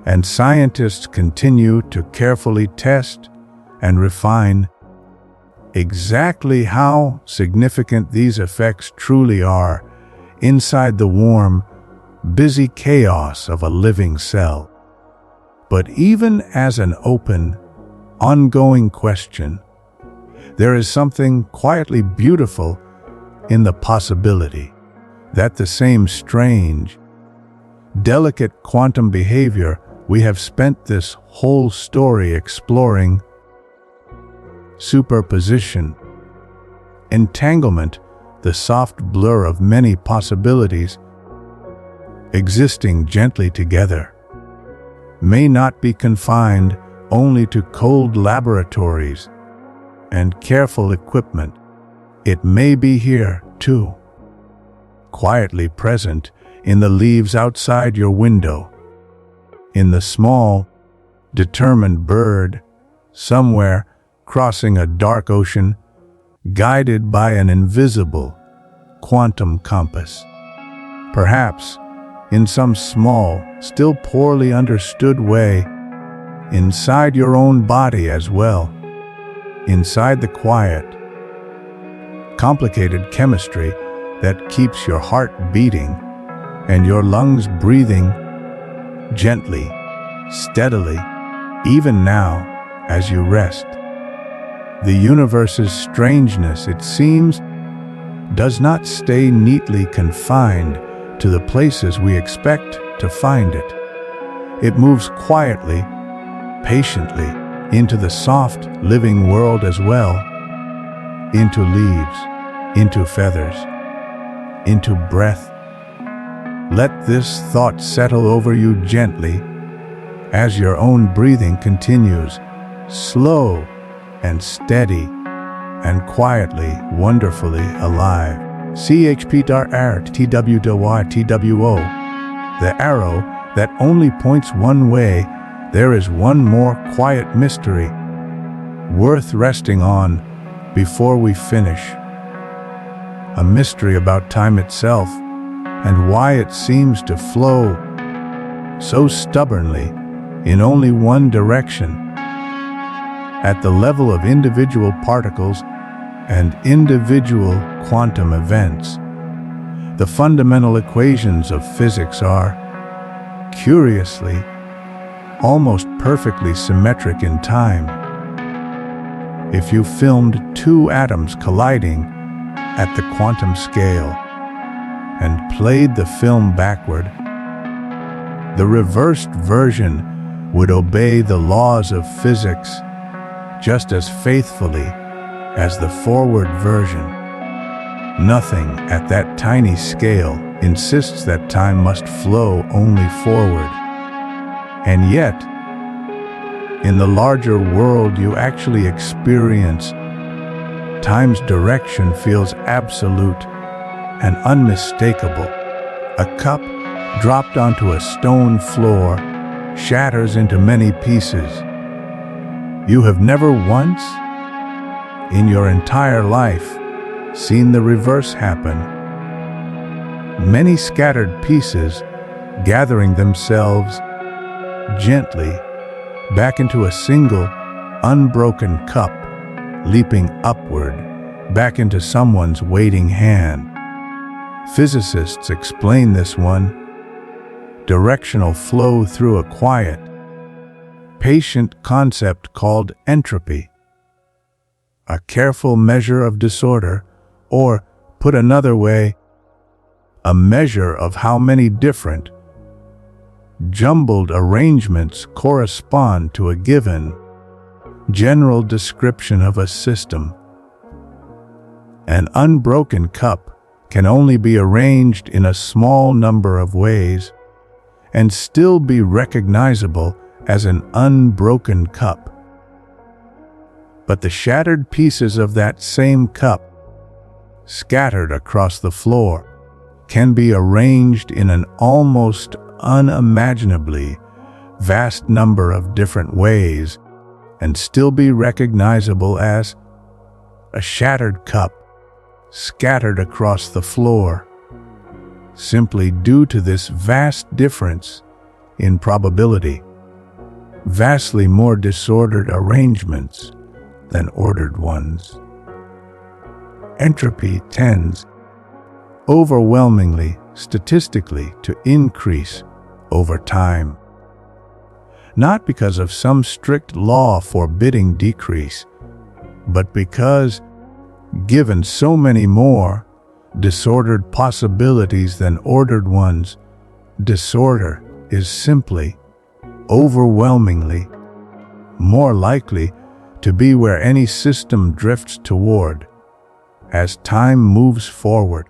and scientists continue to carefully test and refine exactly how significant these effects truly are inside the warm, busy chaos of a living cell. But even as an open, ongoing question, there is something quietly beautiful in the possibility that the same strange, delicate quantum behavior we have spent this whole story exploring, superposition, entanglement, the soft blur of many possibilities existing gently together, may not be confined only to cold laboratories and careful equipment. It may be here, too, quietly present in the leaves outside your window, in the small, determined bird, somewhere crossing a dark ocean, guided by an invisible quantum compass. Perhaps, in some small, still poorly understood way, inside your own body as well, inside the quiet, complicated chemistry that keeps your heart beating and your lungs breathing gently, steadily, even now as you rest. The universe's strangeness, it seems, does not stay neatly confined to the places we expect to find it. It moves quietly, patiently, into the soft, living world as well, into leaves, into feathers, into breath. Let this thought settle over you gently as your own breathing continues, slow and steady and quietly, wonderfully alive. CHP-TWYTWO. The arrow that only points one way. There is one more quiet mystery worth resting on before we finish. A mystery about time itself, and why it seems to flow so stubbornly in only one direction. At the level of individual particles and individual quantum events, the fundamental equations of physics are, curiously, almost perfectly symmetric in time. If you filmed two atoms colliding at the quantum scale and played the film backward, the reversed version would obey the laws of physics just as faithfully as the forward version. Nothing at that tiny scale insists that time must flow only forward. And yet, in the larger world you actually experience, time's direction feels absolute and unmistakable. A cup dropped onto a stone floor shatters into many pieces. You have never once, in your entire life, seen the reverse happen. Many scattered pieces gathering themselves gently back into a single, unbroken cup, leaping upward, back into someone's waiting hand. Physicists explain this one directional flow through a quiet, patient concept called entropy, a careful measure of disorder, or, put another way, a measure of how many different, jumbled arrangements correspond to a given general description of a system. An unbroken cup can only be arranged in a small number of ways and still be recognizable as an unbroken cup. But the shattered pieces of that same cup, scattered across the floor, can be arranged in an almost unimaginably vast number of different ways and still be recognizable as a shattered cup scattered across the floor, simply due to this vast difference in probability, vastly more disordered arrangements than ordered ones. Entropy tends, overwhelmingly, statistically, to increase over time. Not because of some strict law forbidding decrease, but because, given so many more disordered possibilities than ordered ones, disorder is simply, overwhelmingly, more likely to be where any system drifts toward as time moves forward.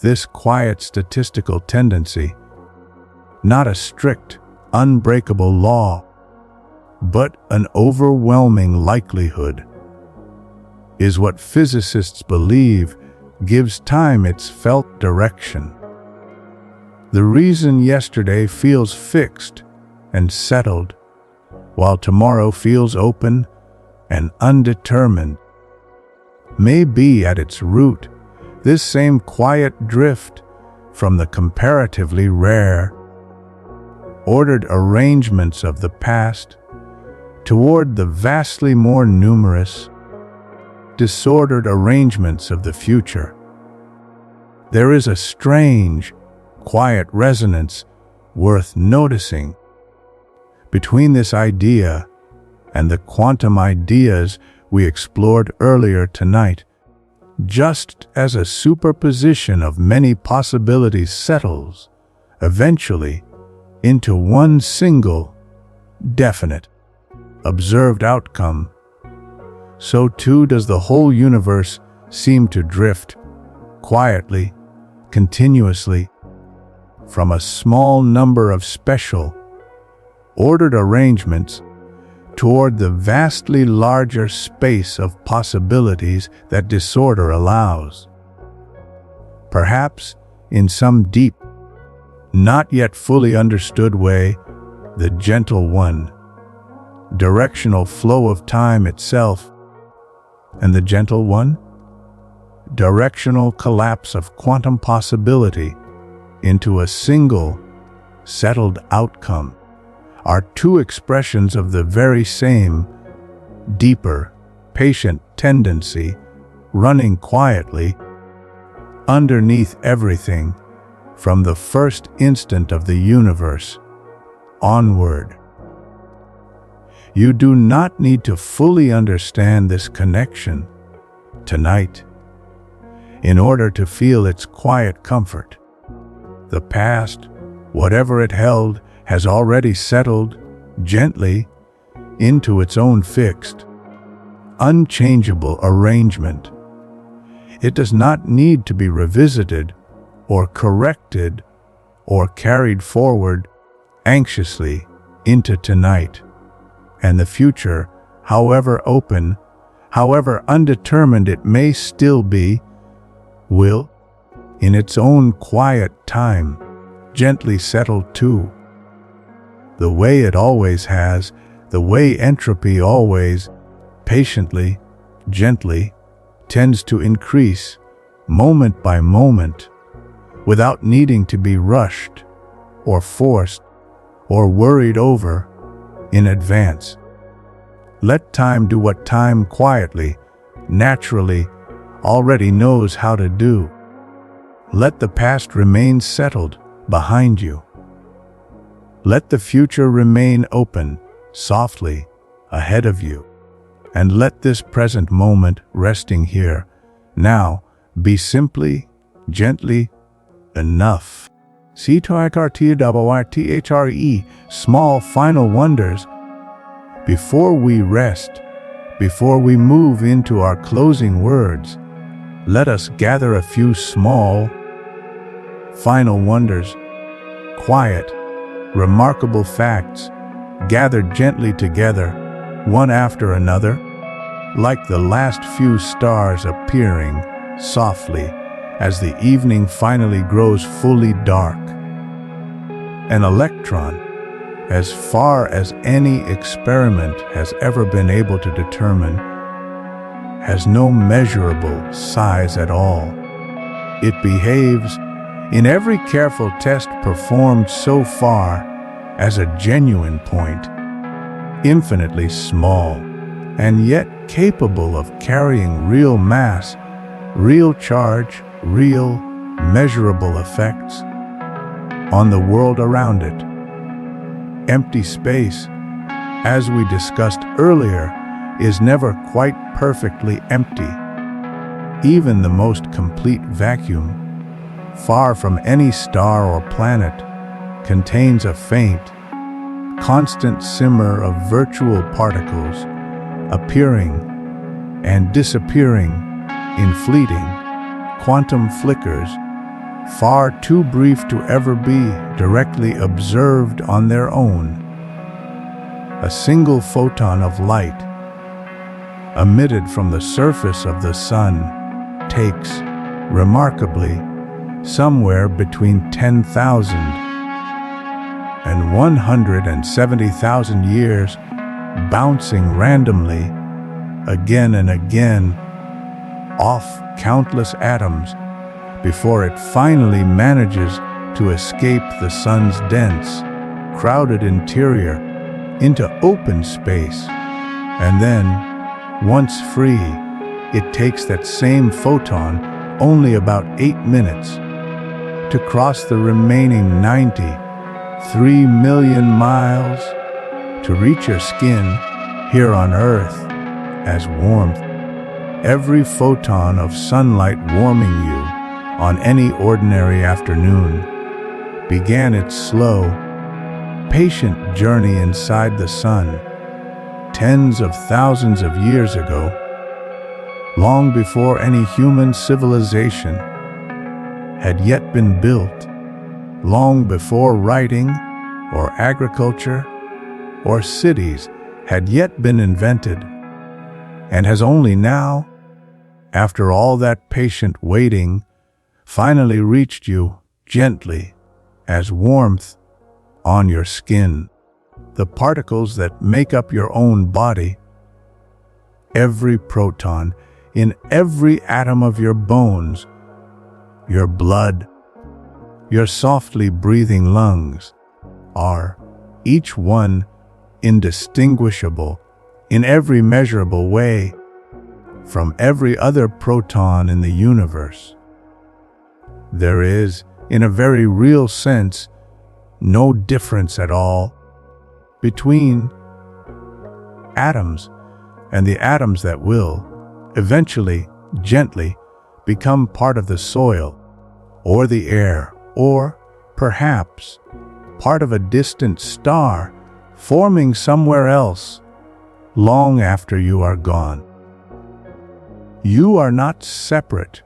This quiet statistical tendency, not a strict, unbreakable law, but an overwhelming likelihood, is what physicists believe gives time its felt direction. The reason yesterday feels fixed and settled, while tomorrow feels open and undetermined, may be at its root this same quiet drift from the comparatively rare, ordered arrangements of the past toward the vastly more numerous, disordered arrangements of the future. There is a strange, quiet resonance worth noticing between this idea and the quantum ideas we explored earlier tonight. Just as a superposition of many possibilities settles, eventually, into one single, definite, observed outcome, so too does the whole universe seem to drift, quietly, continuously, from a small number of special, ordered arrangements toward the vastly larger space of possibilities that disorder allows. Perhaps, in some deep, not yet fully understood way, the gentle one, directional flow of time itself, and the gentle one, directional collapse of quantum possibility, into a single, settled outcome, are two expressions of the very same, deeper, patient tendency running quietly underneath everything from the first instant of the universe onward. You do not need to fully understand this connection tonight in order to feel its quiet comfort. The past, whatever it held, has already settled gently into its own fixed, unchangeable arrangement. It does not need to be revisited or corrected or carried forward anxiously into tonight and the future, however open, however undetermined it may still be, will, in its own quiet time, gently settle too. The way it always has, the way entropy always, patiently, gently, tends to increase, moment by moment, without needing to be rushed, or forced, or worried over in advance. Let time do what time quietly, naturally, already knows how to do. Let the past remain settled behind you. Let the future remain open, softly, ahead of you. And let this present moment resting here, now, be simply, gently, enough. C-to-I-R-T-W-I-T-H-R-E, small final wonders. Before we rest, before we move into our closing words, let us gather a few small, final wonders, quiet, remarkable facts, gathered gently together, one after another, like the last few stars appearing softly as the evening finally grows fully dark. An electron, as far as any experiment has ever been able to determine, has no measurable size at all. It behaves, in every careful test performed so far, as a genuine point, infinitely small, and yet capable of carrying real mass, real charge, real, measurable effects on the world around it. Empty space, as we discussed earlier, is never quite perfectly empty. Even the most complete vacuum, far from any star or planet, contains a faint, constant simmer of virtual particles appearing and disappearing in fleeting, quantum flickers, far too brief to ever be directly observed on their own. A single photon of light, emitted from the surface of the sun, takes, remarkably, somewhere between 10,000 and 170,000 years, bouncing randomly, again and again, off countless atoms, before it finally manages to escape the sun's dense, crowded interior into open space. And then, once free, it takes that same photon only about 8 minutes to cross the remaining 93 million miles to reach your skin here on Earth as warmth. Every photon of sunlight warming you on any ordinary afternoon began its slow, patient journey inside the sun tens of thousands of years ago, long before any human civilization had yet been built, long before writing or agriculture or cities had yet been invented, and has only now, after all that patient waiting, finally reached you gently as warmth on your skin. The particles that make up your own body, every proton in every atom of your bones, your blood, your softly breathing lungs, are, each one, indistinguishable in every measurable way from every other proton in the universe. There is, in a very real sense, no difference at all between atoms and the atoms that will, eventually, gently, become part of the soil, or the air, or, perhaps, part of a distant star forming somewhere else, long after you are gone. You are not separate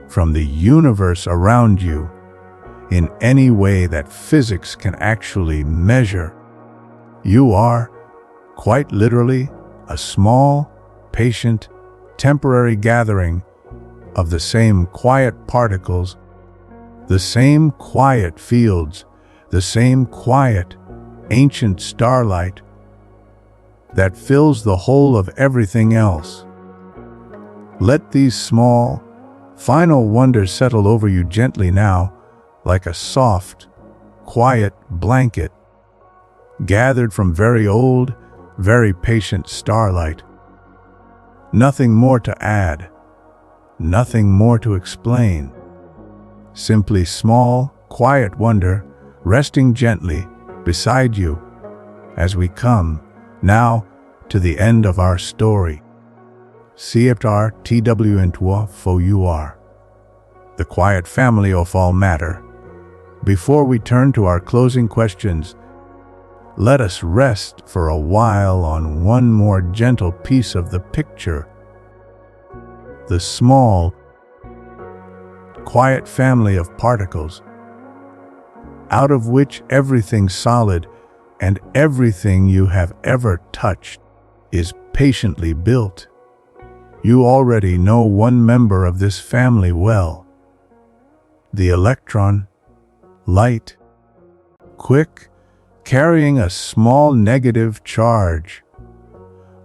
from the universe around you in any way that physics can actually measure. You are, quite literally, a small, patient, temporary gathering of the same quiet particles, the same quiet fields, the same quiet, ancient starlight that fills the whole of everything else. Let these small, final wonders settle over you gently now, like a soft, quiet blanket, gathered from very old, very patient starlight. Nothing more to add, nothing more to explain. Simply small, quiet wonder resting gently beside you as we come, now, to the end of our story. CFR TW and fo you are, the quiet family of all matter. Before we turn to our closing questions, let us rest for a while on one more gentle piece of the picture. The small, quiet family of particles, out of which everything solid and everything you have ever touched is patiently built. You already know one member of this family well. The electron, light, quick, carrying a small negative charge,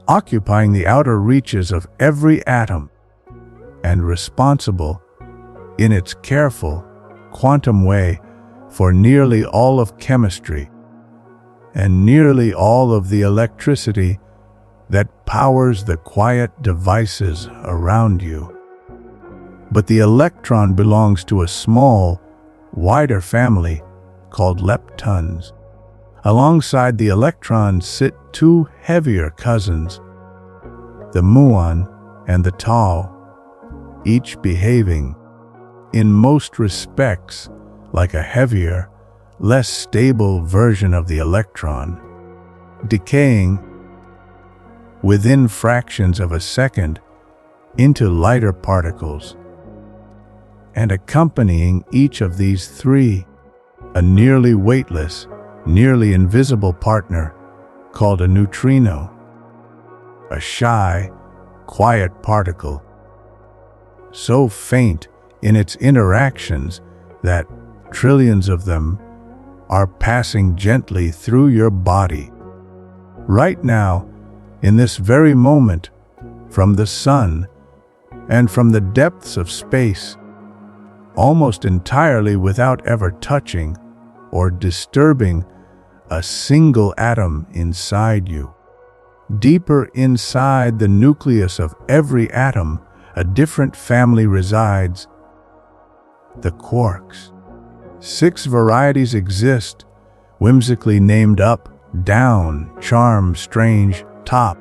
occupying the outer reaches of every atom, and responsible, in its careful, quantum way, for nearly all of chemistry and nearly all of the electricity that powers the quiet devices around you. But the electron belongs to a small, wider family called leptons. Alongside the electron sit two heavier cousins, the muon and the tau, each behaving, in most respects, like a heavier, less stable version of the electron, decaying within fractions of a second into lighter particles, and accompanying each of these three, a nearly weightless, nearly invisible partner called a neutrino, a shy, quiet particle, so faint in its interactions that trillions of them are passing gently through your body. Right now, in this very moment, from the sun and from the depths of space, almost entirely without ever touching or disturbing a single atom inside you. Deeper inside the nucleus of every atom, a different family resides, the quarks. 6 varieties exist, whimsically named up, down, charm, strange, top,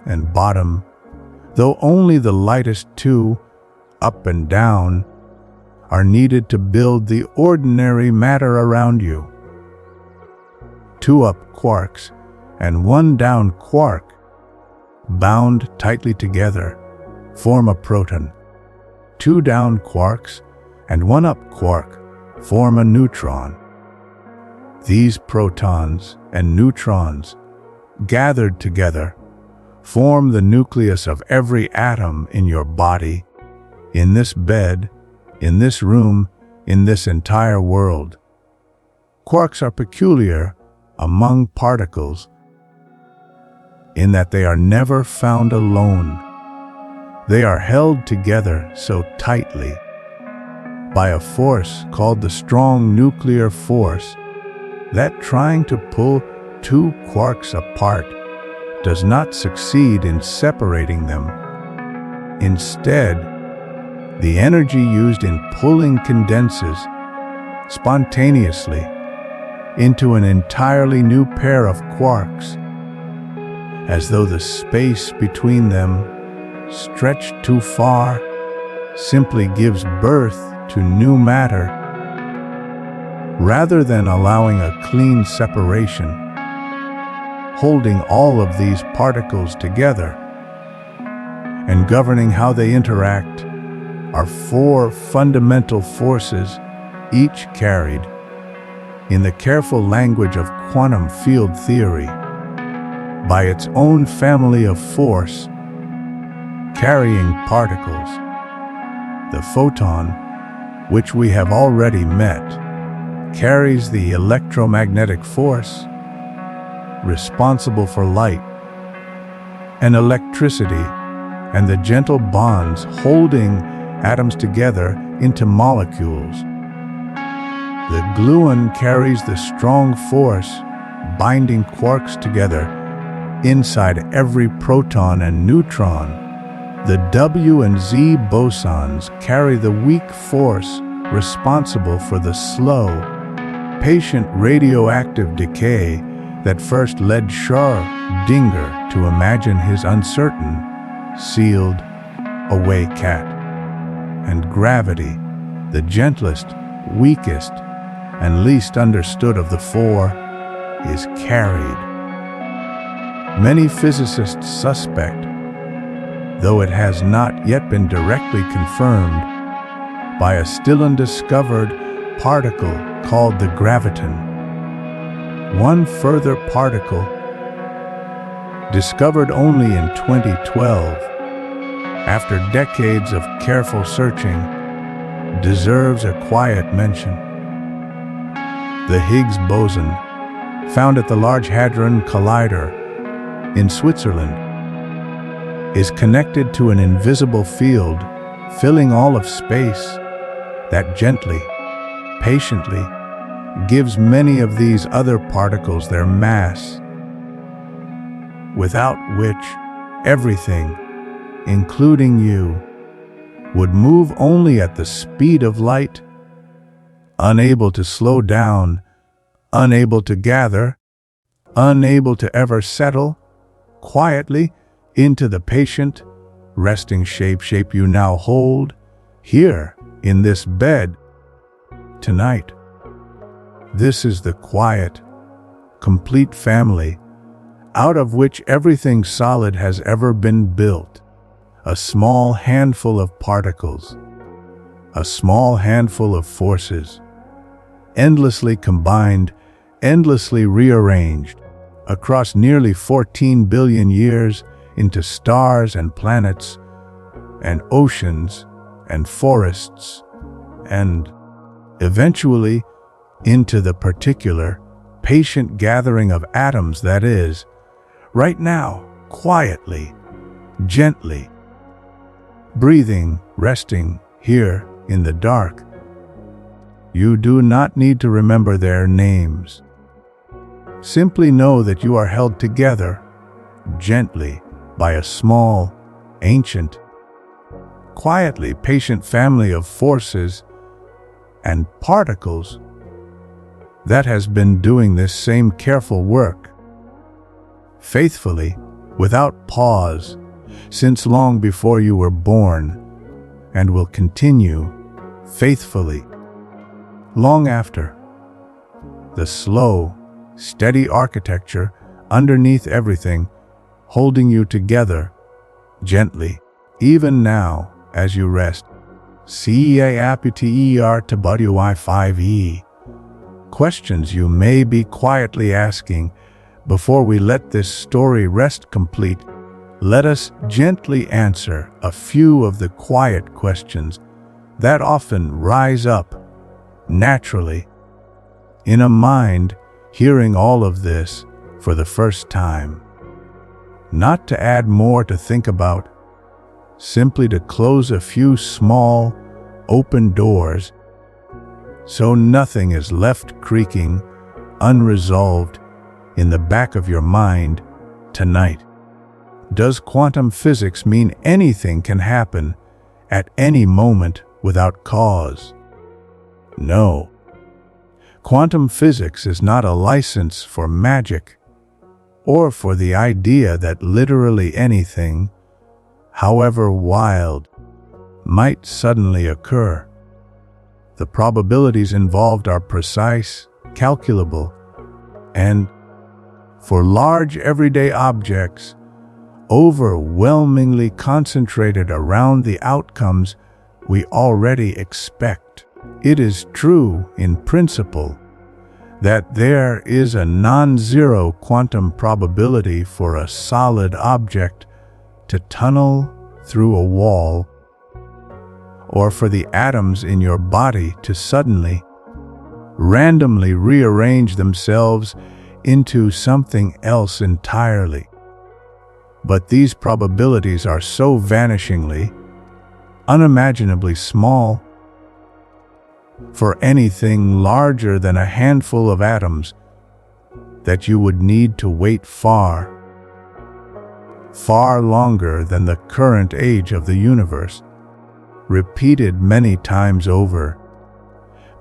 and bottom, though only the lightest 2, up and down, are needed to build the ordinary matter around you. 2 up quarks and 1 down quark, bound tightly together, form a proton. 2 down quarks and 1 up quark form a neutron. These protons and neutrons, gathered together, form the nucleus of every atom in your body, in this bed, in this room, in this entire world. Quarks are peculiar among particles in that they are never found alone. They are held together so tightly by a force called the strong nuclear force, that trying to pull two quarks apart does not succeed in separating them. Instead, the energy used in pulling condenses spontaneously into an entirely new pair of quarks, as though the space between them, stretched too far, simply gives birth to new matter, rather than allowing a clean separation, holding all of these particles together and governing how they interact are four fundamental forces, each carried, in the careful language of quantum field theory, by its own family of force, carrying particles. The photon, which we have already met, carries the electromagnetic force responsible for light and electricity and the gentle bonds holding atoms together into molecules. The gluon carries the strong force binding quarks together inside every proton and neutron. The W and Z bosons carry the weak force responsible for the slow, patient radioactive decay that first led Schrödinger to imagine his uncertain, sealed away cat. And gravity, the gentlest, weakest, and least understood of the four, is carried. Many physicists suspect, though it has not yet been directly confirmed, by a still undiscovered particle called the graviton. One further particle, discovered only in 2012, after decades of careful searching, deserves a quiet mention. The Higgs boson, found at the Large Hadron Collider in Switzerland, is connected to an invisible field filling all of space that gently, patiently, gives many of these other particles their mass, without which everything, including you, would move only at the speed of light, unable to slow down, unable to gather, unable to ever settle quietly into the patient, resting shape you now hold here in this bed tonight. This is the quiet, complete family out of which everything solid has ever been built. A small handful of particles, a small handful of forces, endlessly combined, endlessly rearranged across nearly 14 billion years into stars and planets and oceans and forests and, eventually, into the particular, patient gathering of atoms that is, right now, quietly, gently, breathing, resting here in the dark. You do not need to remember their names. Simply know that you are held together, gently, by a small, ancient, quietly patient family of forces and particles that has been doing this same careful work, faithfully, without pause, since long before you were born, and will continue, faithfully, long after. The slow, steady architecture underneath everything, holding you together, gently, even now, as you rest. CEA to WI5E. Questions you may be quietly asking before we let this story rest complete. Let us gently answer a few of the quiet questions that often rise up naturally in a mind hearing all of this for the first time. Not to add more to think about, simply to close a few small, open doors so nothing is left creaking, unresolved, in the back of your mind tonight. Does quantum physics mean anything can happen at any moment without cause? No. Quantum physics is not a license for magic or for the idea that literally anything, however wild, might suddenly occur. The probabilities involved are precise, calculable, and, for large everyday objects, overwhelmingly concentrated around the outcomes we already expect. It is true, in principle, that there is a non-zero quantum probability for a solid object to tunnel through a wall, or for the atoms in your body to suddenly, randomly rearrange themselves into something else entirely. But these probabilities are so vanishingly, unimaginably small. For anything larger than a handful of atoms, that you would need to wait far, far longer than the current age of the universe, repeated many times over,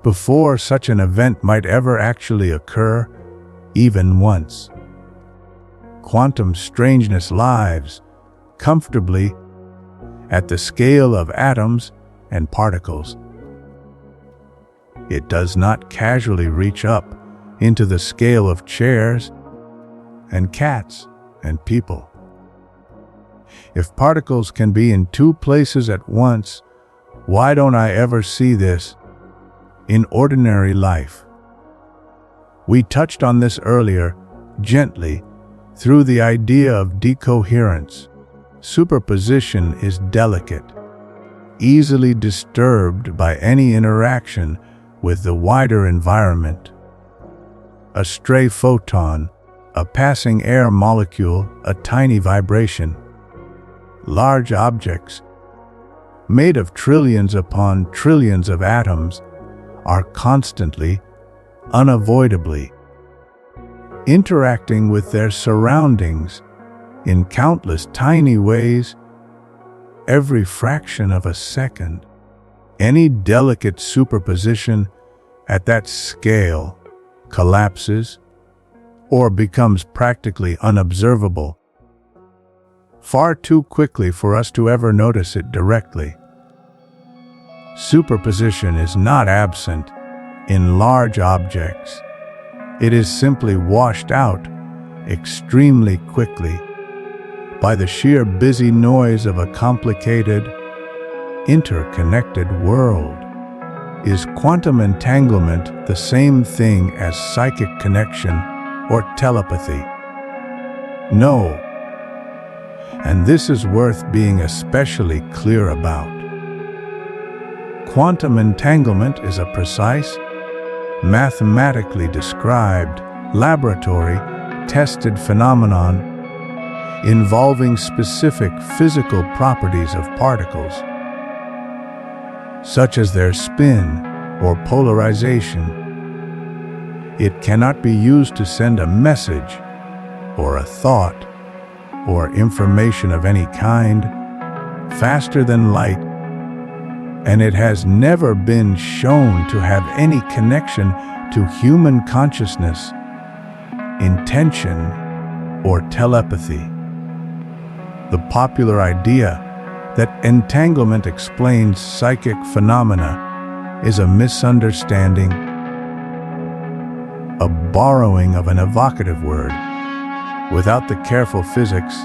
before such an event might ever actually occur, even once. Quantum strangeness lies comfortably at the scale of atoms and particles. It does not casually reach up into the scale of chairs and cats and people. If particles can be in two places at once, why don't I ever see this in ordinary life? We touched on this earlier, gently, through the idea of decoherence. Superposition is delicate, easily disturbed by any interaction with the wider environment. A stray photon, a passing air molecule, a tiny vibration. Large objects, made of trillions upon trillions of atoms, are constantly, unavoidably, interacting with their surroundings in countless tiny ways every fraction of a second. Any delicate superposition at that scale collapses or becomes practically unobservable, far too quickly for us to ever notice it directly. Superposition is not absent in large objects. It is simply washed out extremely quickly by the sheer busy noise of a complicated, interconnected world. Is quantum entanglement the same thing as psychic connection or telepathy? No. And this is worth being especially clear about. Quantum entanglement is a precise, mathematically described, laboratory-tested phenomenon involving specific physical properties of particles, such as their spin or polarization. It cannot be used to send a message or a thought or information of any kind faster than light, and it has never been shown to have any connection to human consciousness, intention, or telepathy. The popular idea that entanglement explains psychic phenomena is a misunderstanding, a borrowing of an evocative word, without the careful physics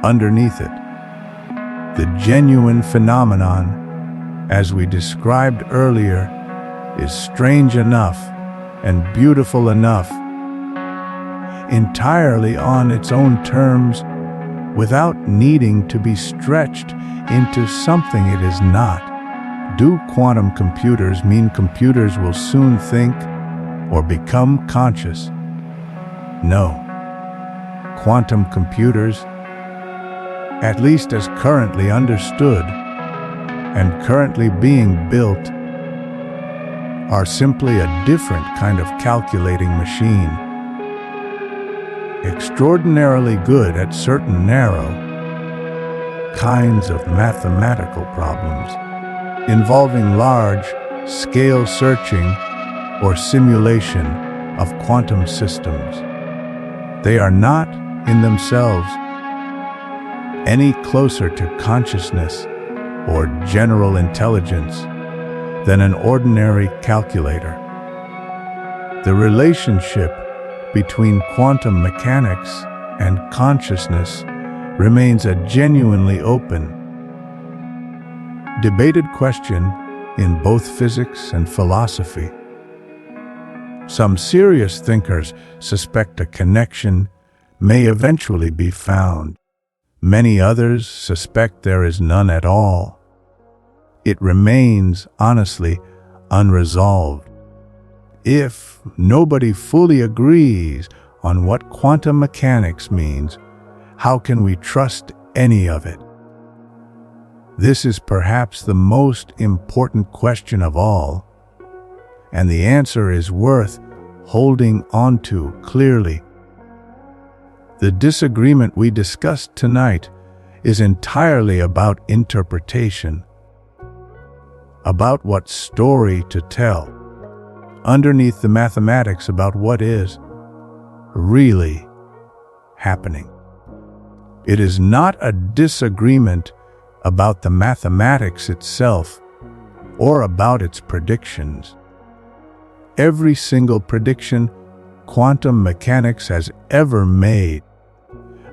underneath it. The genuine phenomenon, as we described earlier, is strange enough and beautiful enough, entirely on its own terms, without needing to be stretched into something it is not. Do quantum computers mean computers will soon think or become conscious? No. Quantum computers, at least as currently understood and currently being built, are simply a different kind of calculating machine, extraordinarily good at certain narrow kinds of mathematical problems involving large-scale searching or simulation of quantum systems. They are not, in themselves, any closer to consciousness or general intelligence than an ordinary calculator. The relationship between quantum mechanics and consciousness remains a genuinely open, debated question in both physics and philosophy. Some serious thinkers suspect a connection may eventually be found. Many others suspect there is none at all. It remains, honestly, unresolved. If nobody fully agrees on what quantum mechanics means, how can we trust any of it? This is perhaps the most important question of all, and the answer is worth holding on to clearly. The disagreement we discussed tonight is entirely about interpretation, about what story to tell, underneath the mathematics about what is really happening. It is not a disagreement about the mathematics itself or about its predictions. Every single prediction quantum mechanics has ever made,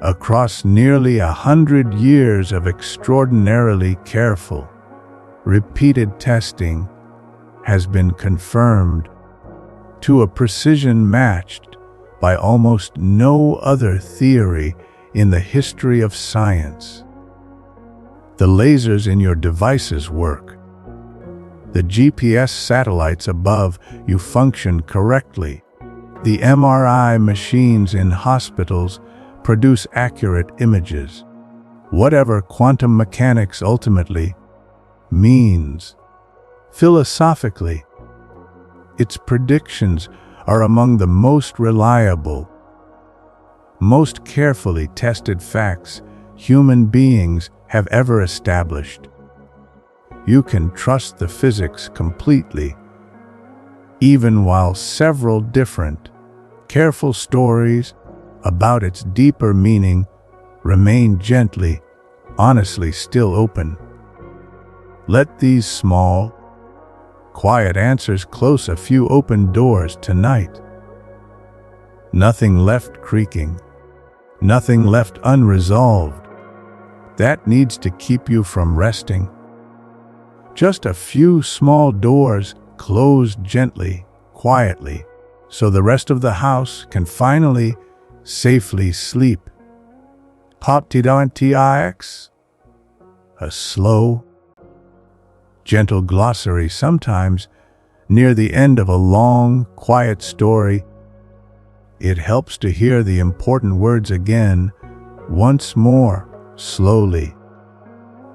across nearly 100 years of extraordinarily careful, repeated testing, has been confirmed to a precision matched by almost no other theory in the history of science. The lasers in your devices work. The GPS satellites above you function correctly. The MRI machines in hospitals produce accurate images. Whatever quantum mechanics ultimately means, philosophically, its predictions are among the most reliable, most carefully tested facts human beings have ever established. You can trust the physics completely, even while several different, careful stories about its deeper meaning remain gently, honestly still open. Let these small, quiet answers close a few open doors tonight. Nothing left creaking, nothing left unresolved. That needs to keep you from resting. Just a few small doors closed gently, quietly, so the rest of the house can finally, safely sleep. Pop-Tix, a slow, gentle glossary sometimes near the end of a long, quiet story. It helps to hear the important words again, once more, slowly,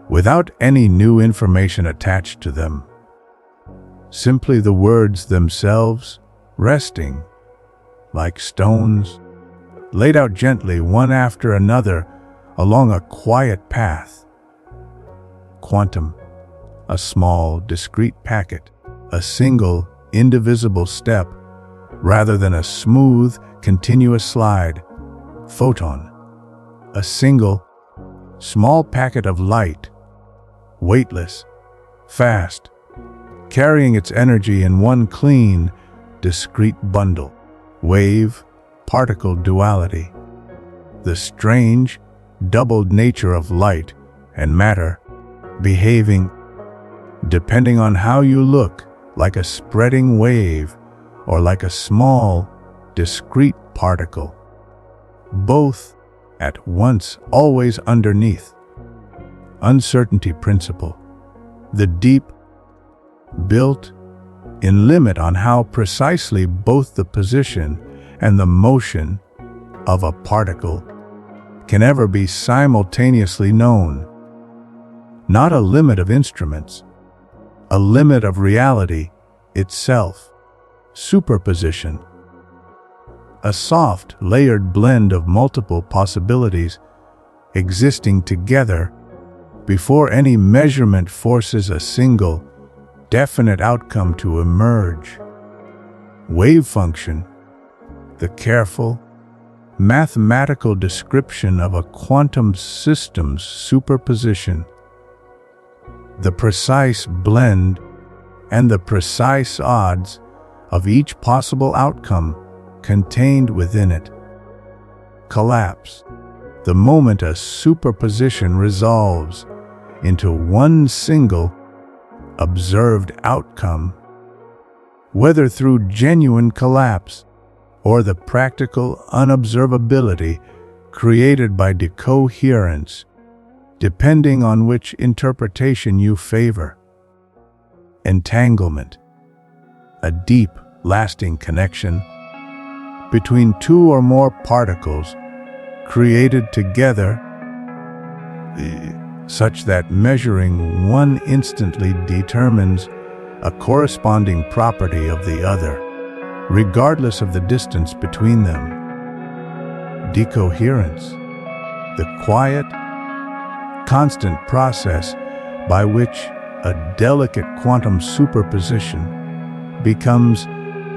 without any new information attached to them. Simply the words themselves, resting, like stones, laid out gently one after another along a quiet path. Quantum, a small, discrete packet, a single, indivisible step, rather than a smooth, continuous slide. Photon, a single, small packet of light, weightless, fast, carrying its energy in one clean, discrete bundle. Wave, particle duality, the strange, doubled nature of light and matter, behaving, depending on how you look, like a spreading wave or like a small, discrete particle. Both at once, always underneath. Uncertainty principle, the deep, built-in limit on how precisely both the position and the motion of a particle can ever be simultaneously known. Not a limit of instruments, a limit of reality, itself. Superposition. A soft, layered blend of multiple possibilities existing together before any measurement forces a single, definite outcome to emerge. Wave function. The careful, mathematical description of a quantum system's superposition. The precise blend and the precise odds of each possible outcome contained within it. Collapse. The moment a superposition resolves into one single, observed outcome, whether through genuine collapse or the practical unobservability created by decoherence, depending on which interpretation you favor. Entanglement. A deep, lasting connection between two or more particles created together such that measuring one instantly determines a corresponding property of the other, regardless of the distance between them. Decoherence. The quiet, constant process by which a delicate quantum superposition becomes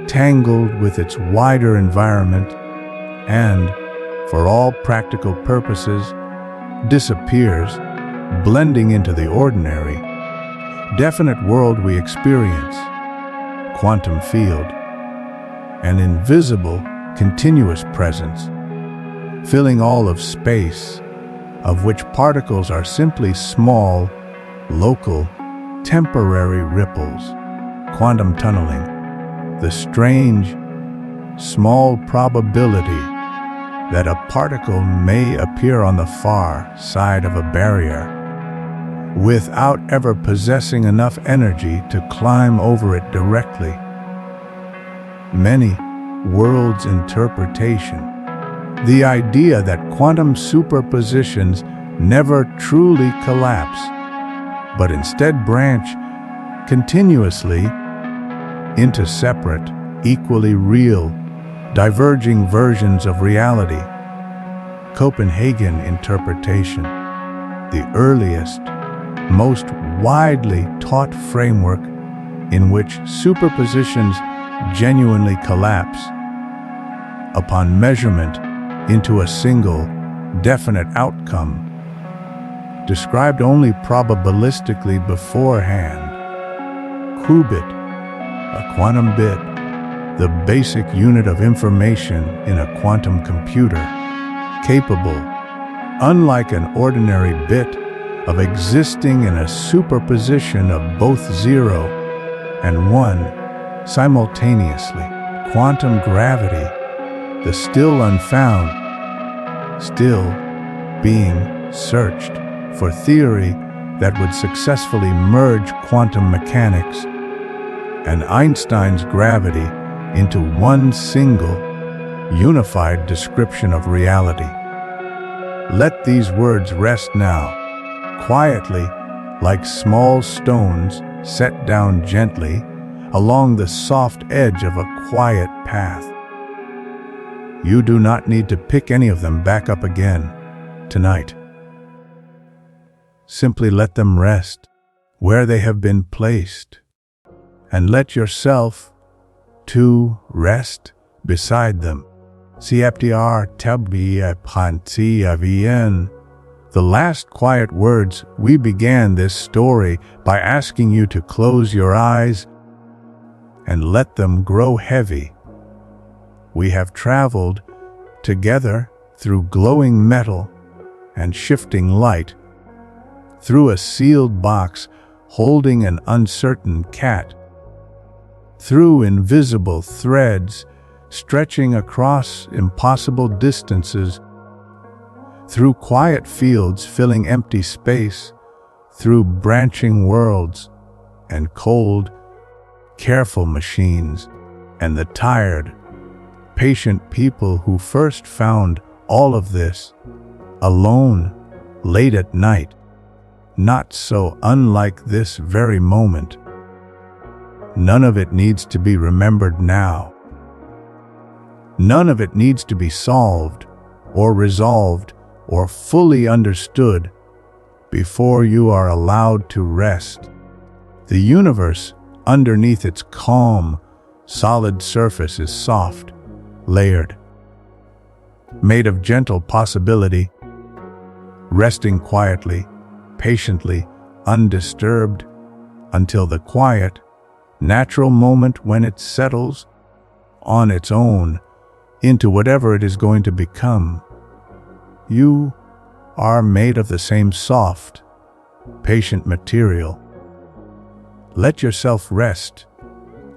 tangled with its wider environment and, for all practical purposes, disappears, blending into the ordinary, definite world we experience. Quantum field. An invisible, continuous presence, filling all of space, of which particles are simply small, local, temporary ripples. Quantum tunneling. The strange, small probability that a particle may appear on the far side of a barrier without ever possessing enough energy to climb over it directly. Many worlds interpretation. The idea that quantum superpositions never truly collapse, but instead branch continuously into separate, equally real, diverging versions of reality. Copenhagen Interpretation. The earliest, most widely taught framework in which superpositions genuinely collapse upon measurement into a single, definite outcome, described only probabilistically beforehand. Qubit, a quantum bit, the basic unit of information in a quantum computer, capable, unlike an ordinary bit, of existing in a superposition of both 0 and 1 simultaneously. Quantum gravity, the still unfound, still being searched for theory that would successfully merge quantum mechanics and Einstein's gravity into one single, unified description of reality. Let these words rest now, quietly, like small stones set down gently along the soft edge of a quiet path. You do not need to pick any of them back up again tonight. Simply let them rest where they have been placed, and let yourself, too, rest beside them. The last quiet words, we began this story by asking you to close your eyes and let them grow heavy. We have traveled together through glowing metal and shifting light, through a sealed box holding an uncertain cat, through invisible threads stretching across impossible distances, through quiet fields filling empty space, through branching worlds and cold, careful machines, and the tired, patient people who first found all of this alone, late at night, not so unlike this very moment. None of it needs to be remembered now. None of it needs to be solved or resolved or fully understood before you are allowed to rest. The universe, underneath its calm, solid surface, is soft, layered, made of gentle possibility, resting quietly, patiently, undisturbed, until the quiet, natural moment when it settles on its own into whatever it is going to become. You are made of the same soft, patient material. Let yourself rest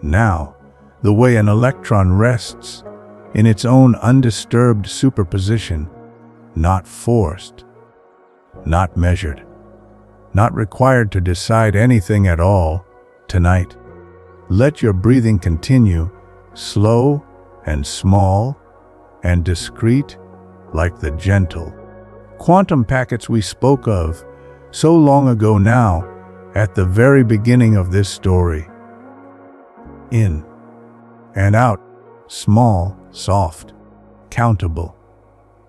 now, the way an electron rests in its own undisturbed superposition, not forced, not measured, not required to decide anything at all tonight. Let your breathing continue, slow and small and discreet, like the gentle quantum packets we spoke of so long ago now, at the very beginning of this story. In and out, small, soft, countable.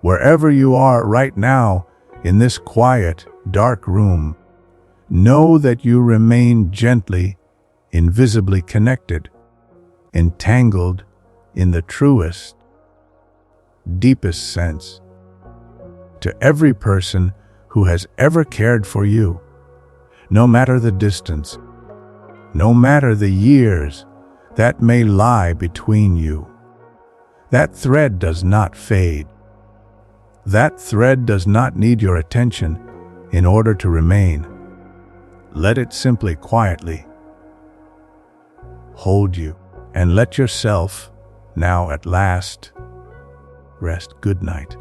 Wherever you are right now in this quiet, dark room, know that you remain gently, invisibly connected, entangled in the truest, deepest sense, to every person who has ever cared for you, no matter the distance, no matter the years that may lie between you. That thread does not fade. That thread does not need your attention in order to remain. Let it simply quietly hold you, and let yourself, now at last, rest. Good night.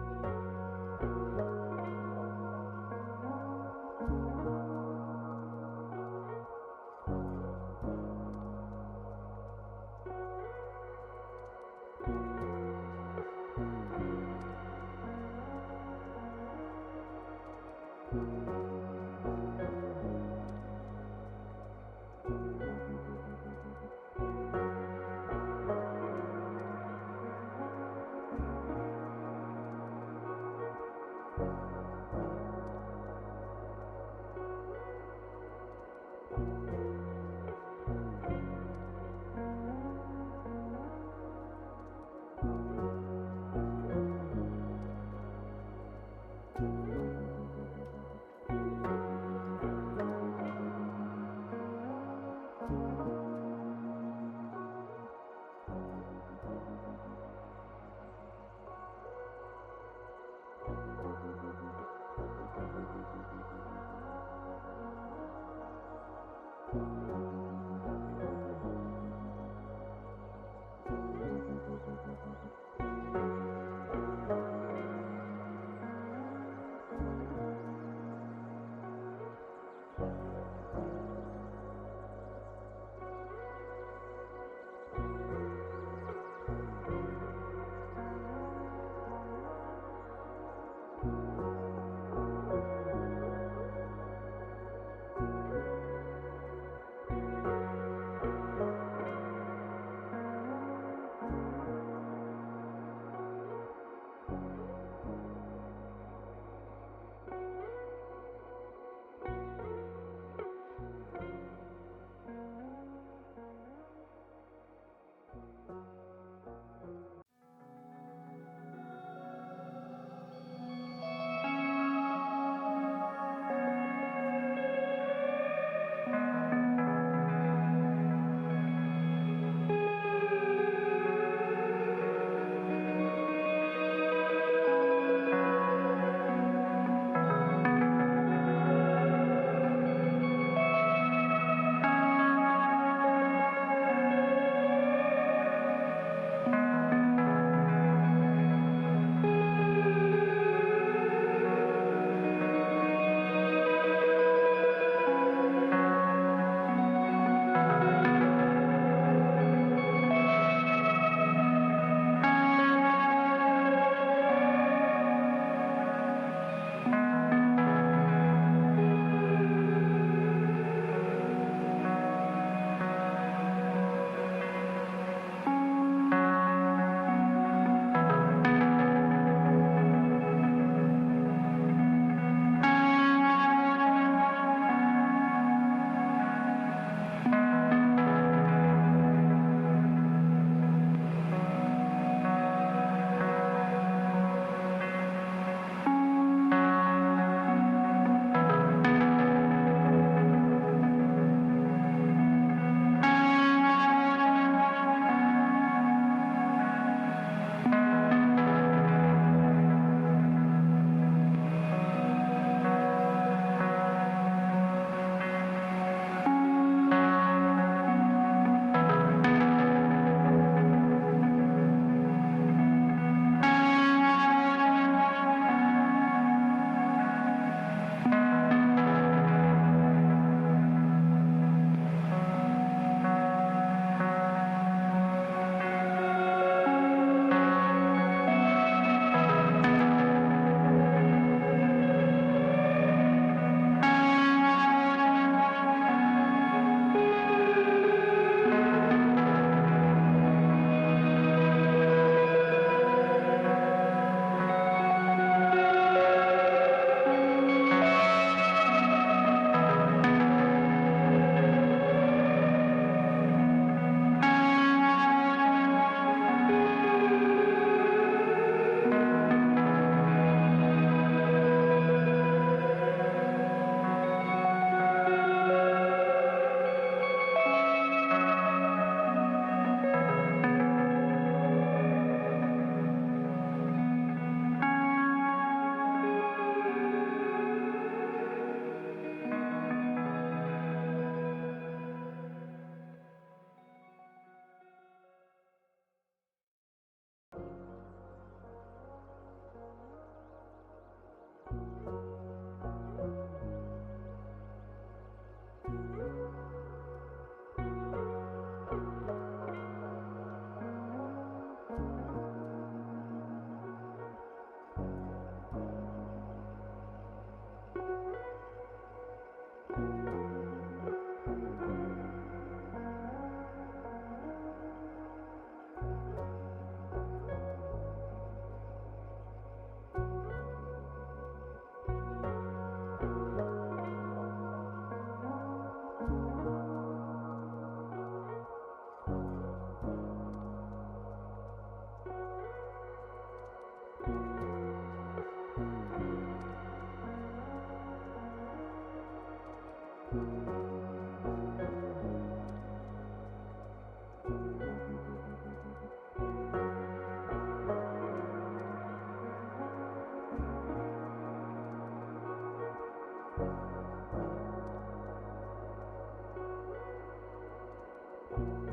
you.